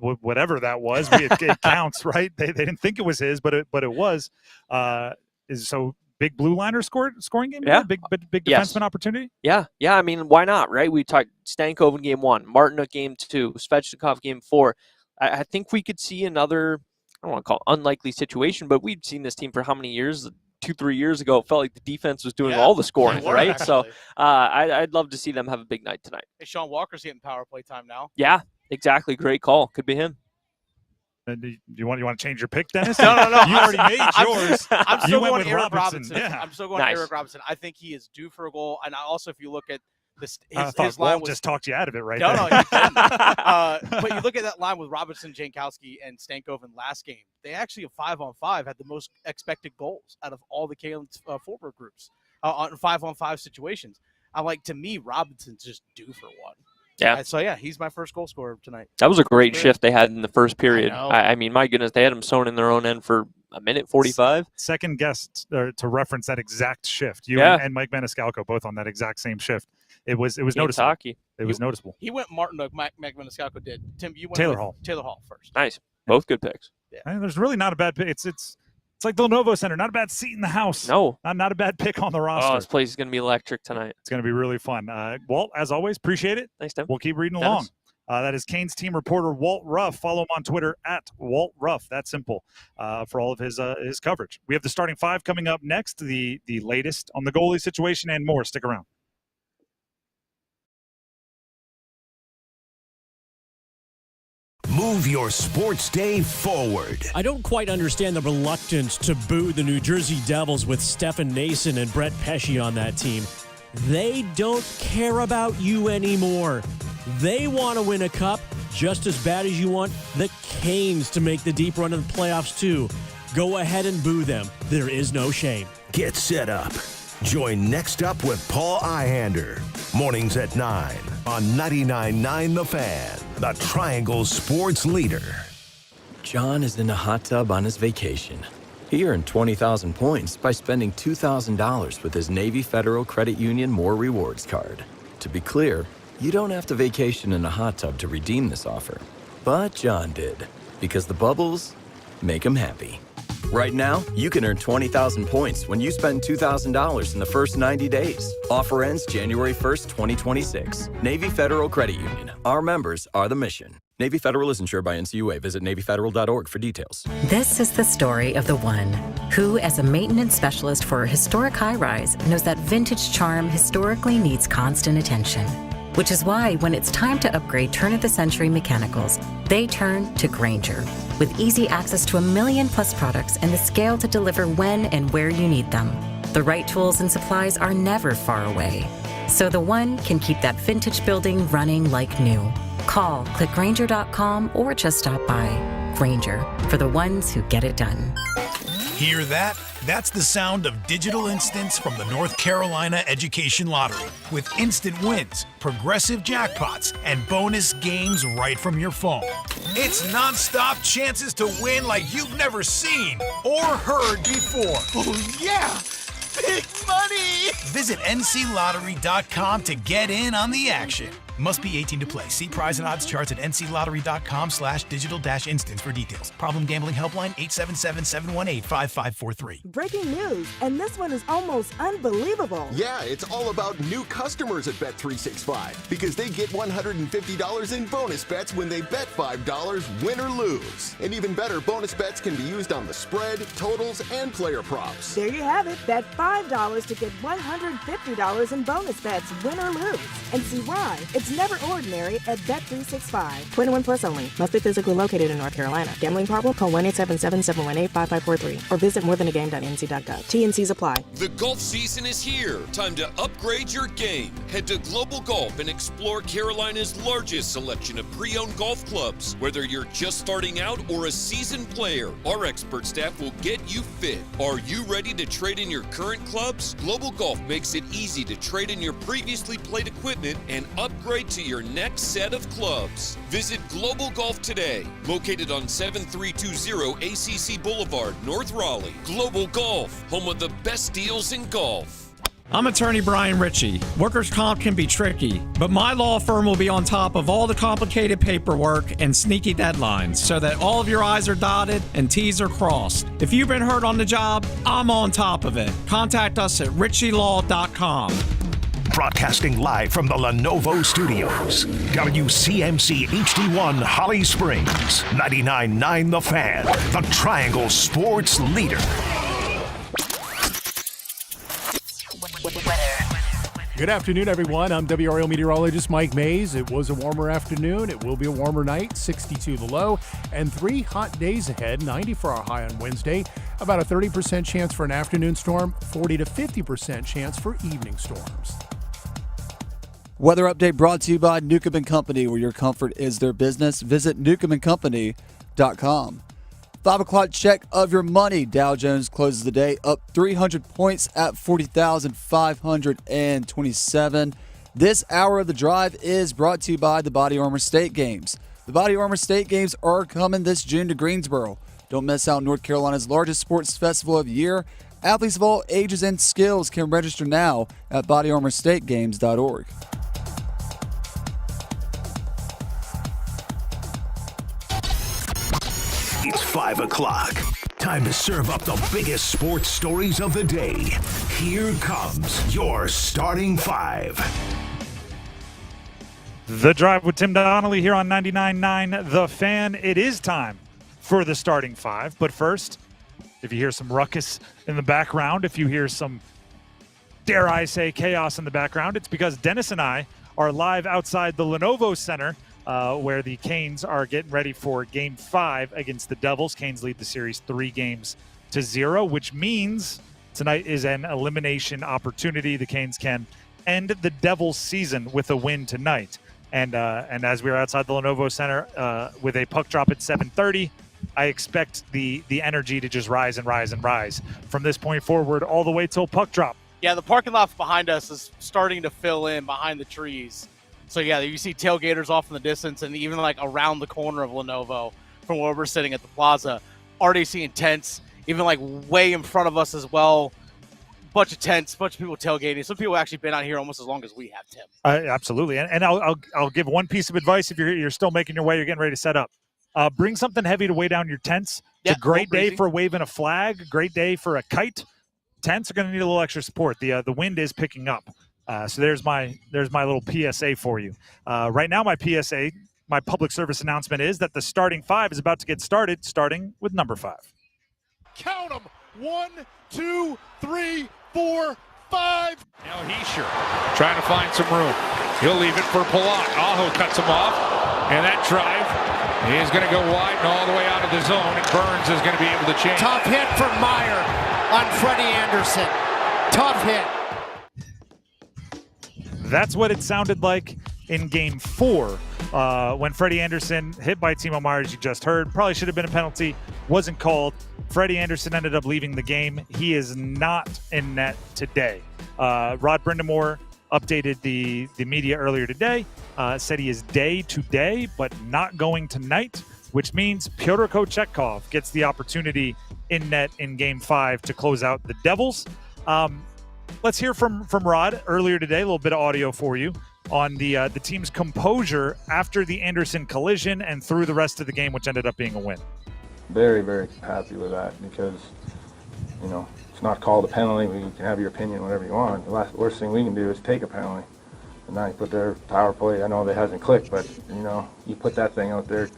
Whatever that was, it counts, right? They didn't think it was his, but it was. So big blue liner scoring game. Yeah, big defenseman opportunity. Yeah. I mean, why not, right? We talked Stankoven Game 1, Martinook Game 2, Svechnikov Game 4. I think we could see another. I don't want to call it unlikely situation, but we've seen this team for how many years? 2-3 years ago, it felt like the defense was doing all the scoring, right? Actually. So I'd love to see them have a big night tonight. Hey, Sean Walker's getting power play time now. Yeah, exactly. Great call. Could be him. Do you want to change your pick, Dennis? No. You already made yours. I'm still You went going with Eric Robinson. Robinson. Yeah. I'm still going Nice. Eric Robinson. I think he is due for a goal. And also, if you look at this, I thought his line Walt was just talked you out of it right no, there. no, he didn't. But you look at that line with Robinson, Jankowski, and Stankoven last game. They actually, 5-on-5, had the most expected goals out of all the Kalen forward groups on 5-on-5 situations. To me, Robinson's just due for one. Yeah. So, he's my first goal scorer tonight. That was a great shift they had in the first period. know. I mean, my goodness, they had him sewn in their own end for a minute 45. Second guest to reference that exact shift. You Yeah. and Mike Maniscalco both on that exact same shift. It was Games noticeable. hockey. It was noticeable. He went Martin, Mike Maniscalco did. Tim, you went Taylor with Hall. Taylor Hall first. Nice. Both good picks. And there's really not a bad pick. It's like the Lenovo Center. Not a bad seat in the house. No. Not a bad pick on the Oh, roster. this place is going to be electric tonight. It's going to be really fun. Walt, as always, appreciate it. Thanks, Tim. We'll keep reading Dennis. along. That is Canes team reporter Walt Ruff. Follow him on Twitter at Walt Ruff. That's simple for all of his coverage. We have the starting five coming up next, the latest on the goalie situation and more. Stick around. Move your sports day forward. I don't quite understand the reluctance to boo the New Jersey Devils with Stefan Nason and Brett Pesce on that team. They don't care about you anymore. They want to win a cup just as bad as you want the Canes to make the deep run of the playoffs too. Go ahead and boo them. There is no shame. Get set up. Join Next Up with Paul Ihander. Mornings at 9 on 99.9 The Fan, the Triangle Sports Leader. John is in a hot tub on his vacation. He earned 20,000 points by spending $2,000 with his Navy Federal Credit Union More Rewards card. To be clear, you don't have to vacation in a hot tub to redeem this offer. But John did, because the bubbles make him happy. Right now, you can earn 20,000 points when you spend $2,000 in the first 90 days. Offer ends January 1st, 2026. Navy Federal Credit Union. Our members are the mission. Navy Federal is insured by NCUA. Visit NavyFederal.org for details. This is the story of the one who, as a maintenance specialist for a historic high-rise, knows that vintage charm historically needs constant attention. Which is why when it's time to upgrade turn-of-the-century mechanicals, they turn to Grainger. With easy access to 1 million+ products and the scale to deliver when and where you need them. The right tools and supplies are never far away. So the one can keep that vintage building running like new. Call, click Grainger.com, or just stop by. Grainger, for the ones who get it done. Hear that? That's the sound of digital instants from the North Carolina Education Lottery. With instant wins, progressive jackpots, and bonus games right from your phone. It's nonstop chances to win like you've never seen or heard before. Oh, yeah! Big money! Visit nclottery.com to get in on the action. Must be 18 to play. See prize and odds charts at nclottery.com/digital-instants for details. Problem gambling helpline 877-718-5543. Breaking news, and this one is almost unbelievable. Yeah, it's all about new customers at Bet365 because they get $150 in bonus bets when they bet $5, win or lose. And even better, bonus bets can be used on the spread, totals, and player props. There you have it. Bet $5 to get $150 in bonus bets, win or lose. And see why? It's never ordinary at Bet365. 21 plus only. Must be physically located in North Carolina. Gambling problem? Call 1-877-718-5543 or visit morethanagame.nc.gov. T&Cs apply. The golf season is here. Time to upgrade your game. Head to Global Golf and explore Carolina's largest selection of pre-owned golf clubs. Whether you're just starting out or a seasoned player, our expert staff will get you fit. Are you ready to trade in your current clubs? Global Golf makes it easy to trade in your previously played equipment and upgrade to your next set of clubs. Visit Global Golf today, located on 7320 ACC Boulevard, North Raleigh. Global Golf, home of the best deals in golf. I'm attorney Brian Ritchie. Workers' comp can be tricky, but my law firm will be on top of all the complicated paperwork and sneaky deadlines so that all of your I's are dotted and T's are crossed. If you've been hurt on the job, I'm on top of it. Contact us at ritchielaw.com. Broadcasting live from the Lenovo Studios. WCMC HD1 Holly Springs. 99.9 The Fan. The Triangle Sports Leader. Good afternoon, everyone. I'm WRL meteorologist Mike Mays. It was a warmer afternoon. It will be a warmer night, 62 the low, and 3 hot days ahead, 90 for our high on Wednesday. About a 30% chance for an afternoon storm, 40 to 50% chance for evening storms. Weather update brought to you by Newcomb & Company, where your comfort is their business. Visit newcombandcompany.com. 5 o'clock check of your money. Dow Jones closes the day up 300 points at 40,527. This hour of the drive is brought to you by the Body Armor State Games. The Body Armor State Games are coming this June to Greensboro. Don't miss out on North Carolina's largest sports festival of the year. Athletes of all ages and skills can register now at bodyarmorstategames.org. It's 5 o'clock. Time to serve up the biggest sports stories of the day. Here comes your starting 5. The Drive with Tim Donnelly here on 99.9 The Fan. It is time for the starting 5. But first, if you hear some ruckus in the background, if you hear some, dare I say, chaos in the background, it's because Dennis and I are live outside the Lenovo Center, where the Canes are getting ready for Game 5 against the Devils. Canes lead the series 3-0, which means tonight is an elimination opportunity. The Canes can end the Devils' season with a win tonight. And as we're outside the Lenovo Center with a puck drop at 7:30, I expect the energy to just rise and rise and rise from this point forward all the way till puck drop. Yeah, the parking lot behind us is starting to fill in behind the trees. So, yeah, you see tailgaters off in the distance, and even, like, around the corner of Lenovo from where we're sitting at the plaza, already seeing tents, even, like, way in front of us as well. Bunch of tents, bunch of people tailgating. Some people actually been out here almost as long as we have, Tim. Absolutely. And I'll give one piece of advice if you're still making your way, you're getting ready to set up. Bring something heavy to weigh down your tents. It's a great day for waving a flag, great day for a kite. Tents are going to need a little extra support. The wind is picking up. So there's my little PSA for you. Right now, my PSA, my public service announcement is that the starting 5 is about to get started, starting with number 5. Count them. 1, 2, 3, 4, 5. Now Heischer trying to find some room. He'll leave it for Palat. Aho cuts him off. And that drive is going to go wide and all the way out of the zone. And Burns is going to be able to change. Tough hit from Meyer on Freddie Andersen. Tough hit. That's what it sounded like in Game 4 when Freddie Andersen hit by Timo Meier, as you just heard. Probably should have been a penalty. Wasn't called. Freddie Andersen ended up leaving the game. He is not in net today. Rod Brindamore updated the media earlier today. Said he is day to day, but not going tonight, which means Pyotr Kochetkov gets the opportunity in net in Game 5 to close out the Devils. Let's hear from Rod earlier today, a little bit of audio for you on the team's composure after the Andersen collision and through the rest of the game, which ended up being a win. Very, very happy with that because, it's not called a penalty. You can have your opinion, whatever you want. The worst thing we can do is take a penalty. And now you put their power play. I know that hasn't clicked, but, you put that thing out there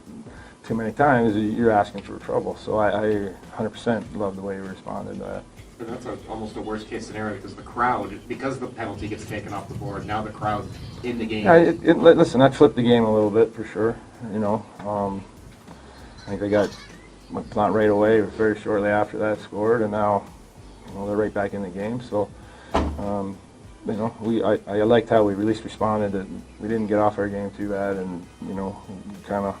too many times, you're asking for trouble. So I 100% love the way you responded to that. That's almost a worst-case scenario because the crowd, because the penalty gets taken off the board, now the crowd's in the game. Yeah, listen, that flipped the game a little bit for sure. I think they got not right away, very shortly after that scored, and now they're right back in the game. So, I liked how we at least responded. That we didn't get off our game too bad, and kind of,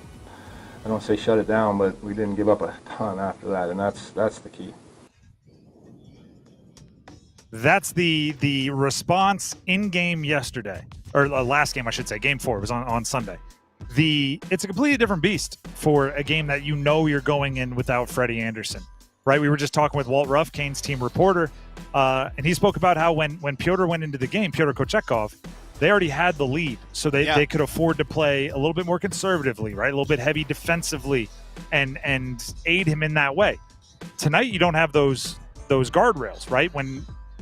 I don't say shut it down, but we didn't give up a ton after that, and that's the key. That's the response in game yesterday, or last game, I should say. Game 4 was on Sunday. It's a completely different beast for a game that you're going in without Freddie Andersen, right? We were just talking with Walt Ruff, Canes team reporter, and he spoke about how when Pyotr went into the game, Pyotr Kochetkov, they already had the lead, so they could afford to play a little bit more conservatively, right? A little bit heavy defensively, and aid him in that way. Tonight, you don't have those guardrails, right?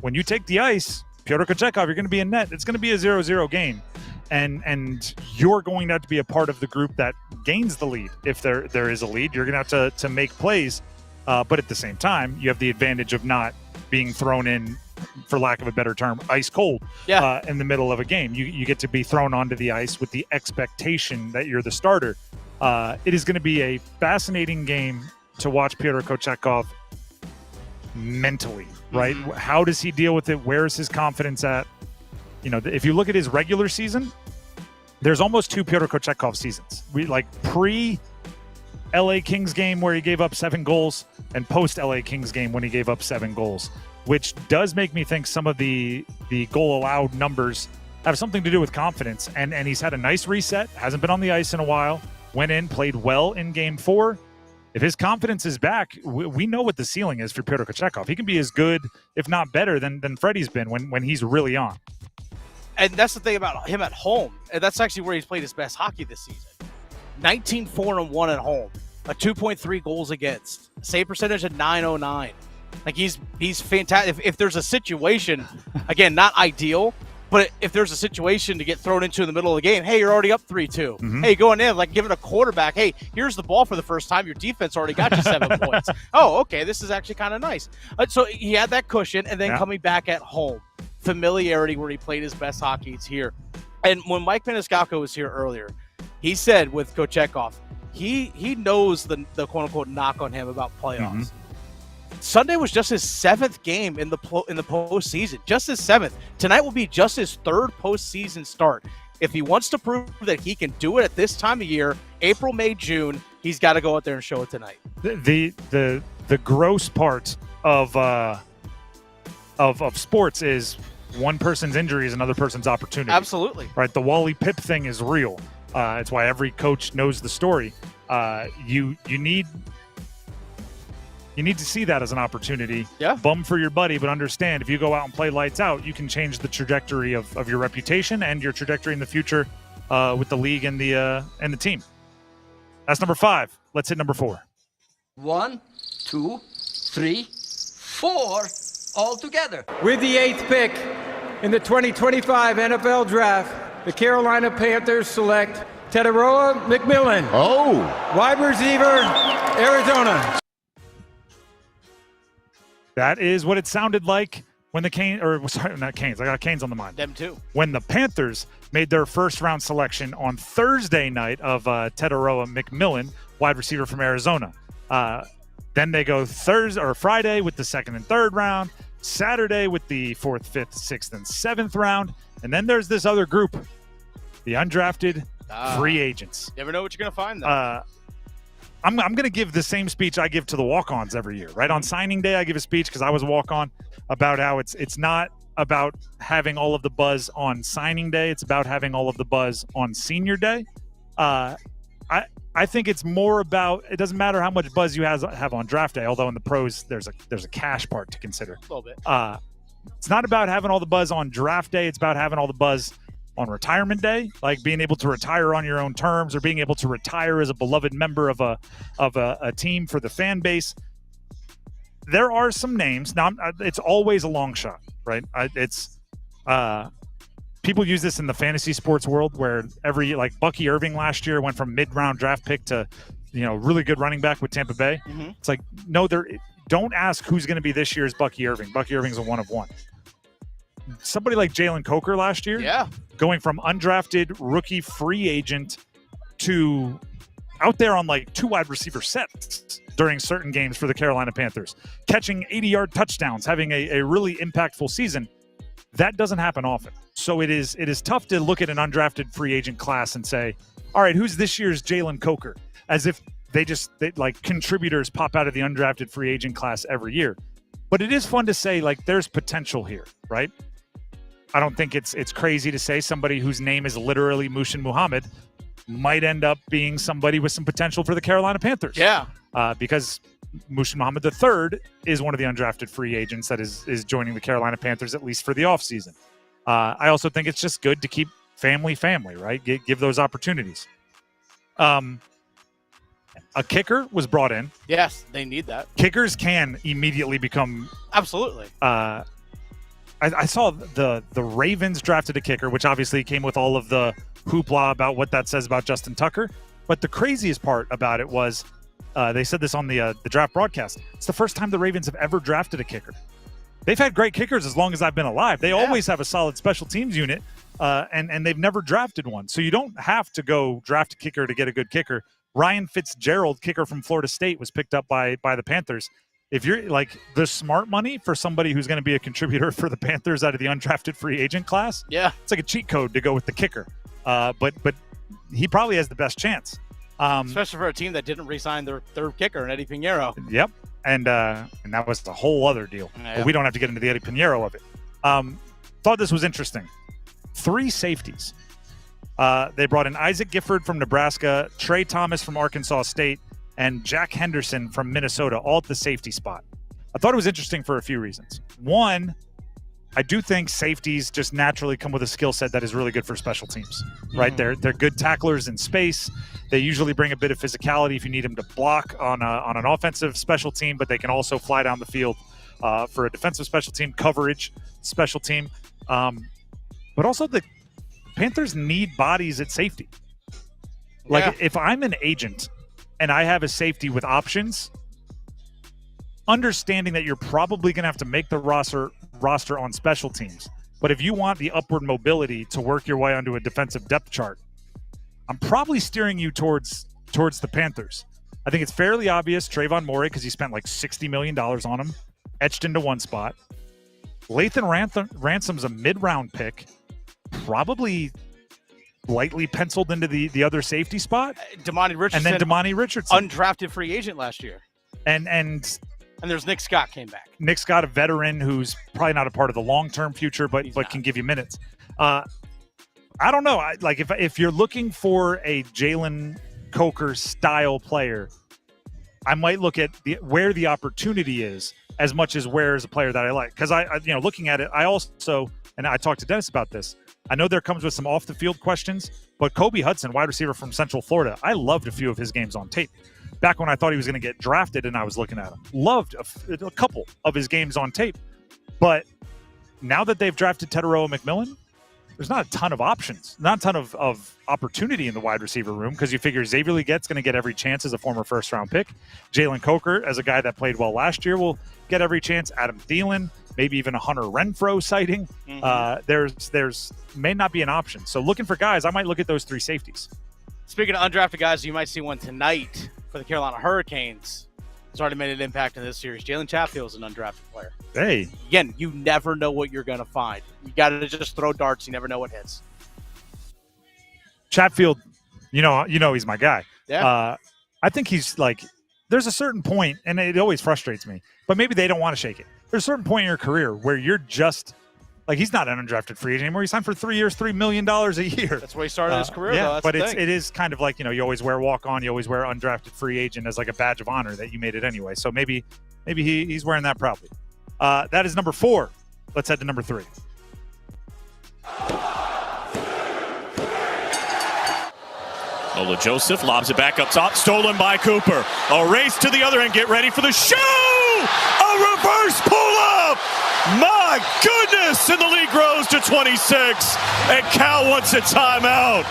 When you take the ice, Pyotr Kochetkov, you're going to be in net. It's going to be a 0-0 game. And you're going to have to be a part of the group that gains the lead. If there is a lead, you're going to have to make plays. But at the same time, you have the advantage of not being thrown in for lack of a better term, ice cold in the middle of a game. You get to be thrown onto the ice with the expectation that you're the starter. It is going to be a fascinating game to watch Pyotr Kochetkov mentally, right? How does he deal with it? Where is his confidence at? If you look at his regular season, there's almost 2 Pyotr Kochetkov seasons. We like pre-LA Kings game where he gave up 7 goals and post-LA Kings game when he gave up 7 goals, which does make me think some of the goal allowed numbers have something to do with confidence. And he's had a nice reset, hasn't been on the ice in a while, went in, played well in game 4. If his confidence is back, we know what the ceiling is for Pyotr Kochetkov. He can be as good, if not better, than Freddie's been when he's really on. And that's the thing about him at home. And that's actually where he's played his best hockey this season. 19-4-1 at home, a 2.3 goals against, save percentage at .909. Like he's fantastic. If there's a situation, again, not ideal, but if there's a situation to get thrown into in the middle of the game, hey, you're already up 3-2. Hey, going in, like giving a quarterback, hey, here's the ball for the first time. Your defense already got you 7 points. Oh, okay, this is actually kind of nice. So he had that cushion, and then coming back at home, familiarity where he played his best hockey is here. And when Mike Maniscalco was here earlier, he said with Kochetkov, he knows the quote-unquote knock on him about playoffs. Sunday was just his 7th game in the postseason, just his 7th. Tonight will be just his 3rd postseason start. If he wants to prove that he can do it at this time of year, April, May, June, he's got to go out there and show it tonight. The gross part of sports is one person's injury is another person's opportunity. Absolutely. Right. The Wally Pipp thing is real. It's why every coach knows the story. You need to see that as an opportunity. Bum for your buddy, but understand if you go out and play lights out, you can change the trajectory of your reputation and your trajectory in the future with the league and the team. That's number 5. Let's hit number 4. 1, 2, 3, 4, all together. With the 8th pick in the 2025 NFL Draft, the Carolina Panthers select Tedoroa McMillan. Wide receiver, Arizona. That is what it sounded like when the Canes, or sorry, not Canes, I got Canes on the mind. Them too. When the Panthers made their first round selection on Thursday night of Tedoroa McMillan, wide receiver from Arizona. Then they go Thursday or Friday with the 2nd and 3rd round, Saturday with the 4th, 5th, 6th, and 7th round. And then there's this other group, the undrafted free agents. Never know what you're going to find, though. I'm going to give the same speech I give to the walk-ons every year, right? On signing day, I give a speech because I was a walk-on about how it's not about having all of the buzz on signing day. It's about having all of the buzz on senior day. I think it's more about, it doesn't matter how much buzz you have on draft day, although in the pros, there's a cash part to consider. A little bit. It's not about having all the buzz on draft day. It's about having all the buzz on retirement day, like being able to retire on your own terms or being able to retire as a beloved member of a team for the fan base. There are some names. Now, it's always a long shot, right? People use this in the fantasy sports world where like Bucky Irving last year went from mid-round draft pick to, really good running back with Tampa Bay. It's like, no, don't ask who's going to be this year's Bucky Irving. Bucky Irving's a one of one. Somebody like Jalen Coker last year, going from undrafted rookie free agent to out there on like 2 wide receiver sets during certain games for the Carolina Panthers, catching 80-yard touchdowns, having a really impactful season. That doesn't happen often. So it is tough to look at an undrafted free agent class and say, all right, who's this year's Jalen Coker? As if they like contributors pop out of the undrafted free agent class every year. But it is fun to say, like, there's potential here, right? I don't think it's crazy to say somebody whose name is literally Mushin Muhammad might end up being somebody with some potential for the Carolina Panthers. Because Mushin Muhammad III is one of the undrafted free agents that is joining the Carolina Panthers, at least for the offseason. I also think it's just good to keep family, right? Give those opportunities. A kicker was brought in. Yes, they need that. Kickers can immediately become... Absolutely. I saw the Ravens drafted a kicker, which obviously came with all of the hoopla about what that says about Justin Tucker. But the craziest part about it was they said this on the draft broadcast. It's the first time the Ravens have ever drafted a kicker. they've had great kickers as long as I've been alive. They always have a solid special teams unit, and they've never drafted one. So you don't have to go draft a kicker to get a good kicker. Ryan Fitzgerald, kicker from Florida State, was picked up by the Panthers. If you're like the smart money for somebody who's going to be a contributor for the Panthers out of the undrafted free agent class, it's like a cheat code to go with the kicker. But he probably has the best chance. Especially for a team that didn't re-sign their kicker, Eddie Pinheiro. Yep. And that was a whole other deal. Yeah. But we don't have to get into the Eddie Pinheiro of it. Thought this was interesting. 3 safeties. They brought in Isaac Gifford from Nebraska, Trey Thomas from Arkansas State, and Jack Henderson from Minnesota, all at the safety spot. I thought it was interesting for a few reasons. One, I do think safeties just naturally come with a skill set that is really good for special teams, right? They're good tacklers in space. They usually bring a bit of physicality if you need them to block on an offensive special team, but they can also fly down the field for a defensive special team, coverage special team. But also the Panthers need bodies at safety. Like if I'm an agent and I have a safety with options, understanding that you're probably going to have to make the roster on special teams. But if you want the upward mobility to work your way onto a defensive depth chart, I'm probably steering you towards the Panthers. I think it's fairly obvious Trayvon Morey, because he spent like $60 million on him, etched into one spot. Lathan Ransom's a mid-round pick, probably lightly penciled into the other safety spot. Damani Richardson. And then Damani Richardson. Undrafted free agent last year. And there's Nick Scott came back. Nick Scott, a veteran who's probably not a part of the long-term future, but can give you minutes. I don't know. If you're looking for a Jalen Coker style player, I might look at where the opportunity is as much as where is a player that I like. Because looking at it, I also, and I talked to Dennis about this, I know there comes with some off-the-field questions, but Kobe Hudson, wide receiver from Central Florida, I loved a few of his games on tape. Back when I thought he was going to get drafted and I was looking at him. Loved a couple of his games on tape. But now that they've drafted Teteroa McMillan, there's not a ton of options, not a ton of opportunity in the wide receiver room, because you figure Xavier Legette's going to get every chance as a former first-round pick. Jalen Coker, as a guy that played well last year, will get every chance. Adam Thielen, maybe even a Hunter Renfrow sighting. There's may not be an option. So looking for guys, I might look at those 3 safeties. Speaking of undrafted guys, you might see one tonight for the Carolina Hurricanes. He's already made an impact in this series. Jalen Chatfield is an undrafted player. Hey. Again, you never know what you're going to find. You got to just throw darts. You never know what hits. Chatfield, you know he's my guy. Yeah. I think he's like, there's a certain point, and it always frustrates me, but maybe they don't want to shake it. There's a certain point in your career where you're just, like, he's not an undrafted free agent anymore. He signed for 3 years, $3 million a year. That's where he started his career, though. That's but the thing. it is kind of like, you always wear walk-on, you always wear undrafted free agent as like a badge of honor that you made it anyway. So maybe he's wearing that proudly. That is number 4. Let's head to number 3. Ola Joseph lobs it back up top, stolen by Cooper. A race to the other end, get ready for the show! A reverse pull-up! My goodness! And the lead grows to 26, and Cal wants a timeout.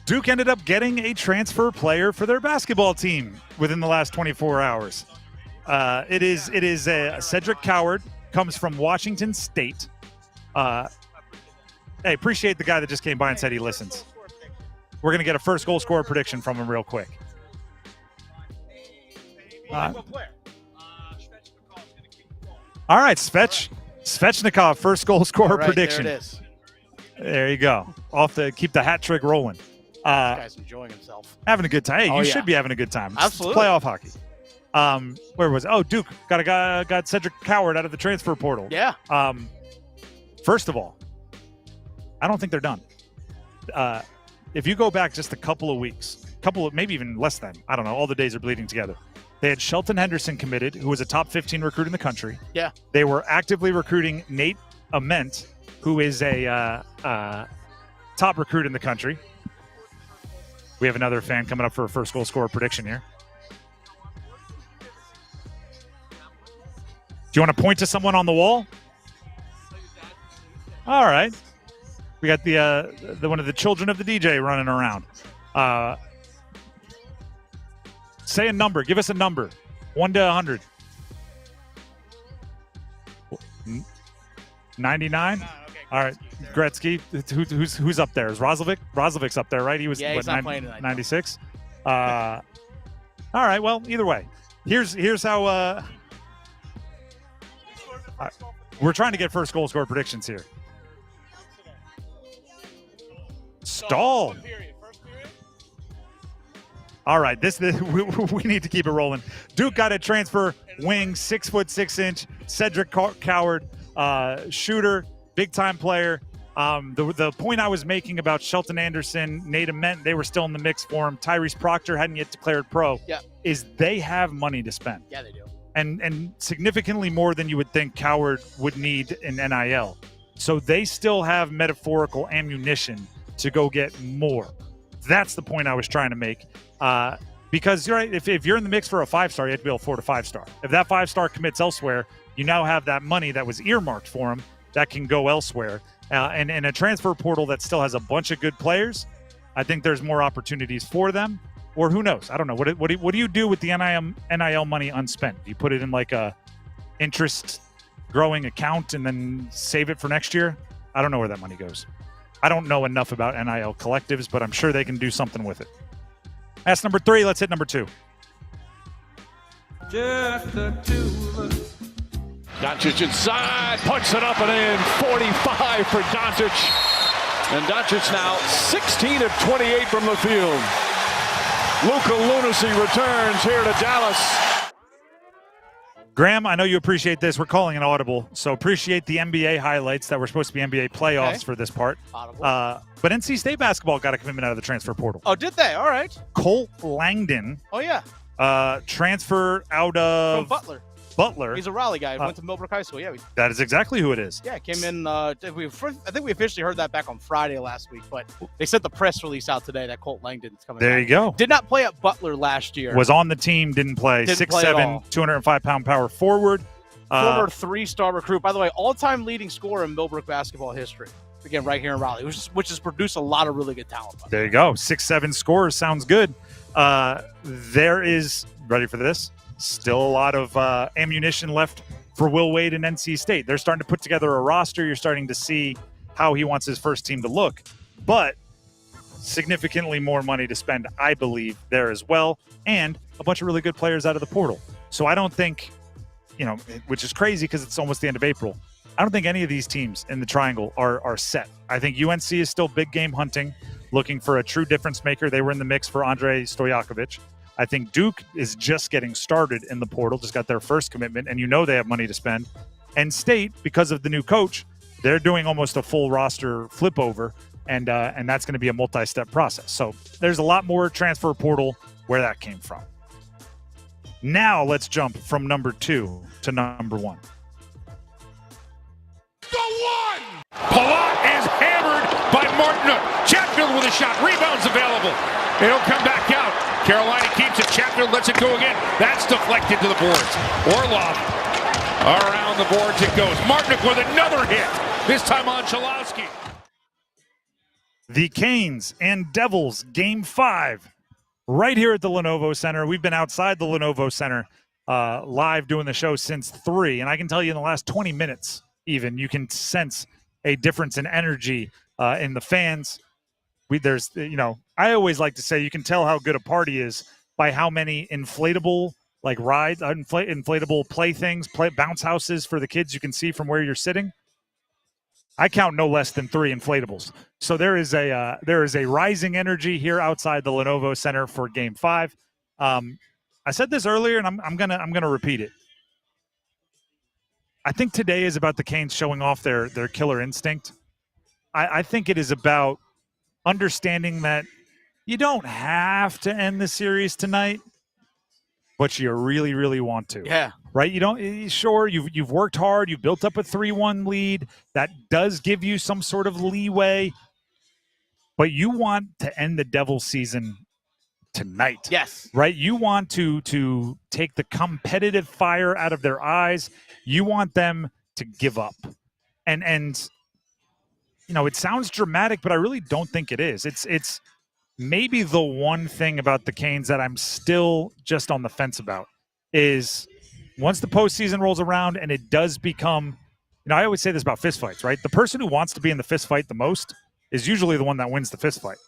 Duke ended up getting a transfer player for their basketball team within the last 24 hours. It is Cedric Coward, comes from Washington State. Hey, appreciate the guy that just came by and said he listens. We're going to get a first goal scorer prediction from him real quick. All right, Svechnikov, first goal scorer prediction. There it is. There you go. Keep the hat trick rolling. This guy's enjoying himself. Having a good time. Hey, you should be having a good time. Absolutely. It's playoff hockey. Where was it? Oh, Duke got Cedric Coward out of the transfer portal. Yeah. First of all, I don't think they're done. If you go back just a couple of weeks, maybe even less than, I don't know, all the days are bleeding together. They had Shelton Henderson committed, who was a top 15 recruit in the country. Yeah. They were actively recruiting Nate Ament, who is a top recruit in the country. We have another fan coming up for a first goal scorer prediction here. Do you want to point to someone on the wall? All right. We got the one of the children of the DJ running around. Say a number. Give us a number. 1 to 100. 99? All right, Gretzky. Who's up there? Is Roslovic? Roslovic's up there, right? He was he's not playing tonight. 96. All right. Well, either way, here's how. We're trying to get first goal score predictions here. Stahl. All right, this we need to keep it rolling. Duke got a transfer wing, 6'6" Cedric Coward, shooter, big time player. The point I was making about Shelton Andersen, Nate Ament, they were still in the mix for him. Tyrese Proctor hadn't yet declared pro. Yeah. Is they have money to spend. Yeah, they do. And significantly more than you would think Coward would need in NIL. So they still have metaphorical ammunition to go get more. That's the point I was trying to make. Because you're right, if you're in the mix for a 5-star, you have to be able to afford a 5-star. If that 5-star commits elsewhere, you now have that money that was earmarked for him that can go elsewhere. And in a transfer portal that still has a bunch of good players, I think there's more opportunities for them. Or who knows? I don't know. What do you do with the NIL money unspent? Do you put it in like a interest growing account and then save it for next year? I don't know where that money goes. I don't know enough about NIL collectives, but I'm sure they can do something with it. That's number 3. Let's hit number 2. Just the two of us. Doncic inside, puts it up and in. 45 for Doncic. And Doncic now 16 of 28 from the field. Luka Lunacy returns here to Dallas. Graham, I know you appreciate this. We're calling an audible, so appreciate the NBA highlights that were supposed to be NBA playoffs for this part. But NC State basketball got a commitment out of the transfer portal. Oh, did they? All right. Colt Langdon. Oh, yeah. Transfer out of From Butler. He's a Raleigh guy. Went to Millbrook High School. Yeah. That is exactly who it is. Yeah, came in. I think we officially heard that back on Friday last week, but they sent the press release out today that Colt Langdon's coming There back. you go. Did not play at Butler last year. Was on the team, didn't play. 6'7", 205-pound power forward. Former 3-star recruit. By the way, all-time leading scorer in Millbrook basketball history. Again, right here in Raleigh, which has produced a lot of really good talent. There you go. 6'7" scorers sounds good. There is, ready for this, still a lot of ammunition left for Will Wade and NC State. They're starting to put together a roster. You're starting to see how he wants his first team to look. But significantly more money to spend, I believe, there as well. And a bunch of really good players out of the portal. So I don't think, which is crazy because it's almost the end of April. I don't think any of these teams in the triangle are set. I think UNC is still big game hunting, looking for a true difference maker. They were in the mix for Andrei Stojakovic. I think Duke is just getting started in the portal, just got their first commitment, and they have money to spend. And State, because of the new coach, they're doing almost a full roster flip over, and that's going to be a multi-step process. So there's a lot more transfer portal where that came from. Now let's jump from number 2 to number 1. The one! Palat is hammered by Martin. Chatfield with a shot. Rebounds available. It'll come back out. Carolina keeps it. Chatfield lets it go again. That's deflected to the boards. Orlov around the boards it goes. Martinick with another hit. This time on Chalowski. The Canes and Devils, Game 5, right here at the Lenovo Center. We've been outside the Lenovo Center live doing the show since 3, and I can tell you in the last 20 minutes even, you can sense a difference in energy in the fans. I always like to say you can tell how good a party is by how many inflatable rides, inflatable playthings, bounce houses for the kids you can see from where you're sitting. I count no less than 3 inflatables. So there is a rising energy here outside the Lenovo Center for Game 5. I said this earlier, and I'm gonna repeat it. I think today is about the Canes showing off their killer instinct. I think it is about understanding that you don't have to end the series tonight, but you really, really want to. Yeah. Right? You don't. Sure, you've worked hard. You've built up a 3-1 lead. That does give you some sort of leeway, but you want to end the Devils season tonight. Yes. Right? You want to take the competitive fire out of their eyes. You want them to give up. And it sounds dramatic, but I really don't think it is. It's maybe the one thing about the Canes that I'm still just on the fence about is once the postseason rolls around and it does become I always say this about fistfights, right? The person who wants to be in the fist fight the most is usually the one that wins the fist fight,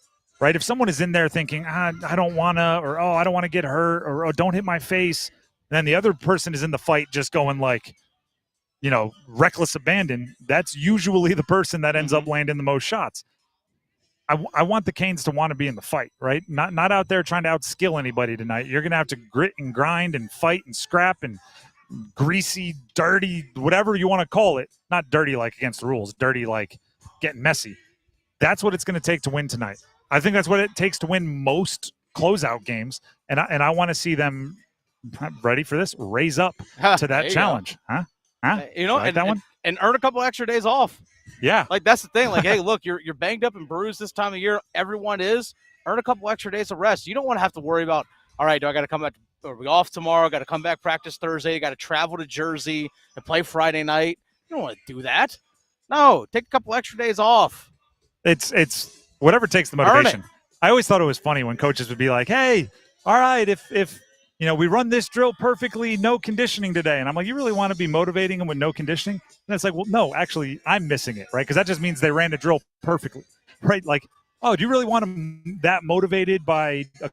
right? If someone is in there thinking, I don't want to, or, I don't want to get hurt, or, don't hit my face, then the other person is in the fight just going like, reckless abandon, that's usually the person that ends up landing the most shots. I want the Canes to want to be in the fight, right? Not out there trying to outskill anybody tonight. You're going to have to grit and grind and fight and scrap and greasy, dirty, whatever you want to call it. Not dirty like against the rules, dirty like getting messy. That's what it's going to take to win tonight. I think that's what it takes to win most closeout games, and I want to see them ready for this, raise up to that challenge. Huh? Like that one? And earn a couple extra days off. Yeah. Like, that's the thing. Like, hey, look, you're banged up and bruised this time of year. Everyone is. Earn a couple extra days of rest. You don't want to have to worry about, all right, do I got to come back? Are we off tomorrow? Got to come back practice Thursday. Got to travel to Jersey and play Friday night. You don't want to do that. No, take a couple extra days off. It's whatever takes the motivation. I always thought it was funny when coaches would be like, hey, all right, if we run this drill perfectly, no conditioning today. And I'm like, you really want to be motivating them with no conditioning? And it's like, well, no, actually, I'm missing it, right? Because that just means they ran the drill perfectly, right? Like, oh, do you really want them that motivated by a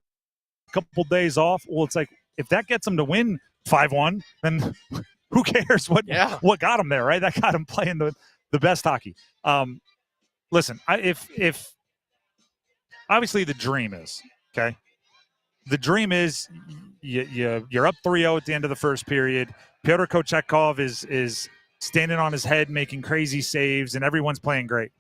couple days off? Well, it's like, if that gets them to win 5-1, then who cares what got them there, right? That got them playing the best hockey. Listen, if obviously the dream is, okay? The dream is you're up 3-0 at the end of the first period. Pyotr Kochetkov is standing on his head making crazy saves, and everyone's playing great.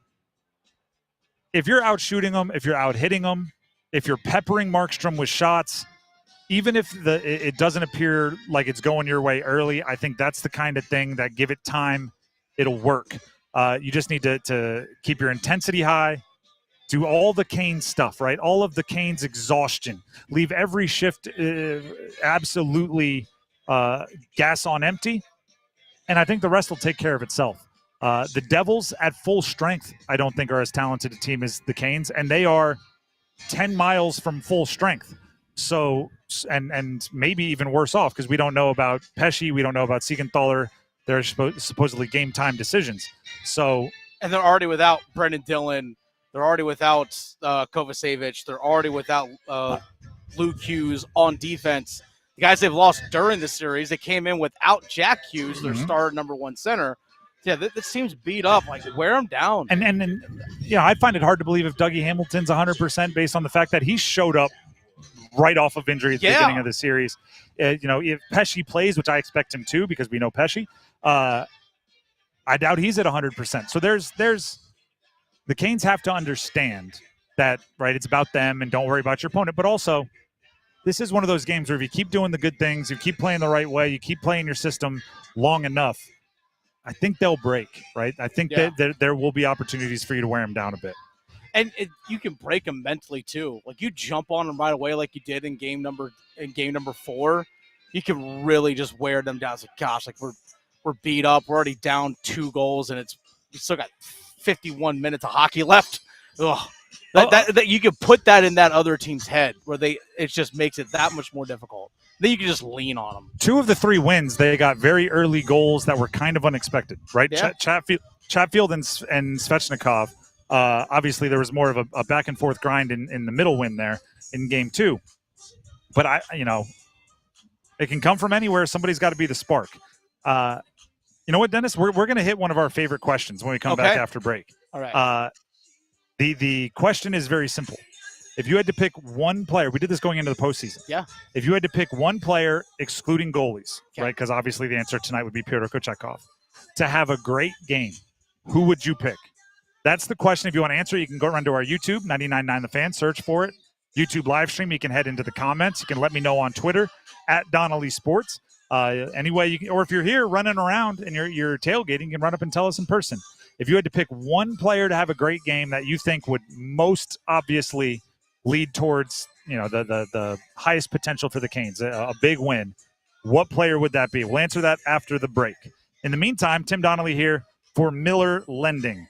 If you're out shooting them, if you're out hitting them, if you're peppering Markstrom with shots, even if it doesn't appear like it's going your way early, I think that's the kind of thing that, give it time, it'll work. You just need to keep your intensity high, do all the Canes stuff, right? All of the Canes exhaustion. Leave every shift absolutely gas on empty, and I think the rest will take care of itself. The Devils at full strength, I don't think, are as talented a team as the Canes, and they are 10 miles from full strength. So, and maybe even worse off, because we don't know about Pesce, we don't know about Siegenthaler. They're supposedly game time decisions. So, and they're already without Brendan Dillon. They're already without Kovacevic. They're already without Luke Hughes on defense. The guys they've lost during the series, they came in without Jack Hughes, their starter number one center. Yeah, this team's beat up. Like, wear them down. And I find it hard to believe if Dougie Hamilton's 100% based on the fact that he showed up right off of injury at the beginning of the series. If Pesce plays, which I expect him to because we know Pesce, I doubt he's at 100%. So there's the Canes have to understand that, right, it's about them and don't worry about your opponent. But also, this is one of those games where if you keep doing the good things, you keep playing the right way, you keep playing your system long enough, I think they'll break, right? I think that there will be opportunities for you to wear them down a bit. And you can break them mentally too. Like, you jump on them right away, like you did in game number 4. You can really just wear them down. It's like, gosh, like we're beat up. We're already down 2 goals, and we still got 51 minutes of hockey left. Ugh. That you can put that in that other team's head, where it just makes it that much more difficult. Then you can just lean on them. 2 of the 3 wins, they got very early goals that were kind of unexpected, right? Yeah. Chatfield and Svechnikov. Obviously, there was more of a back and forth grind in the middle win there in game 2. But it can come from anywhere. Somebody's got to be the spark. You know what, Dennis? We're going to hit one of our favorite questions when we come back after break. All right. The question is very simple. If you had to pick one player, we did this going into the postseason. Yeah. If you had to pick one player, excluding goalies, right? Because obviously the answer tonight would be Pyotr Kochetkov, to have a great game, who would you pick? That's the question. If you want to answer it, you can go run to our YouTube, 99.9 The Fan, search for it. YouTube live stream. You can head into the comments. You can let me know on Twitter, @Donnelly Sports. Anyway, you can, or if you're here running around and you're tailgating, you can run up and tell us in person. If you had to pick one player to have a great game that you think would most obviously lead towards, the highest potential for the Canes, a big win, what player would that be? We'll answer that after the break. In the meantime, Tim Donnelly here for Miller Lending.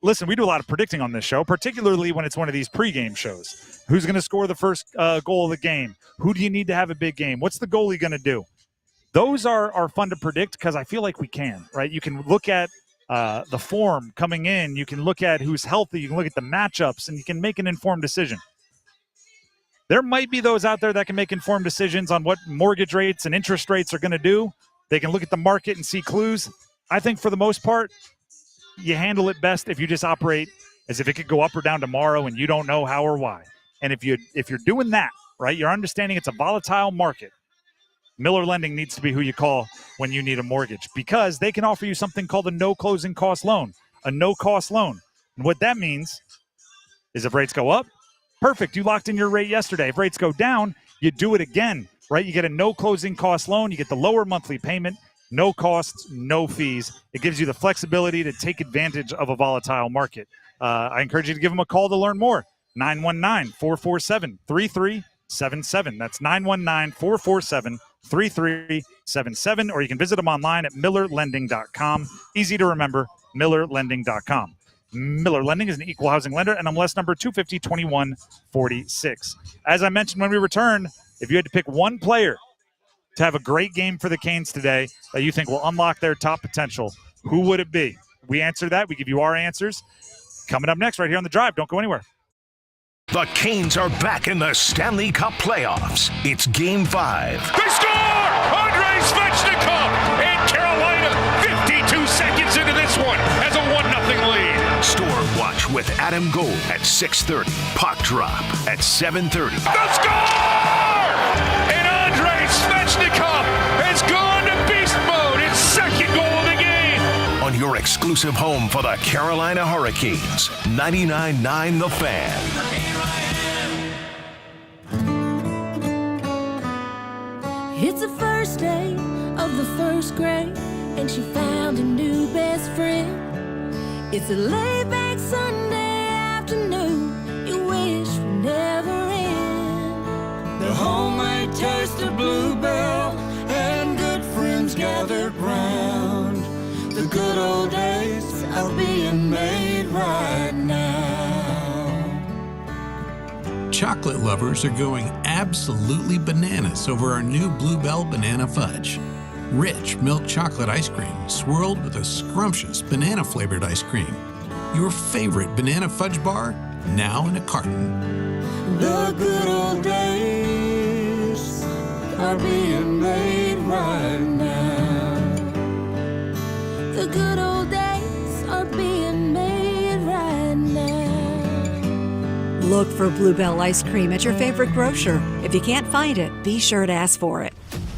Listen, we do a lot of predicting on this show, particularly when it's one of these pregame shows. Who's going to score the first goal of the game? Who do you need to have a big game? What's the goalie going to do? Those are fun to predict because I feel like we can, right? You can look at the form coming in. You can look at who's healthy. You can look at the matchups, and you can make an informed decision. There might be those out there that can make informed decisions on what mortgage rates and interest rates are going to do. They can look at the market and see clues. I think for the most part, you handle it best if you just operate as if it could go up or down tomorrow and you don't know how or why. And if you're doing that, right, you're understanding it's a volatile market. Miller Lending needs to be who you call when you need a mortgage because they can offer you something called a no closing cost loan, a no-cost loan. And what that means is if rates go up, perfect. You locked in your rate yesterday. If rates go down, you do it again, right? You get a no closing cost loan. You get the lower monthly payment, no costs, no fees. It gives you the flexibility to take advantage of a volatile market. I encourage you to give them a call to learn more. 919-447-3377. That's 919-447-3377. Or you can visit them online at millerlending.com. Easy to remember, millerlending.com. Miller Lending is an equal housing lender, and MLS number 250-2146. As I mentioned when we returned, if you had to pick one player to have a great game for the Canes today that you think will unlock their top potential, who would it be? We answer that. We give you our answers. Coming up next right here on The Drive. Don't go anywhere. The Canes are back in the Stanley Cup playoffs. It's Game 5. They score! Andrei Svechnikov! And Carolina, 52 seconds into this one, has a 1-0 lead. Storm Watch with Adam Gold at 6:30. Puck Drop at 7:30. The score! And Andrei Svechnikov has gone to beast mode. His second goal of the game. On your exclusive home for the Carolina Hurricanes, 99.9 The Fan. It's the first day of the first grade, and she found a new best friend. It's a laid-back Sunday afternoon, you wish would never end. The homemade taste of Bluebell, and good friends gathered round. The good old days are being made right now. Chocolate lovers are going absolutely bananas over our new Bluebell Banana Fudge. Rich milk chocolate ice cream swirled with a scrumptious banana-flavored ice cream. Your favorite banana fudge bar, now in a carton. The good old days are being made right now. The good old days are being made right now. Look for Bluebell ice cream at your favorite grocer. If you can't find it, be sure to ask for it.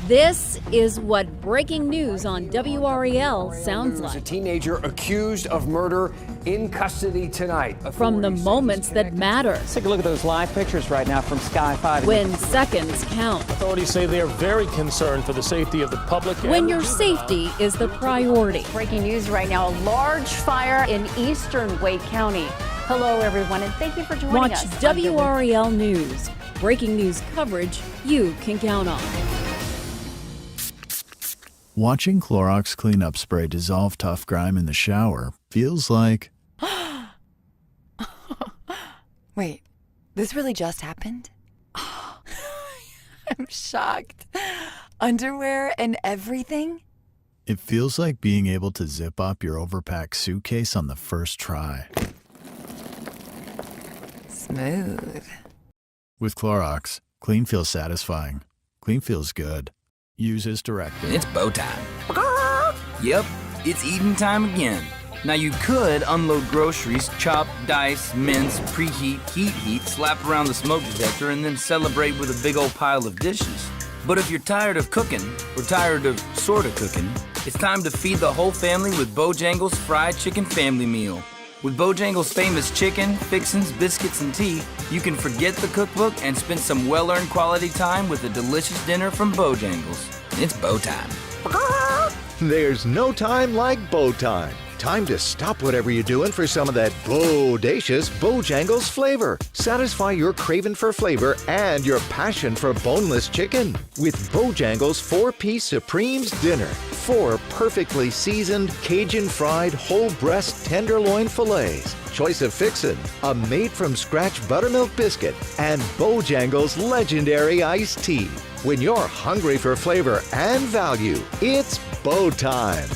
This is what breaking news on WREL sounds like. A teenager accused of murder in custody tonight. From the moments that matter. Let's take a look at those live pictures right now from Sky 5. When seconds count. Authorities say they are very concerned for the safety of the public. When your safety is the priority. Breaking news right now, a large fire in eastern Wake County. Hello, everyone, and thank you for joining us. Watch WREL News. Breaking news coverage you can count on. Watching Clorox cleanup spray dissolve tough grime in the shower feels like... Wait, this really just happened? I'm shocked. Underwear and everything? It feels like being able to zip up your overpacked suitcase on the first try. Smooth. With Clorox, clean feels satisfying. Clean feels good. Use as directed. It's bow time. Yep, it's eating time again. Now you could unload groceries, chop, dice, mince, preheat, heat, slap around the smoke detector, and then celebrate with a big old pile of dishes. But if you're tired of cooking, or tired of sorta cooking, it's time to feed the whole family with Bojangles Fried Chicken Family Meal. With Bojangles' famous chicken, fixins, biscuits, and tea, you can forget the cookbook and spend some well-earned quality time with a delicious dinner from Bojangles. It's bow time. There's no time like bow time. Time to stop whatever you're doing for some of that bodacious Bojangles flavor. Satisfy your craving for flavor and your passion for boneless chicken with Bojangles 4-piece Supremes dinner. 4 perfectly seasoned Cajun fried whole breast tenderloin fillets, choice of fixin', a made-from-scratch buttermilk biscuit, and Bojangles' legendary iced tea. When you're hungry for flavor and value, it's Bo time.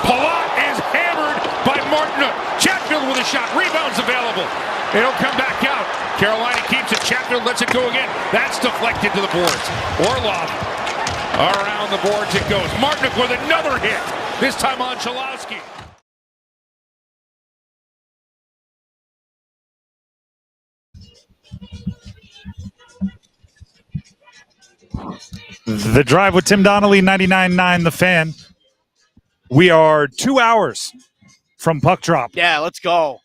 Palat is hammered by Martinook. Chatfield with a shot. Rebound's available. It'll come back out. Carolina keeps it. Chatfield lets it go again. That's deflected to the boards. Orlov around the boards it goes. Martinook with another hit. This time on Chalowski. The Drive with Tim Donnelly, 99.9 The Fan. We are 2 hours from puck drop. Yeah, let's go.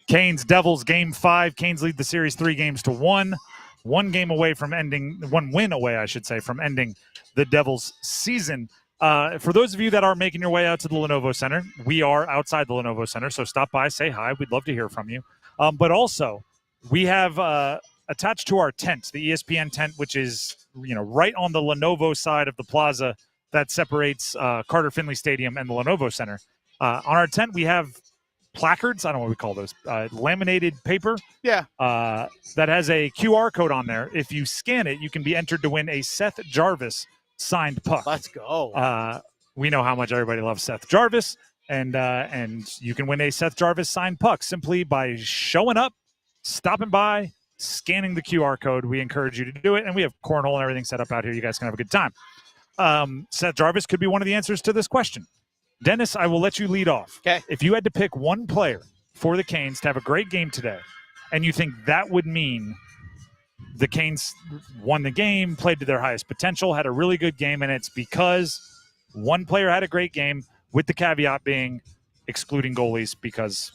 Canes Devils Game 5. Canes lead the series 3-1. 1 game away from ending, 1 win away, I should say, from ending the Devils season. For those of you that are making your way out to the Lenovo Center, we are outside the Lenovo Center, so stop by, say hi. We'd love to hear from you. But also, we have attached to our tent, the ESPN tent, which is right on the Lenovo side of the plaza that separates Carter Finley Stadium and the Lenovo Center. On our tent, we have placards. I don't know what we call those. Laminated paper. Yeah. That has a QR code on there. If you scan it, you can be entered to win a Seth Jarvis signed puck. Let's go. We know how much everybody loves Seth Jarvis, and you can win a Seth Jarvis signed puck simply by showing up, stopping by, scanning the QR code. We encourage you to do it, and we have cornhole and everything set up out here. You guys can have a good time. Seth Jarvis could be one of the answers to this question. Dennis, I will let you lead off. Okay. If you had to pick one player for the Canes to have a great game today, and you think that would mean the Canes won the game, played to their highest potential, had a really good game, and it's because one player had a great game, with the caveat being excluding goalies, because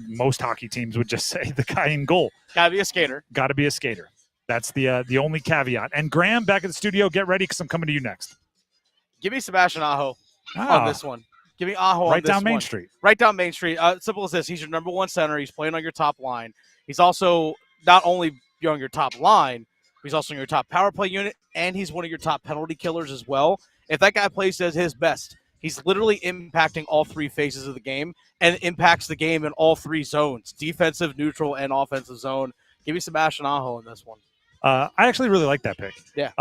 most hockey teams would just say the guy in goal. Gotta be a skater. Gotta be a skater. That's the only caveat. And Graham, back at the studio, get ready because I'm coming to you next. Give me Sebastian Aho on this one. Give me Aho right on this down Main one. Street. Right down Main Street. Simple as this. He's your number 1 center. He's playing on your top line. He's also not only on your top line, he's also in your top power play unit, and he's one of your top penalty killers as well. If that guy plays at his best, he's literally impacting all 3 phases of the game and impacts the game in all 3 zones, defensive, neutral, and offensive zone. Give me Sebastian Aho in this one. I actually really like that pick. Yeah.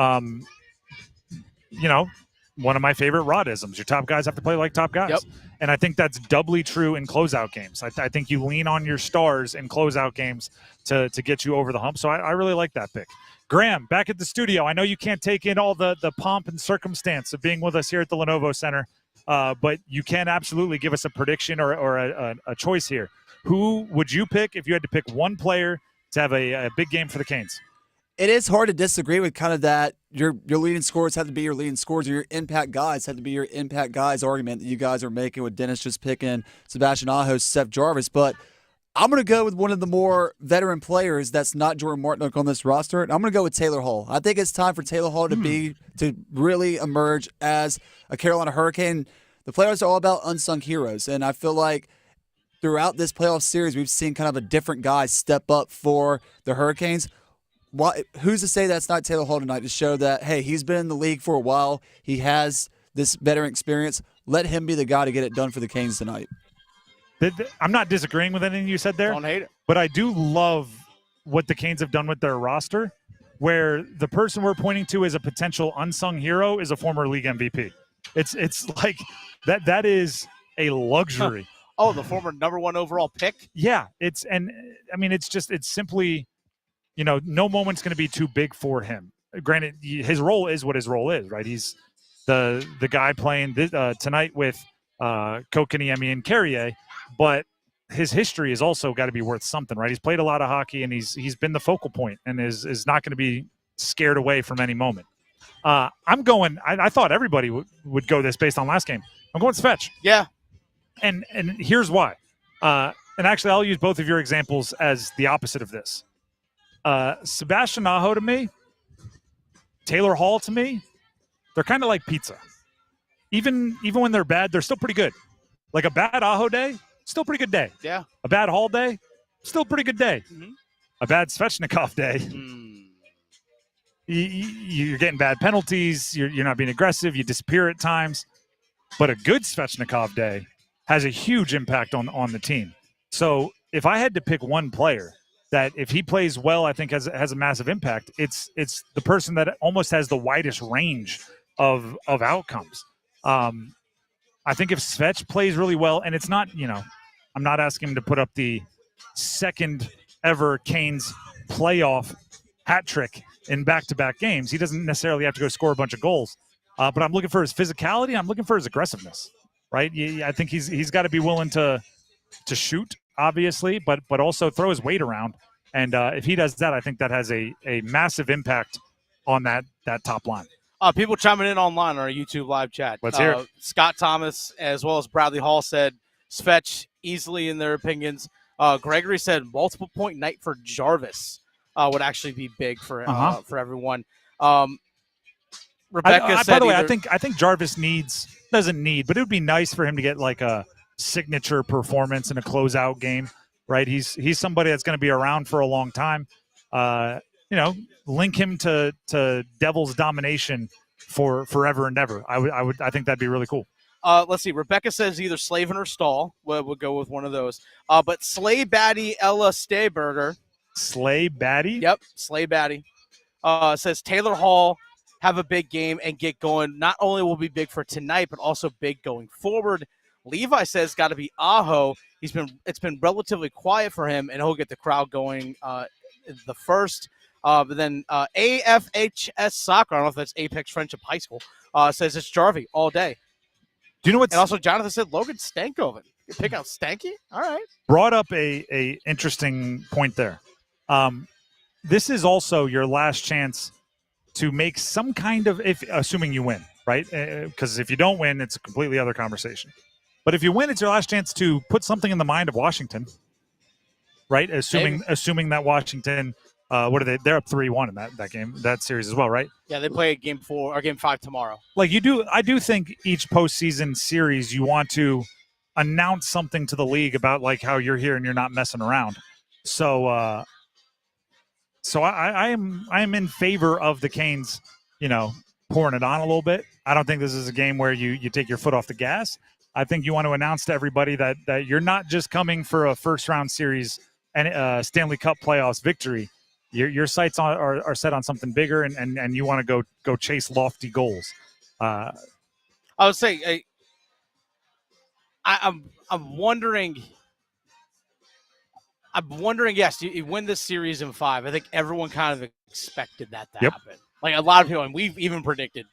One of my favorite Rodisms. Your top guys have to play like top guys. Yep. And I think that's doubly true in closeout games. I think you lean on your stars in closeout games to get you over the hump. So I really like that pick. Graham, back at the studio. I know you can't take in all the pomp and circumstance of being with us here at the Lenovo Center, but you can absolutely give us a prediction or a choice here. Who would you pick if you had to pick one player to have a big game for the Canes? It is hard to disagree with kind of that your leading scorers have to be your leading scorers, or your impact guys have to be your impact guys argument that you guys are making with Dennis just picking Sebastian Aho, Seth Jarvis. But I'm going to go with one of the more veteran players that's not Jordan Martinook on this roster, and I'm going to go with Taylor Hall. I think it's time for Taylor Hall to really emerge as a Carolina Hurricane. The playoffs are all about unsung heroes, and I feel like throughout this playoff series we've seen kind of a different guy step up for the Hurricanes. Who's to say that's not Taylor Hall tonight to show that, hey, he's been in the league for a while. He has this veteran experience. Let him be the guy to get it done for the Canes tonight. I'm not disagreeing with anything you said there. Don't hate it. But I do love what the Canes have done with their roster, where the person we're pointing to as a potential unsung hero is a former league MVP. It's like that is a luxury. Oh, the former number 1 overall pick? Yeah, it's simply, no moment's going to be too big for him. Granted, his role is what his role is, right? He's the guy playing tonight with Kotkaniemi and Carrier, but his history has also got to be worth something, right? He's played a lot of hockey, and he's been the focal point and is not going to be scared away from any moment. I'm going. I thought everybody would go this based on last game. I'm going Svech. Yeah, and here's why. And actually, I'll use both of your examples as the opposite of this. Sebastian Aho to me, Taylor Hall to me, they're kind of like pizza. Even when they're bad, they're still pretty good. Like a bad Aho day, still pretty good day. Yeah. A bad Hall day, still pretty good day. Mm-hmm. A bad Svechnikov day, you're getting bad penalties. You're not being aggressive. You disappear at times. but a good Svechnikov day has a huge impact on the team. So if I had to pick one player that if he plays well, I think has a massive impact, it's the person that almost has the widest range of outcomes. I think if Svech plays really well, and it's not, I'm not asking him to put up the second ever Canes playoff hat trick in back-to-back games. He doesn't necessarily have to go score a bunch of goals. But I'm looking for his physicality. I'm looking for his aggressiveness, right? I think he's got to be willing to shoot, obviously, but also throw his weight around. And if he does that, I think that has a massive impact on that top line. People chiming in online on our YouTube live chat. Let's hear it. Scott Thomas, as well as Bradley Hall, said Svech easily in their opinions. Gregory said multiple point night for Jarvis would actually be big for everyone. Rebecca said, by the way, I think Jarvis doesn't need, but it would be nice for him to get like a signature performance in a closeout game, right? He's somebody that's going to be around for a long time. Link him to Devils domination for forever and ever. I think that'd be really cool. Let's see. Rebecca says either Slavin or Stahl. We'll go with one of those. But Slay Batty Ella Stayberger. Slay Batty? Yep, Slay Batty. Says Taylor Hall have a big game and get going. Not only will be big for tonight, but also big going forward. Levi says got to be Aho. It's been relatively quiet for him, and he'll get the crowd going the first. But then AFHS Soccer, I don't know if that's Apex Friendship High School, says it's Jarvie all day. Do you know what's... And also Jonathan said Logan Stankoven. You pick out Stanky? All right. Brought up a interesting point there. This is also your last chance to make some kind of, assuming you win, right? Because if you don't win, it's a completely other conversation. But if you win, it's your last chance to put something in the mind of Washington, right? Assuming that Washington, what are they? They're up 3-1 in that game, that series as well, right? Yeah, they play game 4 or game 5 tomorrow. Like I do think each postseason series you want to announce something to the league about like how you're here and you're not messing around. So I am in favor of the Canes, pouring it on a little bit. I don't think this is a game where you take your foot off the gas. I think you want to announce to everybody that you're not just coming for a first round series and Stanley Cup playoffs victory. Your sights are set on something bigger, and you want to go chase lofty goals. I would say I'm wondering. Yes, you win this series in 5. I think everyone kind of expected that to happen. Like a lot of people, and we've even predicted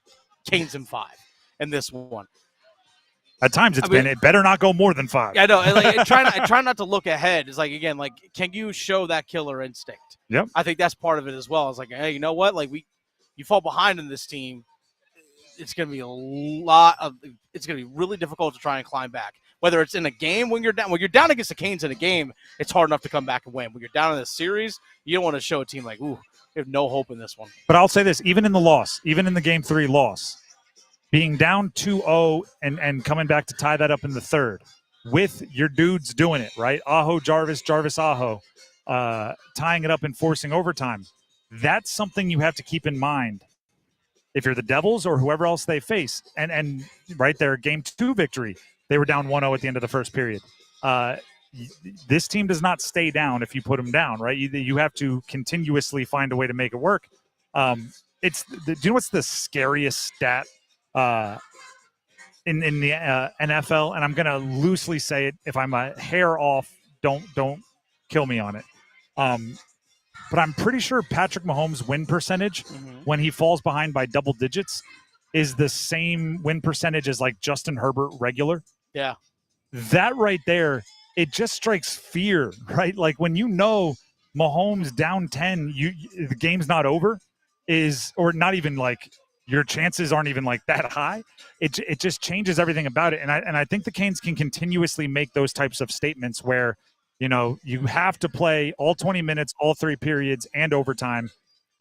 Canes in 5 in this one. At times it better not go more than 5. Yeah, I know. And try not to look ahead. It's like, again, like, can you show that killer instinct? Yep. I think that's part of it as well. It's like, hey, you know what? Like you fall behind in this team, it's going to be it's going to be really difficult to try and climb back. Whether it's in a game when you're down against the Canes in a game, it's hard enough to come back and win. When you're down in a series, you don't want to show a team like, ooh, we have no hope in this one. But I'll say this, even in the game 3 loss, being down 2-0 and coming back to tie that up in the third with your dudes doing it, right? Aho, Jarvis, Aho, tying it up and forcing overtime. That's something you have to keep in mind if you're the Devils or whoever else they face. And right there, game 2 victory, they were down 1-0 at the end of the first period. This team does not stay down if you put them down, right? You have to continuously find a way to make it work. Do you know what's the scariest stat in the NFL? And I'm going to loosely say it. If I'm a hair off, don't kill me on it. But I'm pretty sure Patrick Mahomes' win percentage when he falls behind by double digits is the same win percentage as like Justin Herbert regular. Yeah. That right there, it just strikes fear, right? Like when Mahomes down 10, the game's not over, or not even like your chances aren't even like that high. It just changes everything about it. And I think the Canes can continuously make those types of statements where, you have to play all 20 minutes, all 3 periods, and overtime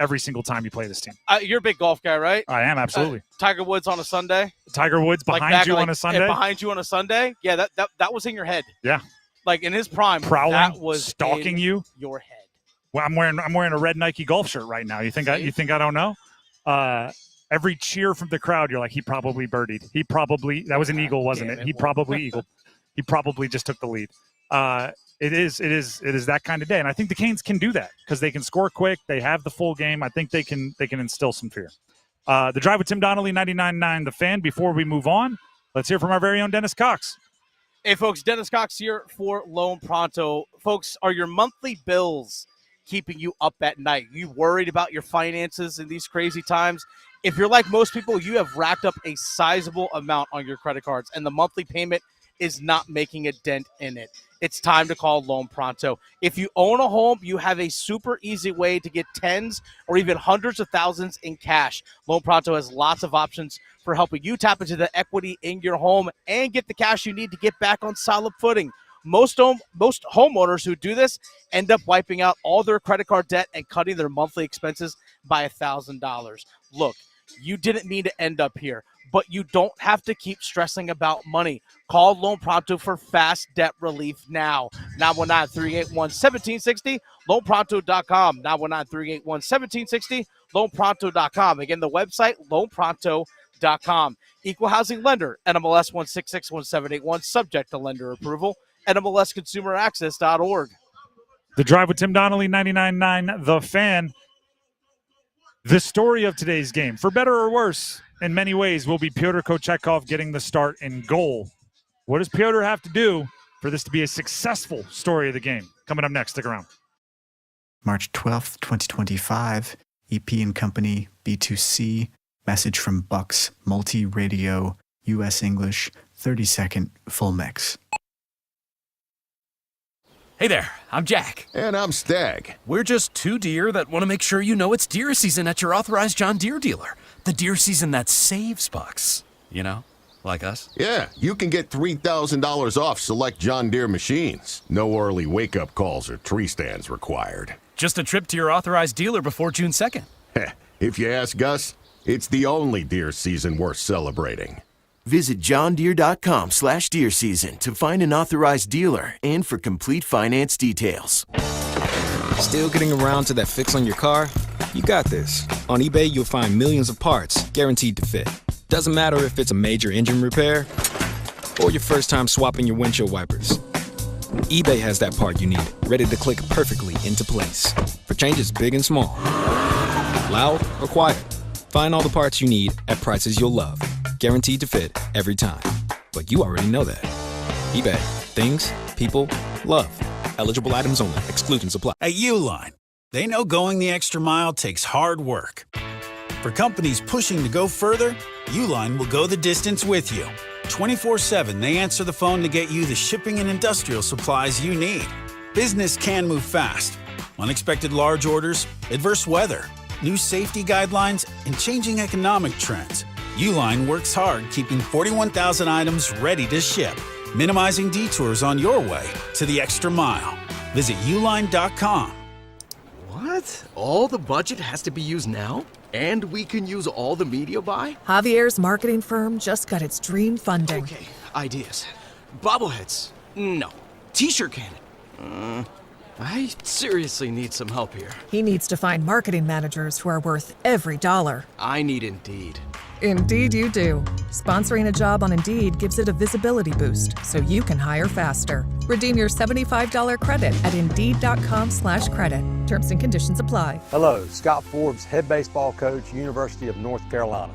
every single time you play this team. You're a big golf guy, right? I am, absolutely. Tiger Woods on a Sunday? Tiger Woods behind you on a Sunday? Behind you on a Sunday? Yeah, that was in your head. Yeah. Like in his prime, prowling, that was stalking you. Your head. Well, I'm wearing a red Nike golf shirt right now. You think I don't know? every cheer from the crowd, you're like, he probably birdied. That was an eagle, wasn't it? He probably eagled. He probably just took the lead. It is that kind of day. And I think the Canes can do that because they can score quick. They have the full game. I think they can instill some fear. The Drive with Tim Donnelly, 99.9 The Fan. Before we move on, let's hear from our very own Dennis Cox. Hey, folks, Dennis Cox here for Loan Pronto. Folks, are your monthly bills keeping you up at night? You worried about your finances in these crazy times? If you're like most people, you have racked up a sizable amount on your credit cards, and the monthly payment is not making a dent in it. It's time to call Loan Pronto. If you own a home, you have a super easy way to get tens or even hundreds of thousands in cash. Loan Pronto has lots of options for helping you tap into the equity in your home and get the cash you need to get back on solid footing. Most homeowners who do this end up wiping out all their credit card debt and cutting their monthly expenses by $1,000. Look, you didn't mean to end up here, but you don't have to keep stressing about money. Call Loan Pronto for fast debt relief now. 919-381-1760, loanpronto.com. 919-381-1760, loanpronto.com. Again, the website, loanpronto.com. Equal housing lender, NMLS 1661781, subject to lender approval, NMLSconsumeraccess.org. The Drive with Tim Donnelly, 99.9 The Fan. The story of today's game, for better or worse, in many ways, will be Pyotr Kochetkov getting the start in goal. What does Pyotr have to do for this to be a successful story of the game? Coming up next, stick around. March 12th, 2025, EP and Company, B2C, message from Bucks, multi-radio, US English, 30-second full mix. Hey there, I'm Jack. And I'm Stag. We're just two deer that want to make sure you know it's deer season at your authorized John Deere dealer. The deer season that saves bucks. You know, like us. Yeah, you can get $3,000 off select John Deere machines. No early wake-up calls or tree stands required. Just a trip to your authorized dealer before June 2nd. If you ask us, it's the only deer season worth celebrating. Visit johndeere.com/deer season to find an authorized dealer and for complete finance details. Still getting around to that fix on your car? You got this. On eBay, you'll find millions of parts guaranteed to fit. Doesn't matter if it's a major engine repair or your first time swapping your windshield wipers. eBay has that part you need, ready to click perfectly into place. For changes big and small. Loud or quiet. Find all the parts you need at prices you'll love. Guaranteed to fit every time. But you already know that. eBay. Things, people, love. Eligible items only. Exclusions apply. At Uline, they know going the extra mile takes hard work. For companies pushing to go further, Uline will go the distance with you. 24/7, they answer the phone to get you the shipping and industrial supplies you need. Business can move fast. Unexpected large orders, adverse weather, new safety guidelines, and changing economic trends. Uline works hard keeping 41,000 items ready to ship, minimizing detours on your way to the extra mile. Visit uline.com. What? All the budget has to be used now? And we can use all the media buy? Javier's marketing firm just got its dream funding. Okay, ideas. Bobbleheads? No. T-shirt cannon? I seriously need some help here. He needs to find marketing managers who are worth every dollar. I need Indeed. Indeed you do. Sponsoring a job on Indeed gives it a visibility boost, so you can hire faster. Redeem your $75 credit at Indeed.com/credit. Terms and conditions apply. Hello, Scott Forbes, head baseball coach, University of North Carolina.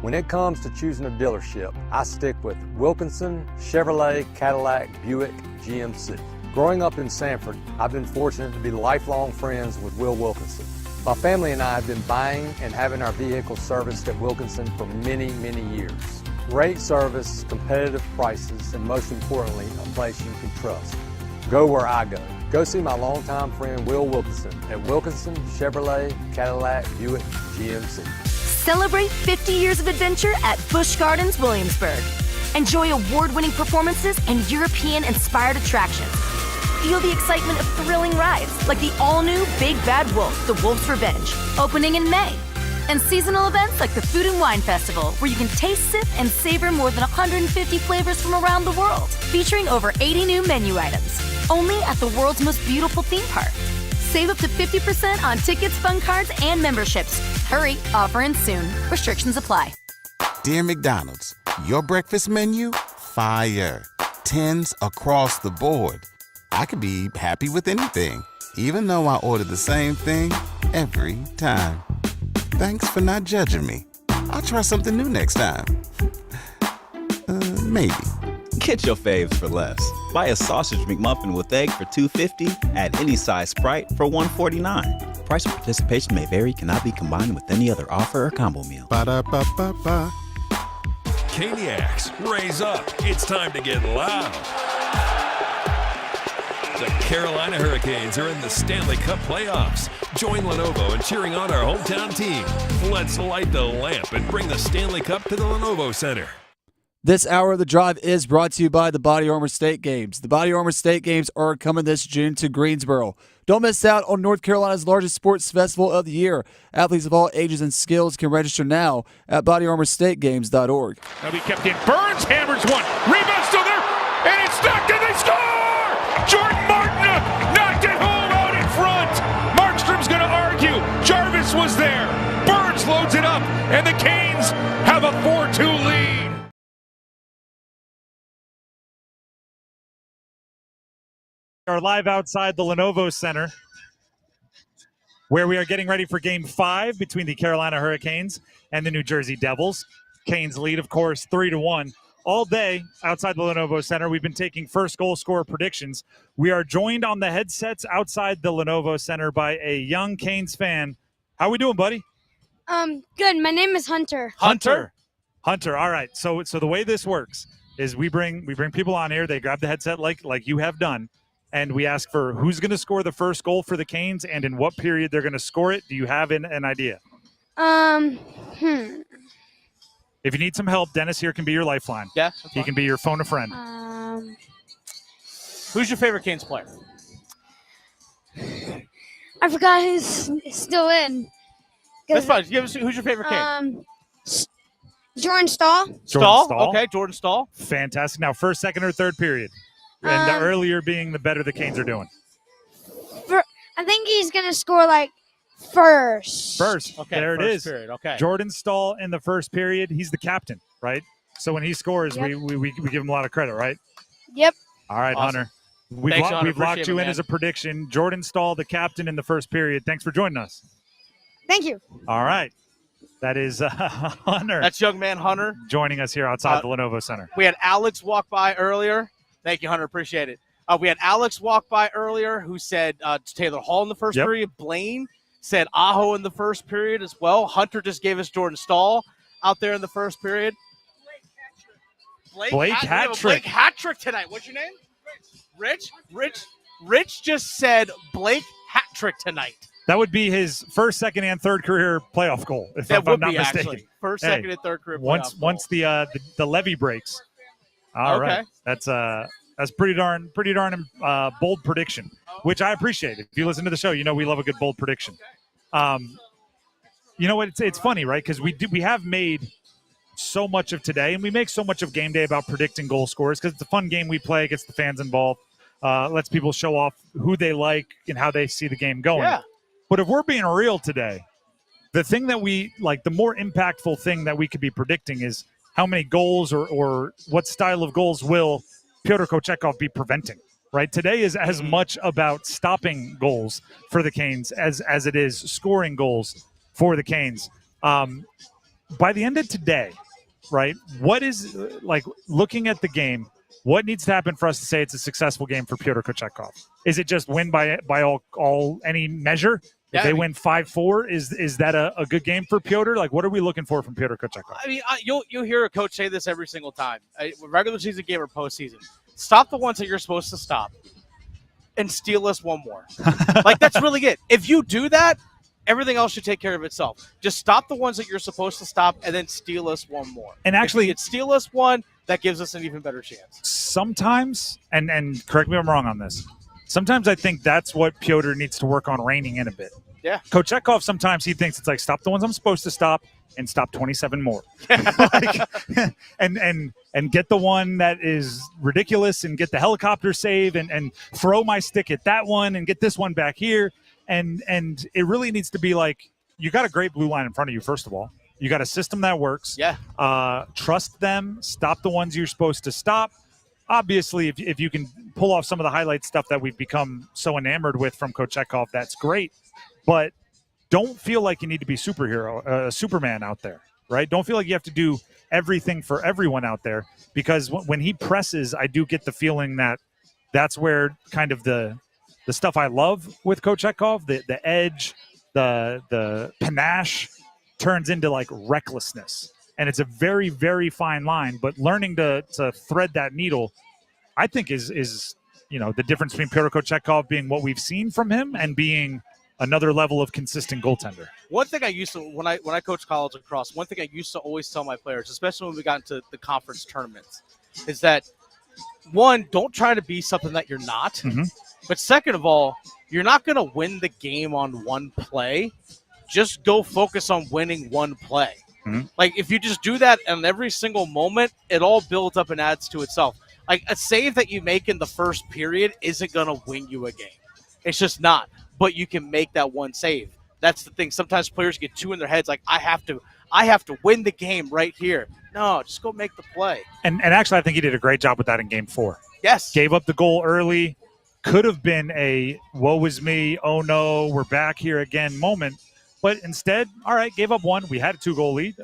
When it comes to choosing a dealership, I stick with Wilkinson, Chevrolet, Cadillac, Buick, GMC. Growing up in Sanford, I've been fortunate to be lifelong friends with Will Wilkinson. My family and I have been buying and having our vehicles serviced at Wilkinson for many, many years. Great service, competitive prices, and most importantly, a place you can trust. Go where I go. Go see my longtime friend Will Wilkinson at Wilkinson, Chevrolet, Cadillac, Buick, GMC. Celebrate 50 years of adventure at Busch Gardens, Williamsburg. Enjoy award-winning performances and European-inspired attractions. Feel the excitement of thrilling rides like the all-new Big Bad Wolf, The Wolf's Revenge, opening in May. And seasonal events like the Food and Wine Festival, where you can taste, sip, and savor more than 150 flavors from around the world, featuring over 80 new menu items. Only at the world's most beautiful theme park. Save up to 50% on tickets, fun cards, and memberships. Hurry, offer ends soon. Restrictions apply. Dear McDonald's, your breakfast menu? Fire. 10s across the board. I could be happy with anything, even though I order the same thing every time. Thanks for not judging me. I'll try something new next time. Maybe. Get your faves for less. Buy a sausage McMuffin with egg for $2.50 at any size Sprite for $1.49. Price of participation may vary, cannot be combined with any other offer or combo meal. Ba-da-ba-ba-ba. Caniacs, raise up. It's time to get loud. The Carolina Hurricanes are in the Stanley Cup playoffs. Join Lenovo in cheering on our hometown team. Let's light the lamp and bring the Stanley Cup to the Lenovo Center. This hour of The Drive is brought to you by the Body Armor State Games. The Body Armor State Games are coming this June to Greensboro. Don't miss out on North Carolina's largest sports festival of the year. Athletes of all ages and skills can register now at bodyarmorstategames.org. Now be kept in. Burns hammers one. Rebound still there. And it's knocked and they score! Jordan Martinook knocked it home out in front. Markstrom's going to argue. Jarvis was there. Burns loads it up. And the Canes have a 4-2 lead. We are live outside the Lenovo Center, where we are getting ready for Game 5 between the Carolina Hurricanes and the New Jersey Devils. Canes lead, of course, 3-1. All day outside the Lenovo Center, we've been taking first goal scorer predictions. We are joined on the headsets outside the Lenovo Center by a young Canes fan. How we doing, buddy? Good. My name is Hunter. Hunter. All right. So the way this works is we bring people on here. They grab the headset like you have done. And we ask for who's going to score the first goal for the Canes and in what period they're going to score it. Do you have an idea? If you need some help, Dennis here can be your lifeline. Yeah. He can be your phone a friend. Who's your favorite Canes player? I forgot who's still in. That's fine. Who's your favorite Cane? Jordan Stahl. Okay, Jordan Stahl. Fantastic. Now, first, second, or third period? And the earlier being, the better the Canes are doing. I think he's going to score, first. First. Okay, there it is. Period. Okay. Jordan Stahl in the first period. He's the captain, right? So when he scores, Yep. we give him a lot of credit, right? Yep. All right, Awesome. Hunter. We've locked you in as a prediction. Jordan Stahl, the captain in the first period. Thanks for joining us. Thank you. All right. That is Hunter. That's young man Hunter. Joining us here outside the Lenovo Center. We had Alex walk by earlier. Thank you, Hunter. Appreciate it. We had Alex walk by earlier who said Taylor Hall in the first period. Blaine said Aho in the first period as well. Hunter just gave us Jordan Stahl out there in the first period. Blake hat-trick. Blake hat-trick tonight. What's your name? Rich just said Blake hat-trick tonight. That would be his first, second, and third career playoff goal, if I'm not mistaken. Actually. First, second, and third career playoff once the levee breaks. All right. That's pretty darn bold prediction, which I appreciate. If you listen to the show, you know we love a good bold prediction. You know what? It's funny, right? Because we have made so much of today, and we make so much of game day about predicting goal scorers because it's a fun game we play, gets the fans involved, lets people show off who they like and how they see the game going. Yeah. But if we're being real today, the thing that we like, the more impactful thing that we could be predicting is how many goals or what style of goals will Pyotr Kochetkov be preventing, right? Today is as much about stopping goals for the Canes as it is scoring goals for the Canes. By the end of today, right, what is, looking at the game, what needs to happen for us to say it's a successful game for Pyotr Kochetkov? Is it just win by all any measure? If they win 5-4, is that a good game for Pyotr? What are we looking for from Pyotr Kochetkov? I mean, you'll hear a coach say this every single time. Regular season game or postseason. Stop the ones that you're supposed to stop and steal us one more. That's really it. If you do that, everything else should take care of itself. Just stop the ones that you're supposed to stop and then steal us one more. And actually, if you could steal us one, that gives us an even better chance. Sometimes, and correct me if I'm wrong on this, sometimes I think that's what Pyotr needs to work on reining in a bit. Yeah. Kochetkov, sometimes he thinks it's stop the ones I'm supposed to stop and stop 27 more. and get the one that is ridiculous and get the helicopter save and throw my stick at that one and get this one back here. And it really needs to be like, you got a great blue line in front of you, first of all. You got a system that works. Yeah. Trust them. Stop the ones you're supposed to stop. Obviously, if you can pull off some of the highlight stuff that we've become so enamored with from Kochetkov, that's great. But don't feel like you need to be Superman out there, right? Don't feel like you have to do everything for everyone out there, because when he presses, I do get the feeling that that's where kind of the stuff I love with Kochetkov, the edge, the panache, turns into like recklessness. And it's a very, very fine line, but learning to thread that needle, I think is the difference between Pyotr Kochetkov being what we've seen from him and being another level of consistent goaltender. One thing I used to, when I coached college lacrosse, one thing I used to always tell my players, especially when we got into the conference tournaments, is that, one, don't try to be something that you're not. Mm-hmm. But second of all, you're not going to win the game on one play. Just go focus on winning one play. Mm-hmm. Like, if you just do that in every single moment, it all builds up and adds to itself. Like, a save that you make in the first period isn't going to win you a game. It's just not. But you can make that one save. That's the thing. Sometimes players get too in their heads, like, I have to win the game right here. No, just go make the play. And actually, I think he did a great job with that in Game 4. Yes. Gave up the goal early. Could have been a woe is me, oh no, we're back here again moment. But instead, all right, gave up one. We had a 2-goal lead.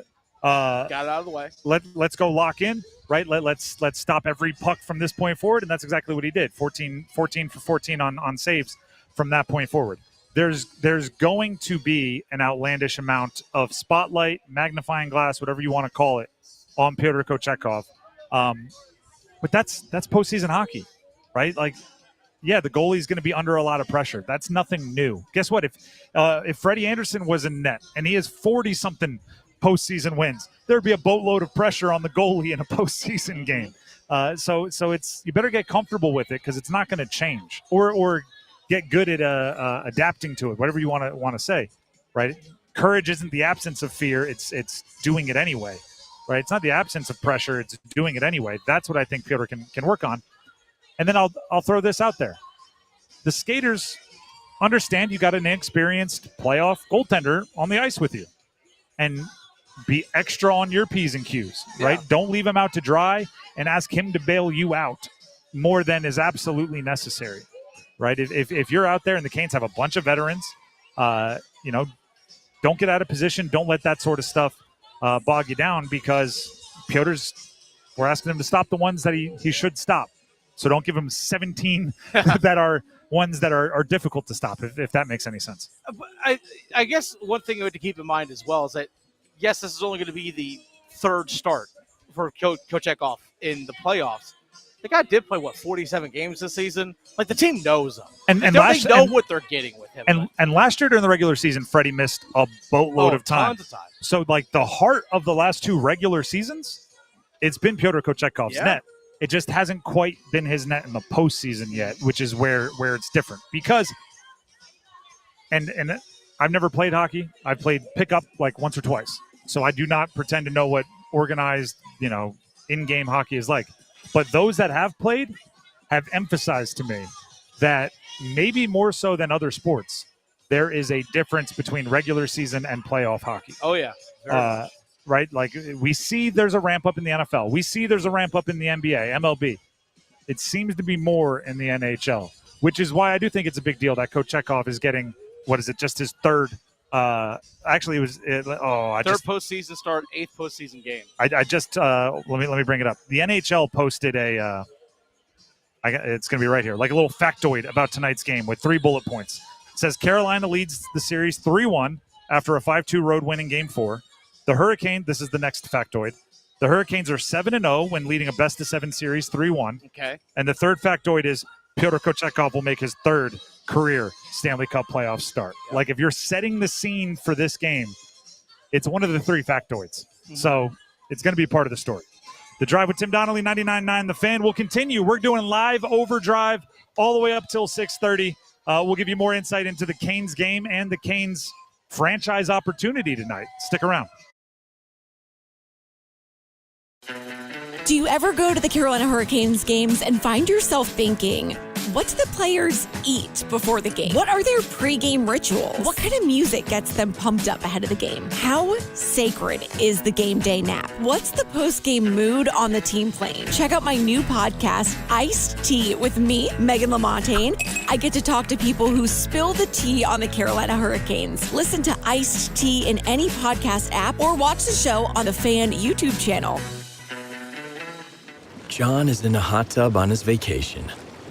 Got it out of the way. Let's go lock in, right? Let's stop every puck from this point forward, and that's exactly what he did. 14 for 14 on saves from that point forward. There's going to be an outlandish amount of spotlight, magnifying glass, whatever you want to call it, on Pyotr Kochetkov. But that's postseason hockey, right? Like, yeah, the goalie's going to be under a lot of pressure. That's nothing new. Guess what? If Freddie Andersen was in net and he has 40-something postseason wins, there'd be a boatload of pressure on the goalie in a postseason game. So it's, you better get comfortable with it, because it's not going to change, or get good at adapting to it, whatever you want to say, right? Courage isn't the absence of fear; it's doing it anyway, right? It's not the absence of pressure; it's doing it anyway. That's what I think Pyotr can work on. And then I'll throw this out there: the skaters understand you got an inexperienced playoff goaltender on the ice with you, and be extra on your P's and Q's, right? Yeah. Don't leave him out to dry, and ask him to bail you out more than is absolutely necessary. Right? If you're out there and the Canes have a bunch of veterans, don't get out of position. Don't let that sort of stuff bog you down, because we're asking him to stop the ones that he should stop. So don't give him 17 that are ones that are difficult to stop, if that makes any sense. I guess one thing you have to keep in mind as well is that, yes, this is only going to be the third start for Kochetkov in the playoffs. The guy did play, 47 games this season? Like, the team knows him. And they know what they're getting with him. And last year during the regular season, Freddie missed a boatload of time. Tons of time. So, like, the heart of the last two regular seasons, it's been Pyotr Kochetkov's net. It just hasn't quite been his net in the postseason yet, which is where it's different. Because, and I've never played hockey. I've played pickup like once or twice. So I do not pretend to know what organized, in-game hockey is like. But those that have played have emphasized to me that maybe more so than other sports, there is a difference between regular season and playoff hockey. Oh, yeah. Right? Like, we see there's a ramp up in the NFL. We see there's a ramp up in the NBA, MLB. It seems to be more in the NHL, which is why I do think it's a big deal that Kochetkov is getting, just his third. Actually, it was third postseason start, 8th postseason game. I just let me bring it up. The NHL posted it's going to be right here, like a little factoid about tonight's game with 3 bullet points. It says Carolina leads the series 3-1 after a 5-2 road win in Game 4. The Hurricane, this is the next factoid. The Hurricanes are 7-0 when leading a best-of-7 series 3-1. Okay. And the third factoid is Pyotr Kochetkov will make his third career Stanley Cup playoff start. Yep. Like, if you're setting the scene for this game, it's one of the 3 factoids. Mm-hmm. So it's going to be part of the story. The Drive with Tim Donnelly, 99.9 The Fan, will continue. We're doing live overdrive all the way up till 6:30. We'll give you more insight into the Canes game and the Canes franchise opportunity tonight. Stick around. Do you ever go to the Carolina Hurricanes games and find yourself thinking, What do the players eat before the game? What are their pregame rituals? What kind of music gets them pumped up ahead of the game? How sacred is the game day nap? What's the post-game mood on the team plane? Check out my new podcast, Iced Tea, with me, Megan LaMontagne. I get to talk to people who spill the tea on the Carolina Hurricanes. Listen to Iced Tea in any podcast app or watch the show on the Fan YouTube channel. John is in a hot tub on his vacation.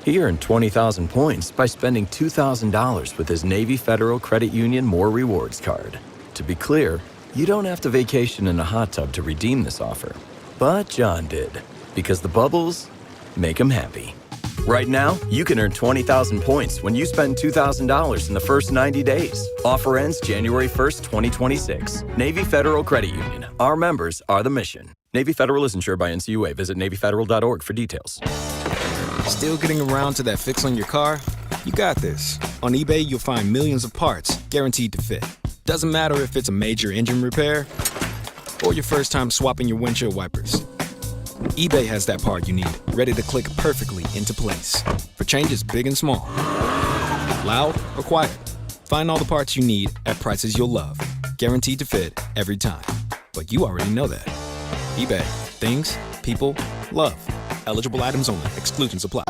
He earned 20,000 points by spending $2,000 with his Navy Federal Credit Union More Rewards card. To be clear, you don't have to vacation in a hot tub to redeem this offer. But John did, because the bubbles make him happy. Right now, you can earn 20,000 points when you spend $2,000 in the first 90 days. Offer ends January 1st, 2026. Navy Federal Credit Union. Our members are the mission. Navy Federal is insured by NCAA. Visit NavyFederal.org for details. Still getting around to that fix on your car? You got this. On eBay, you'll find millions of parts guaranteed to fit. Doesn't matter if it's a major engine repair or your first time swapping your windshield wipers. eBay has that part you need, ready to click perfectly into place. For changes big and small. Loud or quiet. Find all the parts you need at prices you'll love. Guaranteed to fit every time. But you already know that. eBay. Things, people, love. Eligible items only. Exclusions apply.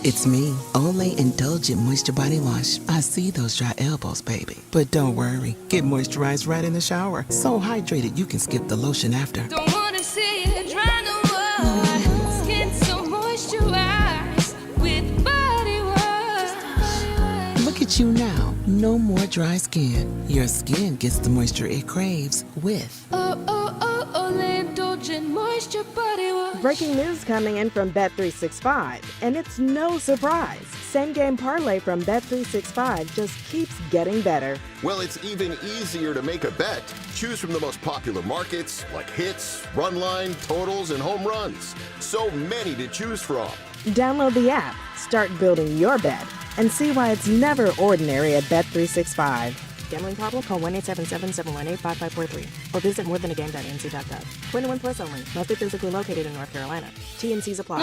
It's me, Olay Indulgent Moisture Body Wash. I see those dry elbows, baby. But don't worry, get moisturized right in the shower. So hydrated you can skip the lotion after. Don't wanna see it dry no more. Skin so moisturized with body wash. Look at you now, no more dry skin. Your skin gets the moisture it craves with Olay Indulgent Moisture Body Wash. Breaking news coming in from Bet365, and it's no surprise. Same game parlay from Bet365 just keeps getting better. Well, it's even easier to make a bet. Choose from the most popular markets like hits, run line, totals, and home runs. So many to choose from. Download the app, start building your bet, and see why it's never ordinary at Bet365. Gambling problem? Call 1-877-718-5543 or visit morethanagame.nc.gov. 21 plus only. Must be physically located in North Carolina. T&Cs apply.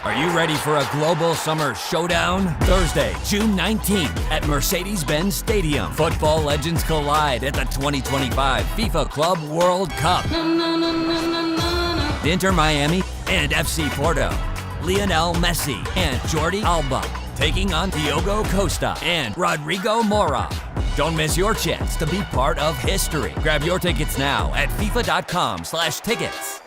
Are you ready for a global summer showdown? Thursday, June 19th at Mercedes-Benz Stadium. Football legends collide at the 2025 FIFA Club World Cup. Inter Miami and FC Porto. Lionel Messi and Jordi Alba taking on Diogo Costa and Rodrigo Mora. Don't miss your chance to be part of history. Grab your tickets now at FIFA.com/tickets.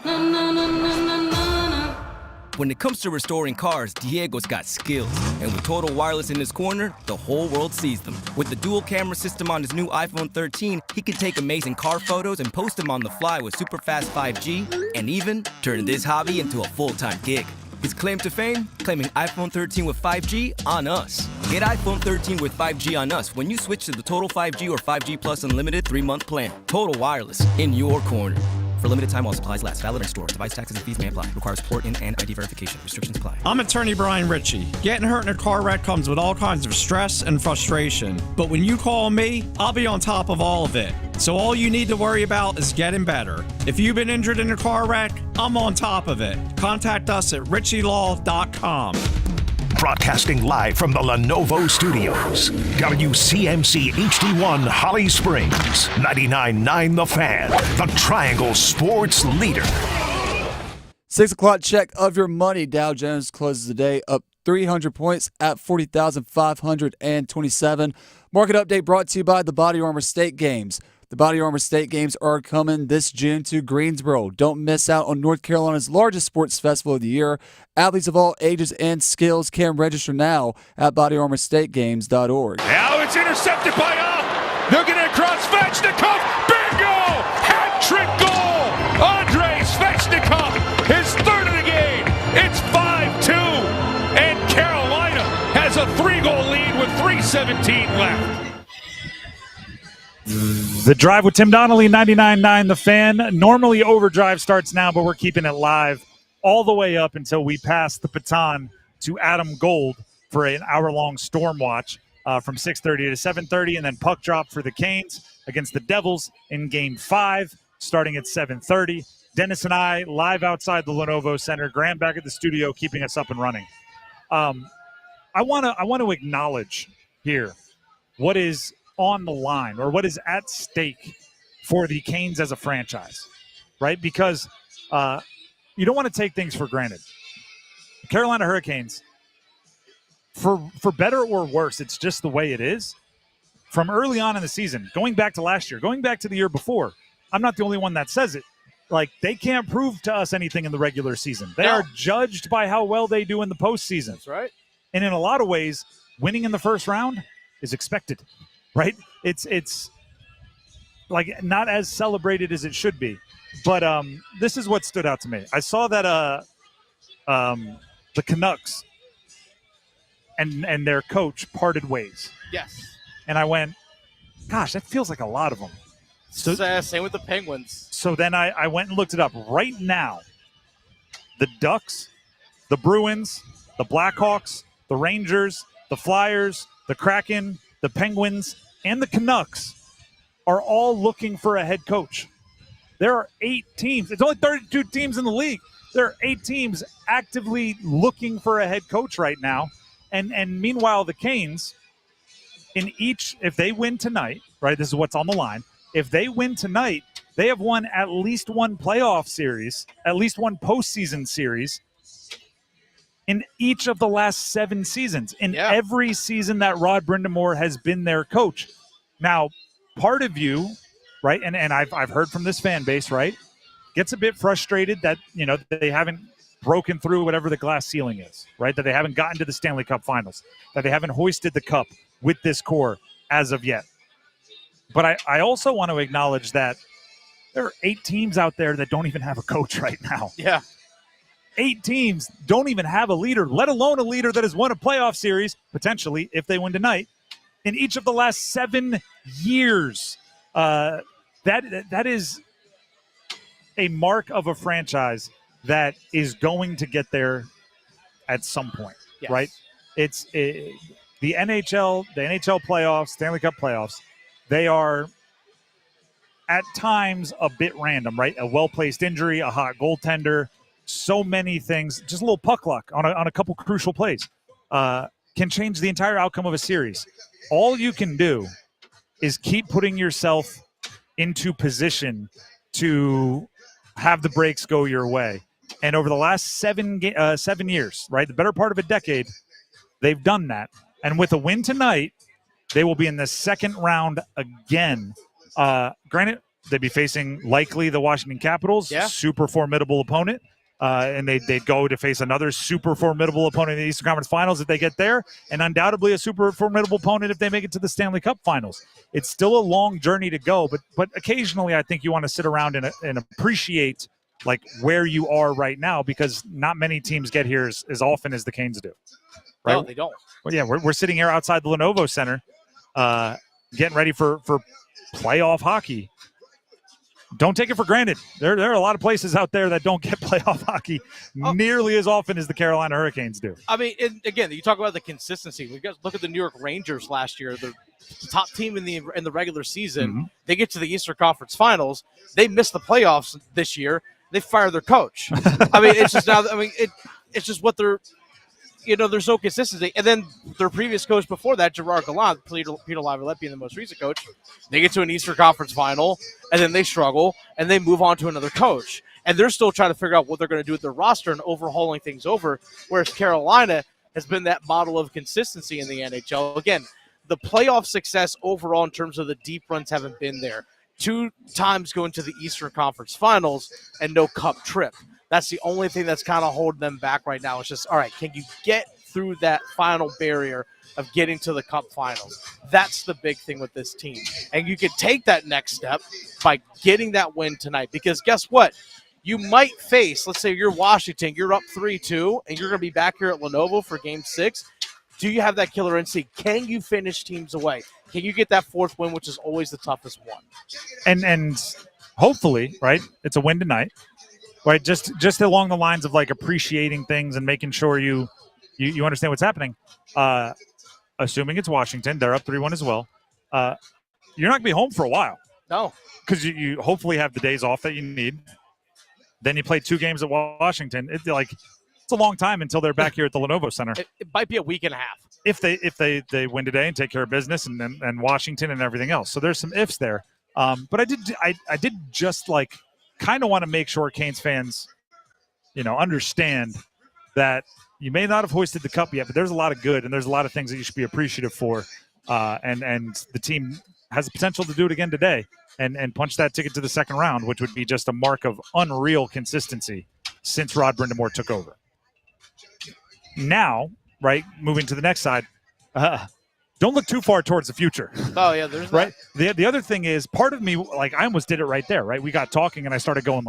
When it comes to restoring cars, Diego's got skills. And with Total Wireless in his corner, the whole world sees them. With the dual camera system on his new iPhone 13, he can take amazing car photos and post them on the fly with super fast 5G, and even turn this hobby into a full-time gig. His claim to fame? Claiming iPhone 13 with 5G on us. Get iPhone 13 with 5G on us when you switch to the Total 5G or 5G Plus Unlimited 3-month plan. Total Wireless, in your corner. For limited time while supplies last. Valid in store. Device taxes and fees may apply. Requires port in and ID verification. Restrictions apply. I'm attorney Brian Ritchie. Getting hurt in a car wreck comes with all kinds of stress and frustration. But when you call me, I'll be on top of all of it. So all you need to worry about is getting better. If you've been injured in a car wreck, I'm on top of it. Contact us at ritchielaw.com. Broadcasting live from the Lenovo Studios. WCMC HD1 Holly Springs. 99.9 The Fan. The Triangle Sports Leader. 6 o'clock check of your money. Dow Jones closes the day up 300 points at 40,527. Market update brought to you by the Body Armor State Games. The Body Armor State Games are coming this June to Greensboro. Don't miss out on North Carolina's largest sports festival of the year. Athletes of all ages and skills can register now at bodyarmorstategames.org. Now it's intercepted by looking across Svechnikov. Bingo! Hat-trick goal! Andrei Svechnikov, his third of the game. It's 5-2, and Carolina has a 3-goal lead with 3:17 left. The Drive with Tim Donnelly, 99.9 The Fan. Normally Overdrive starts now, but we're keeping it live all the way up until we pass the baton to Adam Gold for an hour-long storm watch from 6:30 to 7:30, and then puck drop for the Canes against the Devils in Game 5 starting at 7:30. Dennis and I live outside the Lenovo Center. Graham back at the studio, keeping us up and running. I want to acknowledge here what is on the line or what is at stake for the Canes as a franchise, right? Because you don't want to take things for granted. The Carolina Hurricanes, for better or worse, it's just the way it is. From early on in the season, going back to last year, going back to the year before, I'm not the only one that says it. Like, they can't prove to us anything in the regular season. They are judged by how well they do in the postseason. That's right. And in a lot of ways, winning in the first round is expected, right? It's like not as celebrated as it should be. But this is what stood out to me. I saw that the Canucks and their coach parted ways. Yes. And I went, gosh, that feels like a lot of them. So, same with the Penguins. So then I went and looked it up. Right now, the Ducks, the Bruins, the Blackhawks, the Rangers, the Flyers, the Kraken, the Penguins, and the Canucks are all looking for a head coach. There are 8 teams. It's only 32 teams in the league. There are 8 teams actively looking for a head coach right now. And meanwhile, the Canes, in each, if they win tonight, right, this is what's on the line. If they win tonight, they have won at least one playoff series, at least one postseason series in each of the last 7 seasons, in every season that Rod Brindamore has been their coach. Now, part of you, right, and I've heard from this fan base, right, gets a bit frustrated that, you know, they haven't broken through whatever the glass ceiling is, right, that they haven't gotten to the Stanley Cup Finals, that they haven't hoisted the cup with this core as of yet. But I also want to acknowledge that there are 8 teams out there that don't even have a coach right now. Yeah. 8 teams don't even have a leader, let alone a leader that has won a playoff series, potentially, if they win tonight, in each of the last 7 years. That is a mark of a franchise that is going to get there at some point, right? It's the NHL playoffs, Stanley Cup playoffs. They are at times a bit random, right? A well-placed injury, a hot goaltender, so many things, just a little puck luck on a couple crucial plays can change the entire outcome of a series. All you can do is keep putting yourself into position to have the breaks go your way. And over the last 7 years, right, the better part of a decade, they've done that. And with a win tonight, they will be in the second round again. Granted, they'd be facing likely the Washington Capitals, super formidable opponent. And they'd go to face another super formidable opponent in the Eastern Conference Finals if they get there, and undoubtedly a super formidable opponent if they make it to the Stanley Cup Finals. It's still a long journey to go, but occasionally I think you want to sit around and appreciate like where you are right now, because not many teams get here as often as the Canes do. Right? No, they don't. Well, yeah, we're sitting here outside the Lenovo Center, getting ready for playoff hockey. Don't take it for granted. There are a lot of places out there that don't get playoff hockey nearly as often as the Carolina Hurricanes do. I mean, and again, you talk about the consistency. We got look at the New York Rangers last year. The top team in the regular season. Mm-hmm. They get to the Eastern Conference Finals. They miss the playoffs this year. They fire their coach. I mean, it's just now. I mean, it's just what they're. You know, there's no consistency. And then their previous coach before that, Gerard Gallant, Peter Laviolette being the most recent coach, they get to an Eastern Conference Final, and then they struggle, and they move on to another coach. And they're still trying to figure out what they're going to do with their roster and overhauling things over, whereas Carolina has been that model of consistency in the NHL. Again, the playoff success overall in terms of the deep runs haven't been there. 2 times going to the Eastern Conference Finals and no cup trip. That's the only thing that's kind of holding them back right now. It's just, all right, can you get through that final barrier of getting to the Cup Finals? That's the big thing with this team. And you could take that next step by getting that win tonight. Because guess what? You might face, let's say you're Washington, you're up 3-2, and you're going to be back here at Lenovo for Game 6. Do you have that killer instinct? Can you finish teams away? Can you get that 4th win, which is always the toughest one? And hopefully, right, it's a win tonight. Right, just along the lines of like appreciating things and making sure you understand what's happening. Assuming it's Washington, they're up 3-1 as well. You're not gonna be home for a while. No, because you hopefully have the days off that you need. Then you play 2 games at Washington. It's a long time until they're back here at the Lenovo Center. It might be a week and a half. If they win today and take care of business and Washington and everything else. So there's some ifs there. But I did just kind of want to make sure Canes fans, understand that you may not have hoisted the cup yet, but there's a lot of good and there's a lot of things that you should be appreciative for. And the team has the potential to do it again today and punch that ticket to the second round, which would be just a mark of unreal consistency since Rod Brindamore took over. Now, right, moving to the next side, don't look too far towards the future. Oh, yeah, there's right. The other thing is, part of me, I almost did it right there, right? We got talking and I started going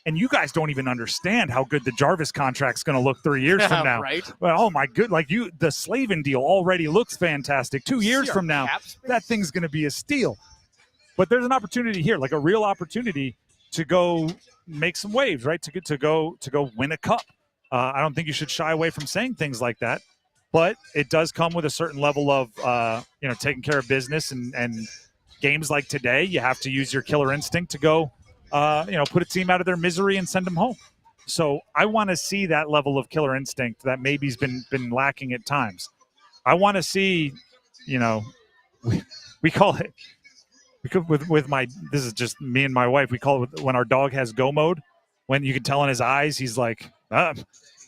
and you guys don't even understand how good the Jarvis contract's going to look 3 years from now. Right. Well, oh my good, the Slavin deal already looks fantastic. 2 years from now, that thing's going to be a steal. But there's an opportunity here, a real opportunity to go make some waves, right? To go win a cup. I don't think you should shy away from saying things like that, but it does come with a certain level of taking care of business and games like today. You have to use your killer instinct to go. Put a team out of their misery and send them home. So I want to see that level of killer instinct that maybe's been lacking at times. I want to see, we call it, this is just me and my wife, we call it when our dog has go mode, when you can tell in his eyes, he's like,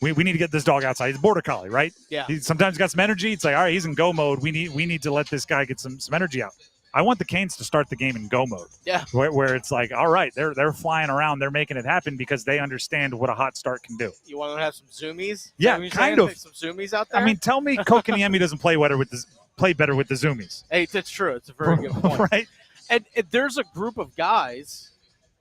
we need to get this dog outside. He's a border collie, right? Yeah. He sometimes got some energy. It's all right, he's in go mode. We need to let this guy get some energy out. I want the Canes to start the game in go mode. Yeah. Where it's all right, they're flying around, they're making it happen because they understand what a hot start can do. You want to have some zoomies? Yeah, kind of. Some zoomies out there? I mean, tell me Kochetkov doesn't play better with the zoomies. Hey, that's true. It's a very good point. Right? And there's a group of guys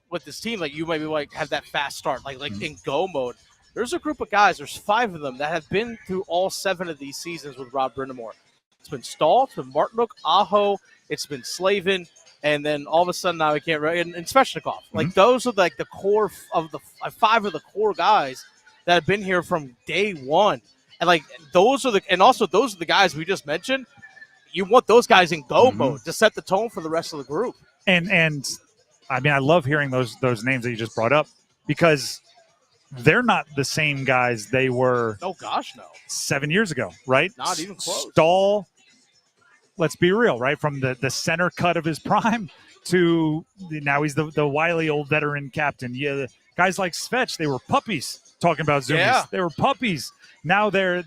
with this team, you maybe have that fast start, in go mode. There's a group of guys, there's 5 of them that have been through all 7 of these seasons with Rod Brindamore. It's been Stahl, it's been Martinook, Aho, it's been Slavin, and then all of a sudden now we can't and Svechnikov. Those are the core of the 5 of the core guys that have been here from day one. And those are the guys we just mentioned. You want those guys in go mode to set the tone for the rest of the group. And I mean, I love hearing those names that you just brought up because they're not the same guys they were. Oh gosh, no. 7 years ago, right? Not even close. Stahl, let's be real, right? From the center cut of his prime to now he's the wily old veteran captain. Yeah, guys like Svech, they were puppies talking about zoomies. Yeah. They were puppies. Now they're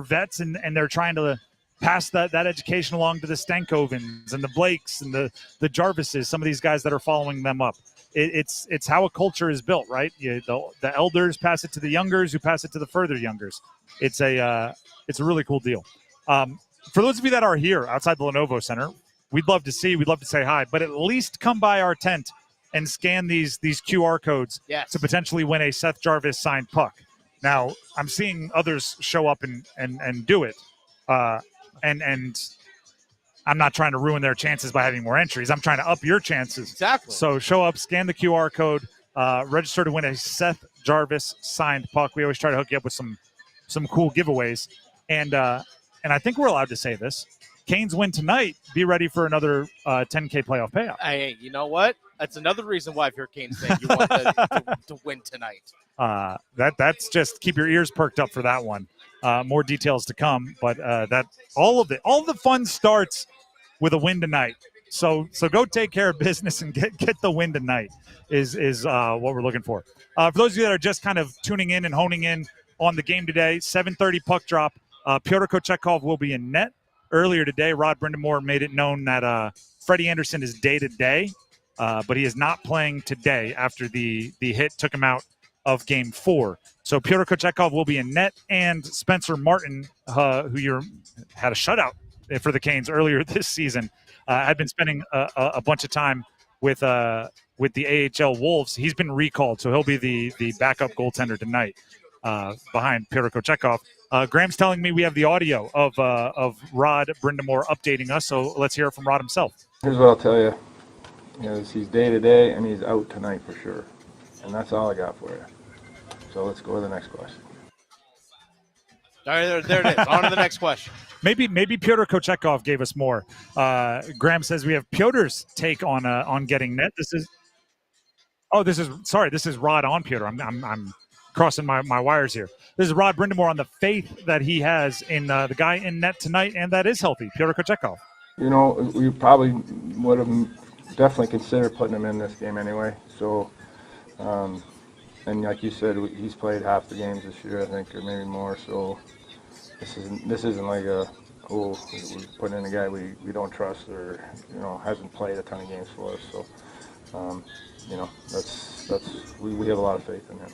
vets and they're trying to pass that education along to the Stankovens and the Blakes and the Jarvises, some of these guys that are following them up. It's how a culture is built, right? The elders pass it to the youngers, who pass it to the further youngers. It's a really cool deal. For those of you that are here outside the Lenovo Center, we'd love to say hi, but at least come by our tent and scan these QR codes to potentially win a Seth Jarvis signed puck. Now, I'm seeing others show up and do it. And I'm not trying to ruin their chances by having more entries. I'm trying to up your chances. Exactly. So show up, scan the QR code, register to win a Seth Jarvis signed puck. We always try to hook you up with some cool giveaways. And I think we're allowed to say this. Canes win tonight. Be ready for another $10K playoff payout. Hey, you know what? That's another reason why if you're a Canes fan, you want to win tonight. That's just keep your ears perked up for that one. More details to come, but all the fun starts with a win tonight. So go take care of business and get the win tonight is what we're looking for. For those of you that are just kind of tuning in and honing in on the game today, 7:30 puck drop. Pyotr Kochetkov will be in net. Earlier today, Rod Brindamore made it known that Freddie Andersen is day-to-day, but he is not playing today after the hit took him out of Game 4. So Pyotr Kochetkov will be in net, and Spencer Martin, who had a shutout for the Canes earlier this season, had been spending a bunch of time with the AHL Wolves. He's been recalled, so he'll be the backup goaltender tonight behind Pyotr Kochetkov. Graham's telling me we have the audio of Rod Brindamore updating us, so let's hear it from Rod himself. Here's what I'll tell you. He's day-to-day, and he's out tonight for sure. And that's all I got for you. So let's go to the next question. All right, there it is. On to the next question. Maybe Pyotr Kochetkov gave us more. Graham says we have Pyotr's take on getting net. This is Oh, this is Rod on Peter. I'm crossing my wires here. This is Rod Brindamore on the faith that he has in the guy in net tonight, and that is healthy, Pyotr Kochetkov. We probably would have definitely considered putting him in this game anyway. So, and like you said, he's played half the games this year, I think, or maybe more. So this isn't like we're putting in a guy we don't trust or hasn't played a ton of games for us. So we have a lot of faith in him.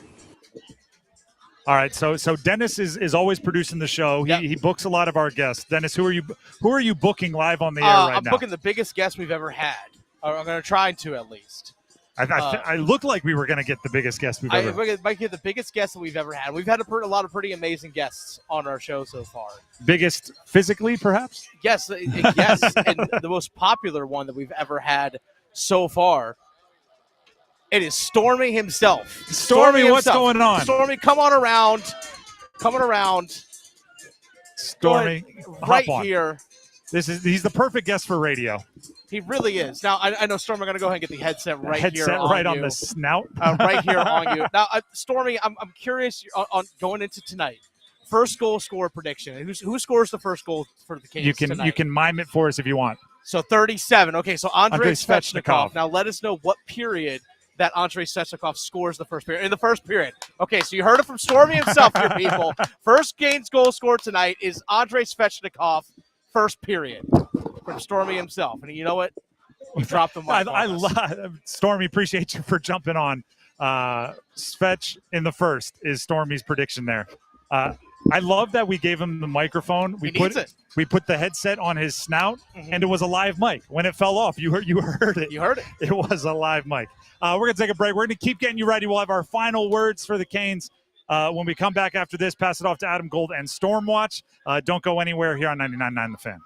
All right, so Dennis is always producing the show. He books a lot of our guests. Dennis, who are you booking live on the air right now? I'm booking the biggest guest we've ever had. I'm going to try to at least. I looked like we were going to get the biggest guest we've ever had. Might get the biggest guest that we've ever had. We've had a lot of pretty amazing guests on our show so far. Biggest physically, perhaps? Yes, yes. And the most popular one that we've ever had so far. It is Stormy himself. Stormy, what's going on? Stormy, come on around. Coming around. Stormy, right here. He's the perfect guest for radio. He really is. Now, I know, Stormy, I'm going to go ahead and get the headset right here on right you. on the snout. Right here on you. Now, Stormy, I'm curious on going into tonight. First goal score prediction. Who scores the first goal for the Canes tonight? You can mime it for us if you want. So 37. Okay, so Andrei Svechnikov. Svechnikov. Now, let us know what period that Andrei Svechnikov scores the first period. In the first period. Okay, so you heard it from Stormy himself here, people. First Canes goal scored tonight is Andrei Svechnikov, first period, from Stormy himself. And you know what? You dropped the mic. I love Stormy. Appreciate you for jumping on. Svech in the first is Stormy's prediction there. I love that we gave him the microphone. We put the headset on his snout, and it was a live mic. When it fell off, you heard it. You heard it. It was a live mic. We're going to take a break. We're going to keep getting you ready. We'll have our final words for the Canes. When we come back after this, pass it off to Adam Gold and Stormwatch. Don't go anywhere here on 99.9 The Fan.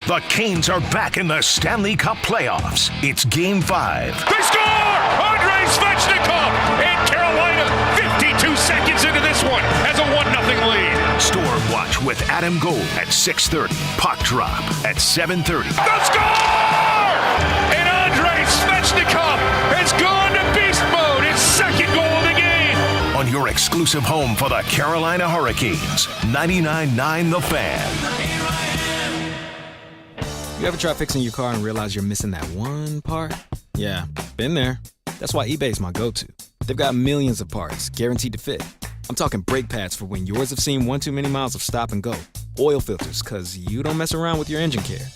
The Canes are back in the Stanley Cup playoffs. It's Game 5. They score! Andrei Svechnikov! And Carolina, 52 seconds into this one, has a 1-0 lead. Stormwatch with Adam Gold at 6:30. Puck drop at 7:30. The score! And Andrei Svechnikov has gone to beast mode. His second goal of the game. On your exclusive home for the Carolina Hurricanes, 99.9 The Fan. You ever try fixing your car and realize you're missing that one part? Yeah, been there. That's why eBay's my go-to. They've got millions of parts, guaranteed to fit. I'm talking brake pads for when yours have seen one too many miles of stop and go. Oil filters, because you don't mess around with your engine care.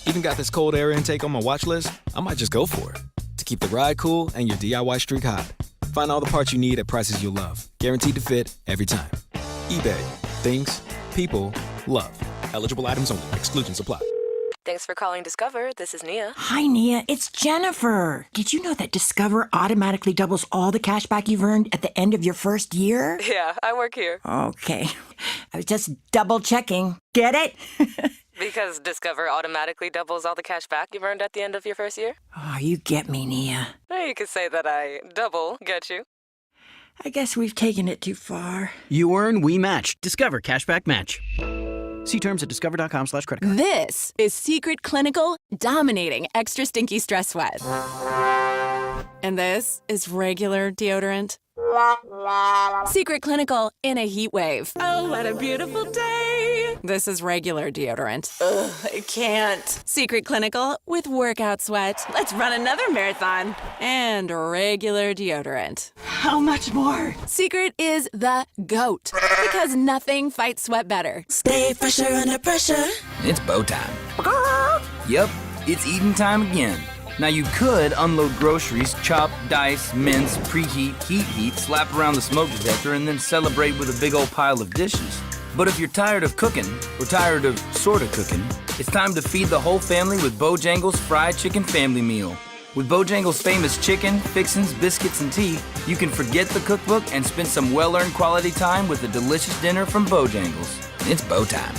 Even got this cold air intake on my watch list. I might just go for it. To keep the ride cool and your DIY streak hot. Find all the parts you need at prices you'll love. Guaranteed to fit every time. eBay. Things. People. Love. Eligible items only. Exclusions apply. Thanks for calling Discover. This is Nia. Hi, Nia. It's Jennifer. Did you know that Discover automatically doubles all the cash back you've earned at the end of your first year? Yeah, I work here. Okay. I was just double checking. Get it? Because Discover automatically doubles all the cash back you've earned at the end of your first year? Oh, you get me, Nia. You could say that I double get you. I guess we've taken it too far. You earn, we match. Discover Cashback Match. See terms at discover.com/credit card. This is Secret Clinical dominating extra stinky stress sweat. And this is regular deodorant. Secret Clinical in a heat wave. Oh, what a beautiful day. This is regular deodorant. Ugh, I can't. Secret Clinical with workout sweat. Let's run another marathon. And regular deodorant. How much more? Secret is the GOAT. Because nothing fights sweat better. Stay fresher under pressure. It's bow time. Yep, it's eating time again. Now you could unload groceries, chop, dice, mince, preheat, heat, slap around the smoke detector, and then celebrate with a big old pile of dishes. But if you're tired of cooking, or tired of sorta cooking, it's time to feed the whole family with Bojangles Fried Chicken Family Meal. With Bojangles' famous chicken, fixins, biscuits, and tea, you can forget the cookbook and spend some well-earned quality time with a delicious dinner from Bojangles. It's bow time.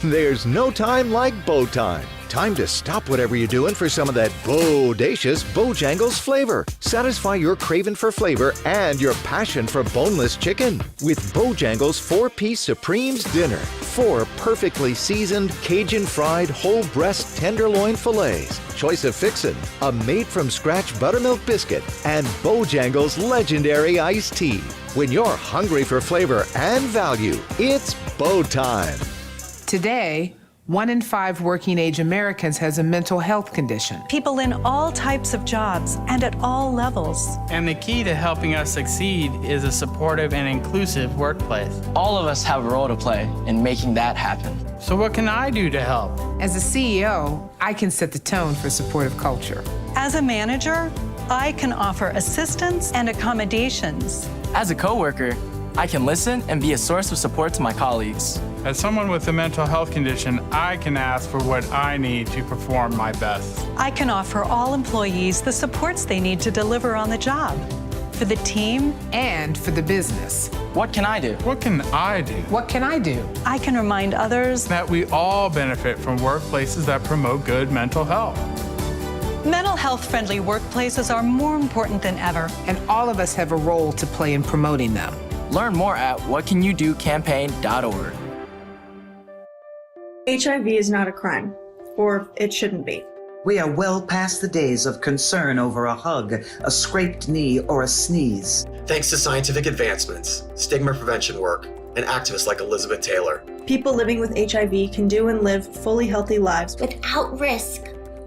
There's no time like bow time. Time to stop whatever you're doing for some of that bodacious Bojangles flavor. Satisfy your craving for flavor and your passion for boneless chicken with Bojangles 4-piece Supremes dinner. 4 perfectly seasoned, Cajun-fried, whole breast tenderloin fillets. Choice of fixin', a made-from-scratch buttermilk biscuit, and Bojangles legendary iced tea. When you're hungry for flavor and value, it's Bo time. Today, 1 in 5 working-age Americans has a mental health condition. People in all types of jobs and at all levels. And the key to helping us succeed is a supportive and inclusive workplace. All of us have a role to play in making that happen. So what can I do to help? As a CEO, I can set the tone for supportive culture. As a manager, I can offer assistance and accommodations. As a coworker, I can listen and be a source of support to my colleagues. As someone with a mental health condition, I can ask for what I need to perform my best. I can offer all employees the supports they need to deliver on the job, for the team and for the business. What can I do? What can I do? What can I do? I can remind others that we all benefit from workplaces that promote good mental health. Mental health-friendly workplaces are more important than ever. And all of us have a role to play in promoting them. Learn more at whatcanyoudocampaign.org. HIV is not a crime, or it shouldn't be. We are well past the days of concern over a hug, a scraped knee, or a sneeze. Thanks to scientific advancements, stigma prevention work, and activists like Elizabeth Taylor. People living with HIV can do and live fully healthy lives without risk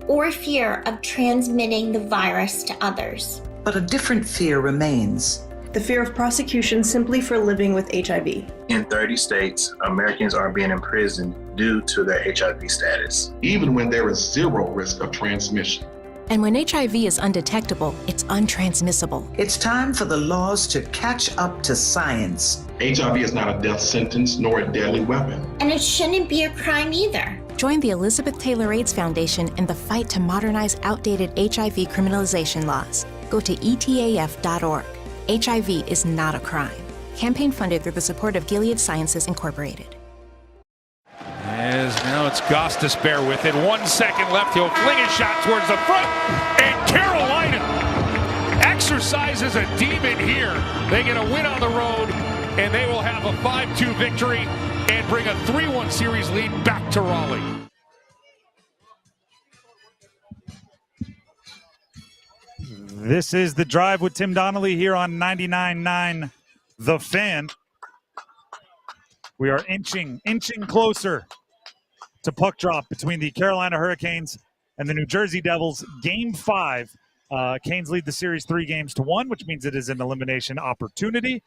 or fear of transmitting the virus to others. But a different fear remains. The fear of prosecution simply for living with HIV. In 30 states, Americans are being imprisoned due to their HIV status, even when there is zero risk of transmission. And when HIV is undetectable, it's untransmissible. It's time for the laws to catch up to science. HIV is not a death sentence nor a deadly weapon. And it shouldn't be a crime either. Join the Elizabeth Taylor AIDS Foundation in the fight to modernize outdated HIV criminalization laws. Go to etaf.org. HIV is not a crime. Campaign funded through the support of Gilead Sciences Incorporated. As now it's Goss to spare with it. 1 second left. He'll fling a shot towards the front. And Carolina exercises a demon here. They get a win on the road, and they will have a 5-2 victory and bring a 3-1 series lead back to Raleigh. This is The Drive with Tim Donnelly here on 99.9 The Fan. We are inching closer to puck drop between the Carolina Hurricanes and the New Jersey Devils. Game 5. Canes lead the series 3-1, which means it is an elimination opportunity.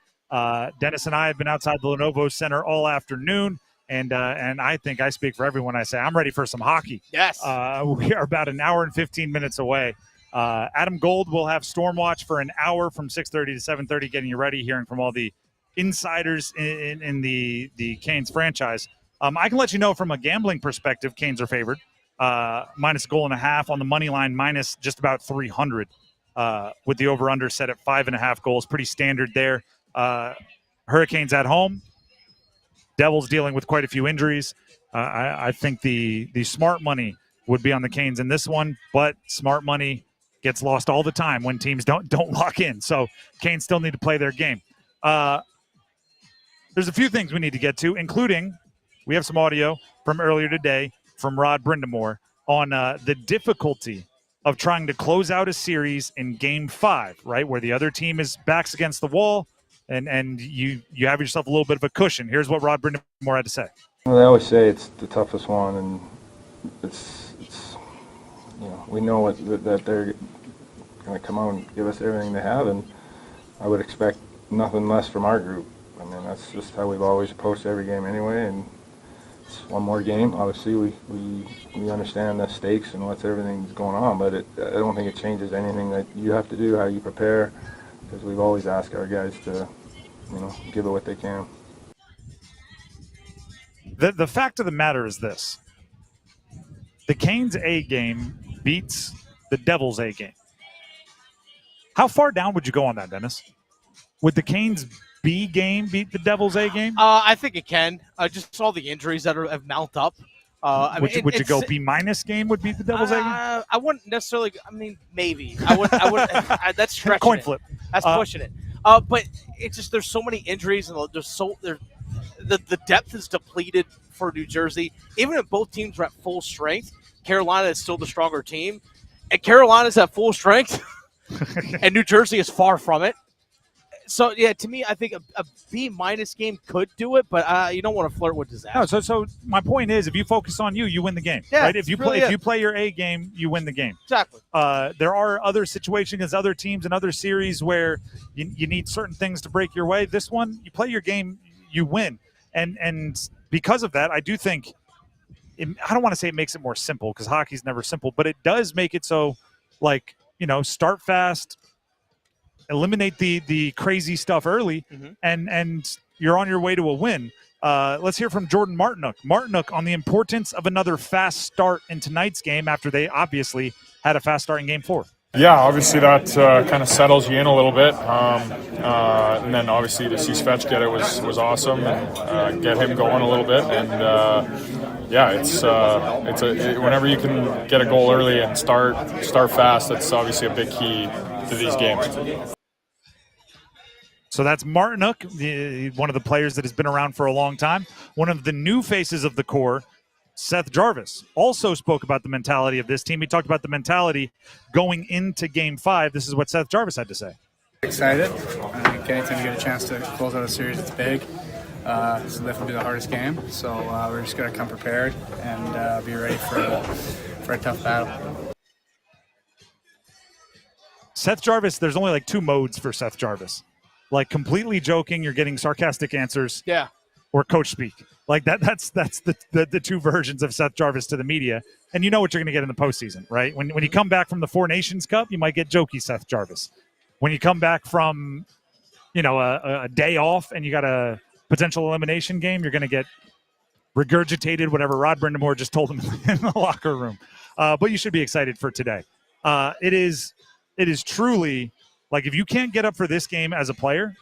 Dennis and I have been outside the Lenovo Center all afternoon, and I think I speak for everyone. I say I'm ready for some hockey. Yes. We are about an hour and 15 minutes away. Adam Gold will have Stormwatch for an hour from 6:30 to 7:30, getting you ready, hearing from all the insiders in the Canes franchise. I can let you know from a gambling perspective, Canes are favored. Minus a goal and a half on the money line, minus just about 300 with the over-under set at 5.5 goals. Pretty standard there. Hurricanes at home. Devils dealing with quite a few injuries. I think the smart money would be on the Canes in this one, but smart money gets lost all the time when teams don't lock in. So Canes still need to play their game. There's a few things we need to get to, including we have some audio from earlier today from Rod Brindamore on the difficulty of trying to close out a series in Game 5, right, where the other team is backs against the wall, and you have yourself a little bit of a cushion. Here's what Rod Brindamore had to say. Well, they always say it's the toughest one, and it's we know that they're going to come out and give us everything they have, and I would expect nothing less from our group. I mean, that's just how we've always approached every game anyway, and it's one more game. Obviously, we understand the stakes and everything's going on, but I don't think it changes anything that you have to do, how you prepare, because we've always asked our guys to, give it what they can. The fact of the matter is this. The Canes A game beats the Devils A game. How far down would you go on that, Dennis? Would the Canes B game beat the Devils A game? I think it can. Just all the injuries that have mounted up. Would you go B- game would be the devil's egg? I wouldn't necessarily. I mean, maybe. I would. That's stretching Coin it. flip. That's pushing it. But it's just there's so many injuries and the depth is depleted for New Jersey. Even if both teams are at full strength, Carolina is still the stronger team, and Carolina's at full strength, and New Jersey is far from it. So, yeah, to me, I think a B- game could do it, but you don't want to flirt with disaster. No, so my point is, if you focus on you win the game. Yeah, right? If you really play your A game, you win the game. Exactly. There are other situations against other teams and other series where you need certain things to break your way. This one, you play your game, you win. And because of that, I do think I don't want to say it makes it more simple because hockey's never simple, but it does make it so, like, start fast, eliminate the crazy stuff early, and you're on your way to a win. Let's hear from Jordan Martinook. Martinook on the importance of another fast start in tonight's game after they obviously had a fast start in Game 4. Yeah, obviously that kind of settles you in a little bit, and then obviously to see Svech get it was awesome, and get him going a little bit, and whenever you can get a goal early and start fast, that's obviously a big key to these games. So that's Martinook, one of the players that has been around for a long time. One of the new faces of the core, Seth Jarvis, also spoke about the mentality of this team. He talked about the mentality going into Game 5. This is what Seth Jarvis had to say. Excited. I think anytime you get a chance to close out a series, it's big. It's definitely the hardest game. So we're just going to come prepared and be ready for a tough battle. Seth Jarvis, there's only like two modes for Seth Jarvis. Like completely joking, you're getting sarcastic answers. Yeah. Or coach speak. Like that's the two versions of Seth Jarvis to the media. And you know what you're going to get in the postseason, right? When you come back from the Four Nations Cup, you might get jokey Seth Jarvis. When you come back from, a day off and you got a potential elimination game, you're going to get regurgitated whatever Rod Brindamore just told him in the locker room. But you should be excited for today. It is truly, like, if you can't get up for this game as a player,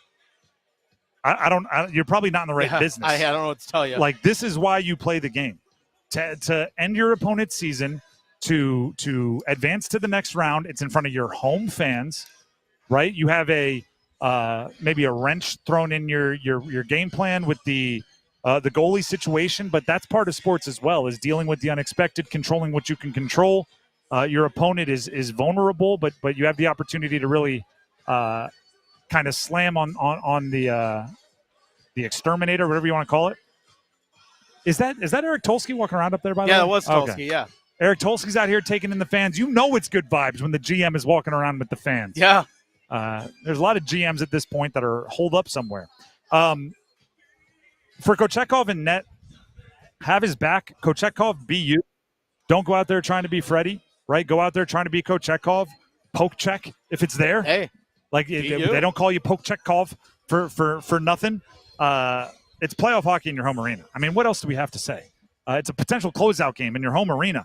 you're probably not in the right business. I don't know what to tell you. Like, this is why you play the game. To end your opponent's season, to advance to the next round. It's in front of your home fans, right? You have maybe a wrench thrown in your game plan with the goalie situation, but that's part of sports as well, is dealing with the unexpected, controlling what you can control. Your opponent is vulnerable, but you have the opportunity to really kind of slam on the exterminator, whatever you want to call it. Is that Eric Tolsky walking around up there, by the way? Yeah, it was Tolsky, okay. Yeah. Eric Tolsky's out here taking in the fans. You know it's good vibes when the GM is walking around with the fans. Yeah. There's a lot of GMs at this point that are holed up somewhere. For Kochetkov in net, have his back. Kochetkov, be you. Don't go out there trying to be Freddie, right? Go out there trying to be Kochetkov. Poke check if it's there. Hey. Like, they don't call you Kochetkov for nothing. It's playoff hockey in your home arena. I mean, what else do we have to say? It's a potential closeout game in your home arena,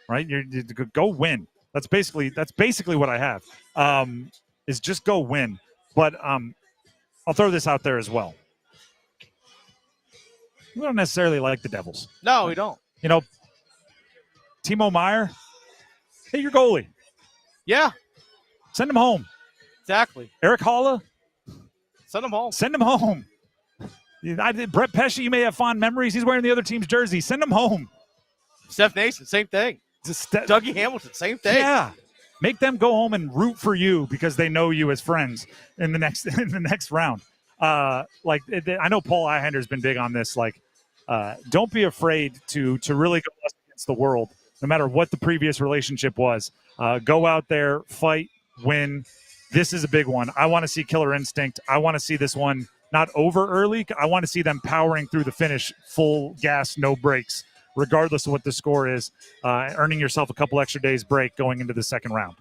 right? You go win. That's basically what I have. Is just go win. But I'll throw this out there as well. We don't necessarily like the Devils. No, we don't. Timo Meier, hey, your goalie. Yeah. Send him home. Exactly. Eric Haula, send him home. Send him home. Brett Pesce, you may have fond memories. He's wearing the other team's jersey. Send him home. Steph Nason, same thing. Dougie Hamilton, same thing. Yeah. Make them go home and root for you because they know you as friends in the next round. I know Paul Eihander's been big on this. Like, don't be afraid to really go against the world, no matter what the previous relationship was. Go out there, fight, win. This is a big one. I want to see Killer Instinct. I want to see this one not over early. I want to see them powering through the finish, full gas, no brakes, regardless of what the score is, earning yourself a couple extra days break going into the second round.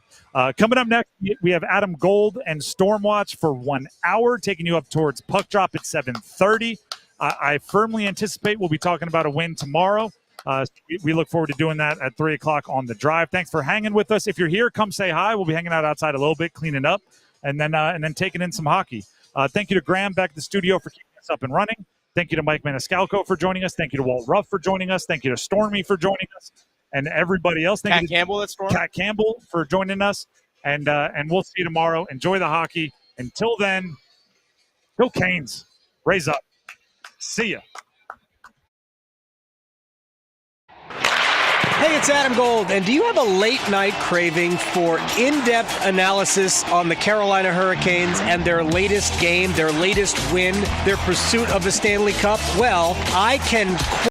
Coming up next, we have Adam Gold and Stormwatch for 1 hour, taking you up towards puck drop at 7:30. I firmly anticipate we'll be talking about a win tomorrow. We look forward to doing that at 3 o'clock on the drive. Thanks for hanging with us. If you're here, come say hi. We'll be hanging out outside a little bit, cleaning up, and then taking in some hockey. Thank you to Graham back at the studio for keeping us up and running. Thank you to Mike Maniscalco for joining us. Thank you to Walt Ruff for joining us. Thank you to Stormy for joining us, and everybody else. Thank you to Campbell, that's Stormy. Cat Campbell for joining us, and we'll see you tomorrow. Enjoy the hockey. Until then, go Canes. Raise up. See ya. Hey, it's Adam Gold, and do you have a late-night craving for in-depth analysis on the Carolina Hurricanes and their latest game, their latest win, their pursuit of the Stanley Cup? Well, I can